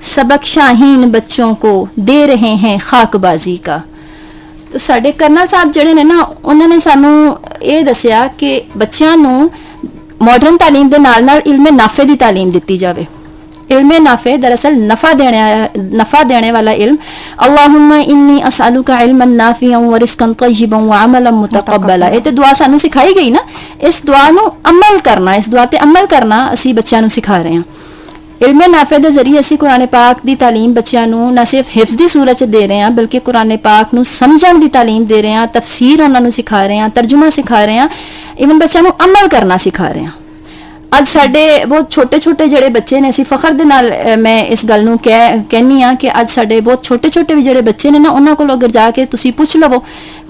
S2: सबक शाहीन बच्चों को दे रहे हैं खाकबाजी का। तो साडे कर्नल साहब जिहड़े ने ना उन्होंने सानू ये दसिया कि बच्चों नू मॉडर्न तालीम दे नाल नाल इल्मे नाफे दी तालीम दिती जावे। इल्मे नाफे दरअसल नफा देने वाला इल्म। अल्लाहुम्मा इन्नी असअलुका इल्मन नाफियन व रिज़्क़न तय्यिबन व अमलन मुतक़ब्बला। ये तो दुआ सानू सिखाई गई ना, इस दुआ नू अमल करना, इस दुआ ते अमल करना असी बच्चों नू सिखा रहे हैं। इल्मे नाफे दे जरिए असी कुरान पाक दी तालीम बच्चों नू न सिर्फ हिफ्ज़ दी सूरत च दे रहे हैं बल्कि कुरान पाक नू समझण दी तालीम दे रहे हैं, तफसीर उन्हां नू सिखा रहे हैं, तर्जुमा सिखा रहे हैं, इवन बच्चों नू अमल करना सिखा रहे हैं। अज साडे बहुत छोटे छोटे जिहड़े बच्चे ने, असीं फखर दे नाल मैं इस गल नूं कहनी आ कि अज साडे बहुत छोटे छोटे भी जिहड़े बच्चे ने ना उन्हां कोल अगर जाके तुसीं पुछ लवो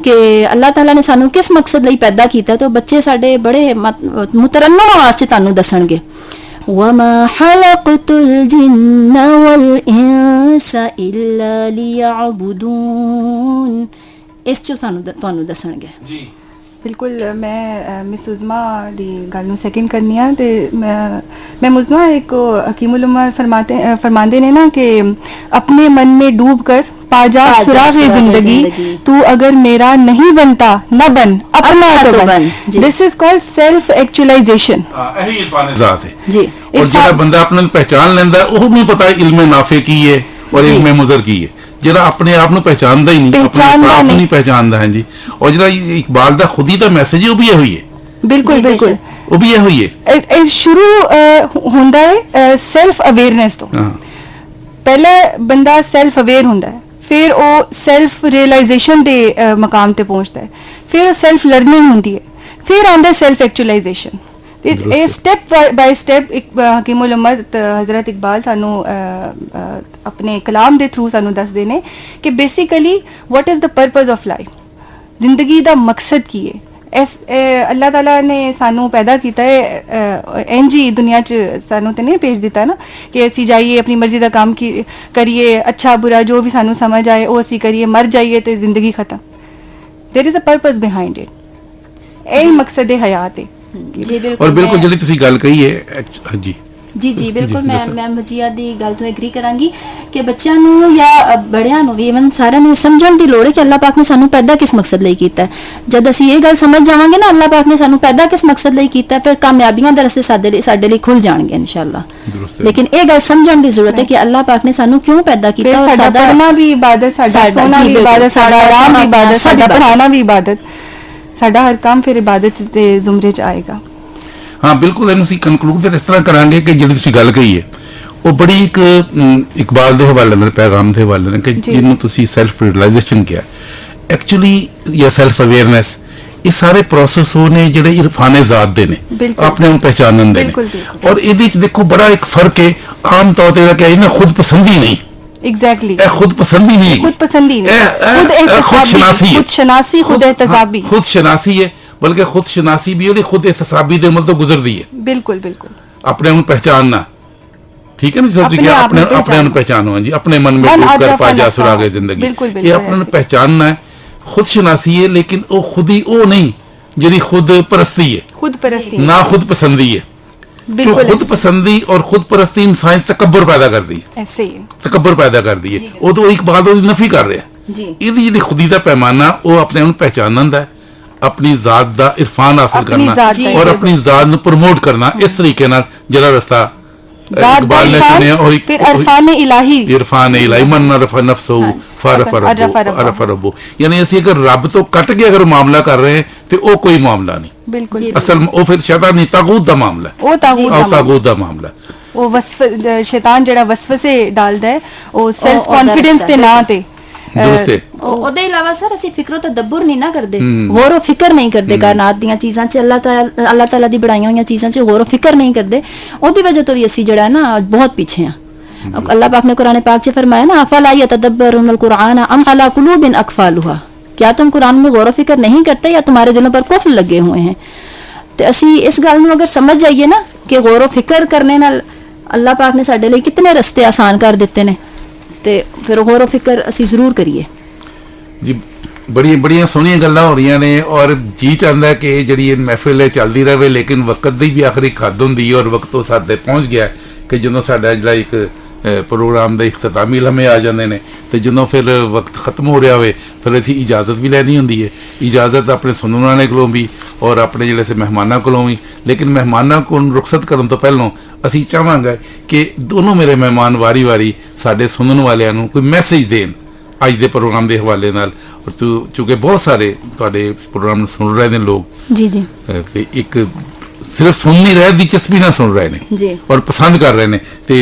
S2: कि अल्लाह ताला ने सानू किस मकसद लई पैदा कीता, तो बच्चे साडे बड़े मुतरन्नम आवाज़ च तुहानूं दसणगे वमा खलक़तुल जिन्ना वल इंसा इल्ला लियअबुदून। इस चो सानू तुहानूं दसणगे जी।
S3: बिल्कुल, मैं मिस उज़मा दी गल नूं सैकेंड करनी आ ते मैं मुज़मा एक हकीमुल उम्मा फरमाते ने ना कि अपने मन में डूब कर पाजा सुरागे जिंदगी, तू अगर मेरा नहीं बनता न बन, अपना तो बन। This is called self actualization.
S1: यही इरफान ज़ात है
S2: जी।
S1: और जो बंदा अपने पहचान लेंदा वो नहीं पता इल्म नाफे की है और इल्म मुज़र की है, ਜਿਹੜਾ ਆਪਣੇ ਆਪ ਨੂੰ ਪਹਿਚਾਨਦਾ ਹੀ ਨਹੀਂ, ਆਪਣੇ ਆਪ ਨੂੰ ਨਹੀਂ ਪਹਿਚਾਨਦਾ। ਹਾਂਜੀ, ਔਰ ਜਿਹੜਾ ਇਕਬਾਲ ਦਾ ਖੁਦੀ ਦਾ ਮੈਸੇਜ ਉਹ ਵੀ ਇਹੋ ਹੀ ਹੈ। ਬਿਲਕੁਲ ਬਿਲਕੁਲ, ਉਹ ਵੀ ਇਹੋ ਹੀ ਹੈ। ਇਹ ਸ਼ੁਰੂ ਹੁੰਦਾ ਹੈ ਸੈਲਫ ਅਵੇਅਰਨੈਸ ਤੋਂ। ਪਹਿਲੇ ਬੰਦਾ ਸੈਲਫ ਅਵੇਅਰ ਹੁੰਦਾ ਹੈ, ਫਿਰ ਉਹ ਸੈਲਫ ਰਿਅਲਾਈਜੇਸ਼ਨ ਦੇ ਮਕਾਮ ਤੇ ਪਹੁੰਚਦਾ ਹੈ, ਫਿਰ ਉਹ ਸੈਲਫ ਲਰਨਿੰਗ ਹੁੰਦੀ ਹੈ, ਫਿਰ ਆਉਂਦਾ ਸੈਲਫ ਐਕਚੁਅਲਾਈਜੇਸ਼ਨ। ਇਹ ਸਟੈਪ ਬਾय ਸਟੈਪ ਹਕੀਮੁਲ ਉਮਤ ਹਜ਼ਰਤ ਇਕਬਾਲ ਸਾਨੂੰ ਆਪਣੇ ਕਲਾਮ ਦੇ ਥਰੂ ਸਾਨੂੰ ਦੱਸਦੇ ਨੇ ਕਿ basically what is the purpose of life, ਜ਼ਿੰਦਗੀ ਦਾ ਮਕਸਦ ਕੀ ਹੈ। ਅੱਲਾਹ ਤਾਲਾ ਨੇ ਸਾਨੂੰ ਪੈਦਾ ਕੀਤਾ ਹੈ ਇੰਜ ਹੀ ਦੁਨੀਆ 'ਚ, ਸਾਨੂੰ ਤੇ ਨਹੀਂ ਭੇਜ ਦਿੱਤਾ ਨਾ ਕਿ ਅਸੀਂ ਜਾਈਏ ਆਪਣੀ ਮਰਜ਼ੀ ਦਾ ਕੰਮ ਕਰੀਏ, ਅੱਛਾ ਬੁਰਾ ਜੋ ਵੀ ਸਾਨੂੰ ਸਮਝ ਆਏ ਉਹ ਅਸੀਂ ਕਰੀਏ, ਮਰ ਜਾਈਏ ਤੇ ਜ਼ਿੰਦਗੀ ਖਤਮ। There is a purpose behind it, यही मकसद हयात है।
S2: जी बिल्कुल,
S1: और बिल्कुल ਜਿਹੜੀ ਤੁਸੀਂ ਗੱਲ ਕਹੀ ਹੈ ਜੀ
S2: ਜੀ ਜੀ ਬਿਲਕੁਲ ਮੈਂ ਵਜੀਆ ਦੀ ਗੱਲ ਤੋਂ ਐਗਰੀ ਕਰਾਂਗੀ ਕਿ ਬੱਚਿਆਂ ਨੂੰ ਜਾਂ ਬੜਿਆਂ ਨੂੰ ਵੀ ਇਵਨ ਸਾਰਿਆਂ ਨੂੰ ਸਮਝਣ ਦੀ ਲੋੜ ਹੈ ਕਿ ਅੱਲਾਹ ਪਾਕ ਨੇ ਸਾਨੂੰ ਪੈਦਾ ਕਿਸ ਮਕਸਦ ਲਈ ਕੀਤਾ ਹੈ। ਜਦ ਅਸੀਂ ਇਹ ਗੱਲ ਸਮਝ ਜਾਵਾਂਗੇ ਨਾ ਅੱਲਾਹ ਪਾਕ ਨੇ ਸਾਨੂੰ ਪੈਦਾ ਕਿਸ ਮਕਸਦ ਲਈ ਕੀਤਾ ਹੈ, ਫਿਰ ਕਾਮਯਾਬੀਆਂ ਦੇ ਰਸਤੇ ਸਾਡੇ ਲਈ ਖੁੱਲ ਜਾਣਗੇ ਇਨਸ਼ਾਅੱਲਾ। ਲੇਕਿਨ ਇਹ ਗੱਲ ਸਮਝਣ ਦੀ ਜ਼ਰੂਰਤ ਹੈ ਕਿ ਅੱਲਾਹ ਪਾਕ ਨੇ ਸਾਨੂੰ ਕਿਉਂ ਪੈਦਾ ਕੀਤਾ, ਔਰ ਸਾਡਾ
S3: ਪੜ੍ਹਨਾ ਵੀ ਇਬਾਦਤ, ਸਾਡਾ ਸੋਣਾ ਵੀ ਇਬਾਦਤ, ਸਾਡਾ ਆਰਾਮ ਵੀ ਇਬਾਦਤ, ਸਾਡਾ ਪੜ੍ਹਾਉਣਾ ਵੀ ਇਬਾਦਤ, ਸਾਡਾ ਹਰ ਕੰਮ ਫਿਰ ਇਬਾਦਤ ਦੇ ਜ਼ੁਮਰੇ 'ਚ ਆਏਗਾ।
S1: हाँ बिल्कुल, ਇਹਨੂੰ ਅਸੀਂ ਕਨਕਲੂਡ ਫਿਰ ਇਸ ਤਰ੍ਹਾਂ ਕਰਾਂਗੇ ਕਿ ਜਿਹੜੀ ਤੁਸੀਂ ਗੱਲ ਕਹੀ ਹੈ ਉਹ ਬੜੀ ਇੱਕ ਇਕਬਾਲ ਦੇ ਹਵਾਲੇ ਨਾਲ, ਪੈਗਾਮ ਦੇ ਹਵਾਲੇ ਨਾਲ, ਕਿ ਜਿਹਨੂੰ ਤੁਸੀਂ ਸੈਲਫ ਰਿਅਲਾਈਜੇਸ਼ਨ ਕਿਹਾ ਐਕਚੁਅਲੀ ਜਾਂ ਸੈਲਫ ਅਵੇਅਰਨੈਸ, ਇਹ ਸਾਰੇ ਪ੍ਰੋਸੈਸ ਉਹ ਨੇ ਜਿਹੜੇ ਇਰਫਾਨ ਜ਼ਾਤ ਦੇ ਨੇ, ਆਪਣੇ ਨੂੰ ਪਹਿਚਾਨਣ ਦੇ ਨੇ। ਔਰ ਇਹਦੇ ਚ ਦੇਖੋ ਬੜਾ ਇੱਕ ਫਰਕ ਹੈ ਆਮ ਤੌਰ ਤੇ ਕਿ ਇਹਨਾਂ ਖੁਦ ਪਸੰਦੀ ਨਹੀਂ,
S3: एग्जैक्टली
S1: खुद पसंदी नहीं,
S3: खुद पसंदी नहीं, खुद शनासी, खुद शनासी, खुद एहतसाबी,
S1: खुद शनासी है, बल्कि खुद शनासी भी है, खुद एहतसाबी दे अमल तो गुजरदी है।
S3: बिल्कुल बिल्कुल, अपने
S1: उन पहचानना, ठीक है ना सर जी, अपने अपने उन पहचानो जी, अपने मन में डूब कर पा जा सुरागे जिंदगी, ये अपने पहचानना है। खुद शनासी है लेकिन वो खुद ही वो नहीं जी खुद परस्ती है,
S3: खुद परस्ती
S1: ना खुद पसंदी है। तो खुद पसंदी और खुद परस्ती इंसान तकब्बुर पैदा कर दी,
S3: ऐसे ही
S1: तकब्बुर पैदा कर दी है। वो तो एक बात नफी कर रहे हैं। ये खुदी का पैमाना वो अपने उन पहचानन दा, अपनी जात दा इरफान हासिल करना और अपनी जात नूं प्रमोट करना, इस तरीके नाल जड़ा रास्ता इकबाल ने चुनिया। और फिर इरफान इलाही मन रफा नफ्सहू फरफ रब्बू, यानी ਅਸੀਂ अगर रब तो कट के अगर मामला कर रहे हैं तो वो कोई मामला नहीं, बिल्कुल असल वो फिर शैतानी तागूत दा मामला है, वो तागूत दा मामला है।
S3: वो वस्फ शैतान जेड़ा वसवसे डालदा है वो सेल्फ कॉन्फिडेंस ते ना ते
S2: ਉਹਦੇ ਇਲਾਵਾ ਸਰ ਅਸੀਂ ਫਿਕਰੋ ਤਦੱਬੁਰ ਨਹੀਂ ਨਾ ਕਰਦੇ, ਗੌਰ ਫਿਕਰ ਨਹੀਂ ਕਰਦੇ ਕਾਇਨਾਤ ਦੀਆਂ ਚੀਜ਼ਾਂ 'ਚ, ਅੱਲਾਹ ਤਾਲਾ ਦੀ ਬਣਾਈਆਂ ਹੋਈਆਂ ਚੀਜ਼ਾਂ 'ਚ ਗੌਰ ਫਿਕਰ ਨਹੀਂ ਕਰਦੇ। ਉਹਦੀ ਵਜ੍ਹਾ ਤੋਂ ਵੀ ਅਸੀਂ ਜਿਹੜਾ ਨਾ ਬਹੁਤ ਪਿੱਛੇ ਆ। अल्लाह पाक ने कुरान पाक से फरमाया ना, अफला यतदब्बरुनल कुरान अम अला कुलूबिन अकफालुहा, क्या तुम कुरान में गौर फिक्र नहीं करते या तुम्हारे दिलों पर कुफ्र लगे हुए हैं। तो असी इस गल नूं अगर समझ जाइए ना कि गौर फिक्र करने नाल अल्लाह पाक ने साडे लई कितने रस्ते आसान कर दिते ने, ते फिर गौर फिक्र असी जरूर करिए
S1: जी। बड़िया सोहनियां गल्लां हो रही ने और जी चाहता है कि जिहड़ी महफिल चलती रहे, लेकिन वक्त की भी आखिरी हद हुंदी है और वक्त तो साडे पहुँच गया कि जदों साडा जिहड़ा एक प्रोग्राम के इख्तितामी लम्हे आ जाते हैं तो जो फिर वक्त खत्म हो रहा हो फिर असी इजाज़त भी लैनी होंदी है, इजाज़त अपने सुनने वाले कोलों भी और अपने जिहड़े मेहमानों कोलों भी। लेकिन मेहमानों को रुखसत करने तो पहलों असी चाहांगे कि दोनों मेरे मेहमान वारी वारी साडे सुनने वालियां नूं कोई मैसेज देन अज के प्रोग्राम के हवाले नाल। और चूँकि बहुत सारे तुहाडे प्रोग्राम सुन रहे हैं लोग
S2: जी जी,
S1: एक सिर्फ सुन नहीं रहे, दिलचस्पी ना सुन रहे हैं और पसंद कर रहे हैं। तो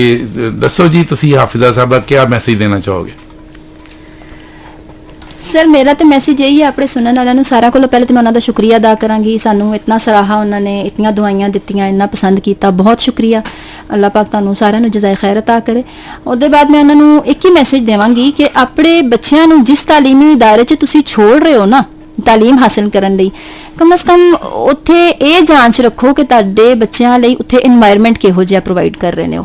S1: दसो जी तुसी हाफिजा साहबा क्या मैसेज देना चाहोगे?
S2: सर मेरा तो मैसेज यही है अपने सुनने वालों, सारा को पहले तो मैं उन्होंने शुक्रिया अदा करांगी, सानू इतना सराहा उन्होंने, इतनी दुआइयां दित्तियां, इन्ना पसंद किया, बहुत शुक्रिया। अल्लाह पाक तुहानू सारिआं नू जज़ाए खैर अता करे। उसदे बाद मैं उन्होंने एक ही मैसेज देवांगी कि अपने बच्चों नू जिस तालीमी इदारे च तुसी छोड़ रहे हो ना तालीम हासिल करन लई, कम अज़ कम उत्थे ये जांच रखो कि तुहाडे बच्चों लई उत्थे एनवायरनमेंट किहो जिहा प्रोवाइड कर रहे हो,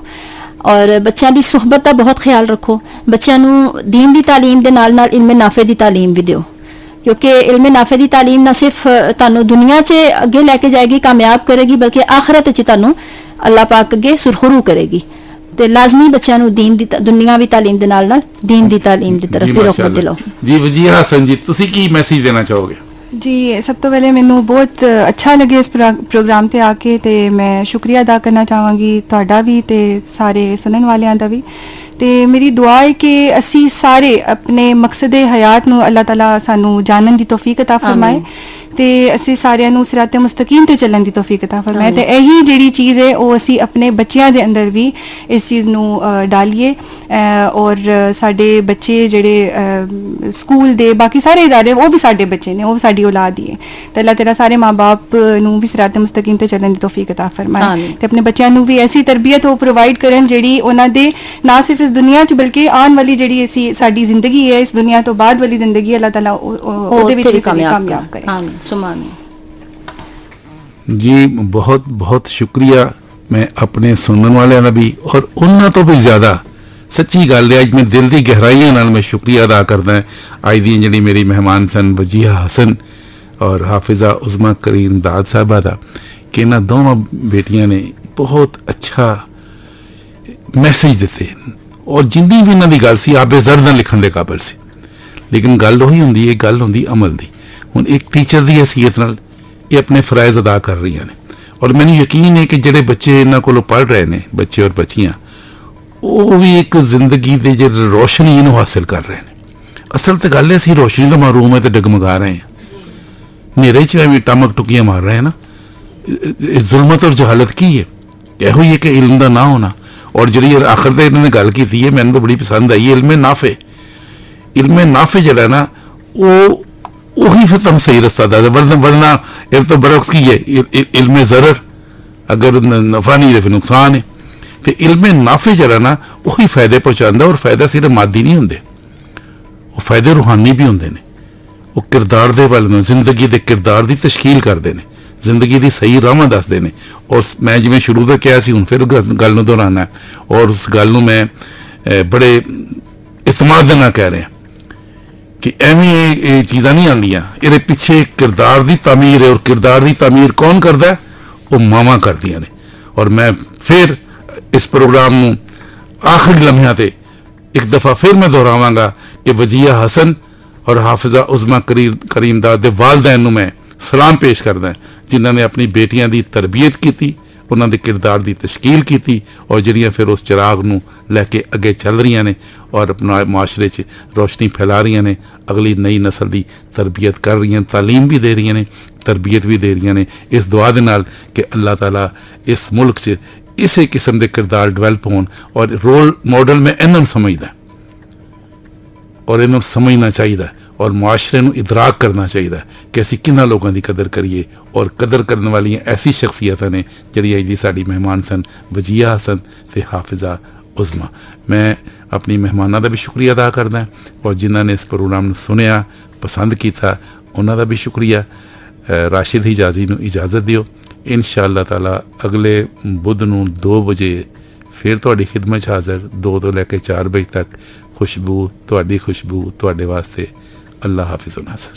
S2: और बच्चों की सुहबत का बहुत ख्याल रखो। बच्चों को दीन की तालीम के नाल नाल इल्म नाफे की तालीम भी दिओ, क्योंकि इल्म नाफे की तालीम ना सिर्फ तुहानू दुनिया च अगे लैके जाएगी, कामयाब करेगी, बल्कि आखरत च तुहानू अल्लाह पाक अगे सुरखरू करेगी। ਤੇ ਲਾਜ਼ਮੀ ਬੱਚਿਆਂ ਨੂੰ ਦੀਨ ਦੀ ਦੁਨੀਆਵੀ ਤਾਲੀਮ ਦੇ ਨਾਲ ਦੀਨ ਦੀ ਤਾਲੀਮ ਦੀ ਤਰਫ ਵੀ ਰੋਕ ਦਿਲਾਓ।
S1: ਜੀ ਵਜੀਹਾ ਹਸਨ ਜੀ, ਤੁਸੀਂ ਕੀ ਮੈਸੇਜ ਦੇਣਾ ਚਾਹੋਗੇ?
S3: जी सब तो पहले मैनू बहुत अच्छा लगे इस प्रोग्राम ते आके, ते मैं शुक्रिया अदा करना चाहांगी तुहाडा भी ते सारे सुनने वालियां दा भी। ते मेरी दुआ है कि असी सारे अपने मकसद हयात नू अल्लाह ताला सानू जानन दी तौफीक अता फरमाए, ते असी सारियां नू सिराते मुस्तकीम ते चलण दी तौफीक अता फरमाए। ते यही जेड़ी चीज़ है वो असी अपने बच्चियां दे अंदर भी इस चीज़ नू डालिए, और साडे बच्चे जेड़े स्कूल दे बाकी सारे इदारे वो भी साडे बच्चे ने, वो भी साडी औलाद ही है। ते अल्लाह तेरा सारे माँ बाप नू भी सिराते मुस्तकीम ते चलण दी तौफीक अता फरमाए, ते अपने बच्चियां नू भी ऐसी तरबियत वो प्रोवाइड करन जेड़ी उन्हां दे ना सिर्फ इस दुनिया च बल्कि आने वाली जेड़ी ऐसी साडी जिंदगी है, इस दुनिया तो बाद वाली जिंदगी अल्लाह ताला ओदे विच भी कामयाब करे। आमीन सुमा आमीन।
S1: जी बहुत बहुत शुक्रिया। मैं अपने सुनने वाले का भी और उन्होंने तो भी ज़्यादा सच्ची गल है, अज मैं दिल की गहराइयों नाल मैं शुक्रिया अदा करदा है अज दी जिहड़ी मेरी मेहमान सन वजीहा हसन और हाफिज़ा उज़मा करीम दाद साहबा दा, कि इन्हां दोवां बेटियां ने बहुत अच्छा मैसेज दिते, और जिन्नी भी इन्हां दी गल सी आपे ज़रदा लिखण दे काबिल सी, लेकिन गल उही हुंदी है, गल हुंदी अमल दी। हुण एक टीचर की हैसीयत नाल ये अपने फराइज अदा कर रही ने, और मैंने यकीन है कि जिहड़े बच्चे इन्हां कोलों पढ़ रहे हैं, बच्चे और बच्चियां, वो भी एक जिंदगी के जो रोशनी इन्हूं हासिल कर रहे हैं। असल तो गल है असीं रोशनी तो महरूम है तो डगमगा रहे हैं, नेरे च भी टमक टुकियां मार रहे हैं ना। जुल्मत और जहालत की है, यहो ही है कि इल्म का ना होना। और जी आखिर तो इन्होंने गल की है, मैंने तो बड़ी पसंद आई, इल्मे नाफे। इल्मे नाफे जड़ा ना वो ही फिर तुम सही रास्ता दस, वरना इस तो बरक्स की है इल्मे ज़रर, अगर नफा नहीं है फिर नुकसान है। तो इल्मे नाफे जड़ा ना वही फायदे पहुँचाता, और फायदा सिर्फ मादी नहीं होंगे, वो फायदे रूहानी भी होंगे ने। वो किरदार दे वाल जिंदगी के किरदार की तशकील करते हैं, जिंदगी की सही राह दसते हैं। और मैं जिवें शुरू तो कहा हूँ फिर गल नूं दोहराना है, और उस गल नूं मैं बड़े इतमाद नाल कह रहा कि एवें चीज़ां नहीं आंदियां, ये पिछे किरदार की तामीर है, और किरदार की तामीर कौन करता है? वो मावां करदियां ने। और मैं फिर इस प्रोग्राम नूं आखिरी लम्हियां ते एक दफ़ा फिर मैं दोहरावांगा कि वजीहा हसन और हाफिज़ा उज़मा करीम दाद दे वालदैन नूं मैं सलाम पेश करदा, जिन्होंने अपनी बेटियां की तरबियत की, उन्होंने किरदार की तशकील की, और जिहड़ियां फिर उस चिराग नूं लैके अगे चल रही ने, और अपना माशरे च रोशनी फैला रही ने, अगली नई नस्ल की तरबियत कर रही हैं, तालीम भी दे रही ने, तरबियत भी दे रही ने, इस दुआ दे नाल कि अल्लाह ताला इस मुल्क च इसे किस्म के किरदार डिवेलप होन। और रोल मॉडल में इन्होंने समझदा, और इन्होंने समझना चाहिए, और मुआशरे नूं इदराक करना चाहिए कि असीं किन्हां लोगों की कदर करिए, और कदर करने वाली ऐसी शख्सियत ने जिहड़ी अज दी साडी मेहमान सन वजीहा हसन ते हाफिज़ा उज़मा। मैं अपनी मेहमानां दा भी शुक्रिया अदा करदा, और जिन्हां ने इस प्रोग्राम नूं सुनिया पसंद किया उन्हां दा भी शुक्रिया। राशिद हिजाजी नूं इजाज़त दिओ, इंशाअल्लाह ताला अगले बुध नूं 2 बजे फिर तुहाडी खिदमत च हाज़र, 2 तो लैके 4 बजे तक खुशबू, तुहाडी खुशबू तुहाडे वास्ते। अल्लाह हाफिज़ नासर।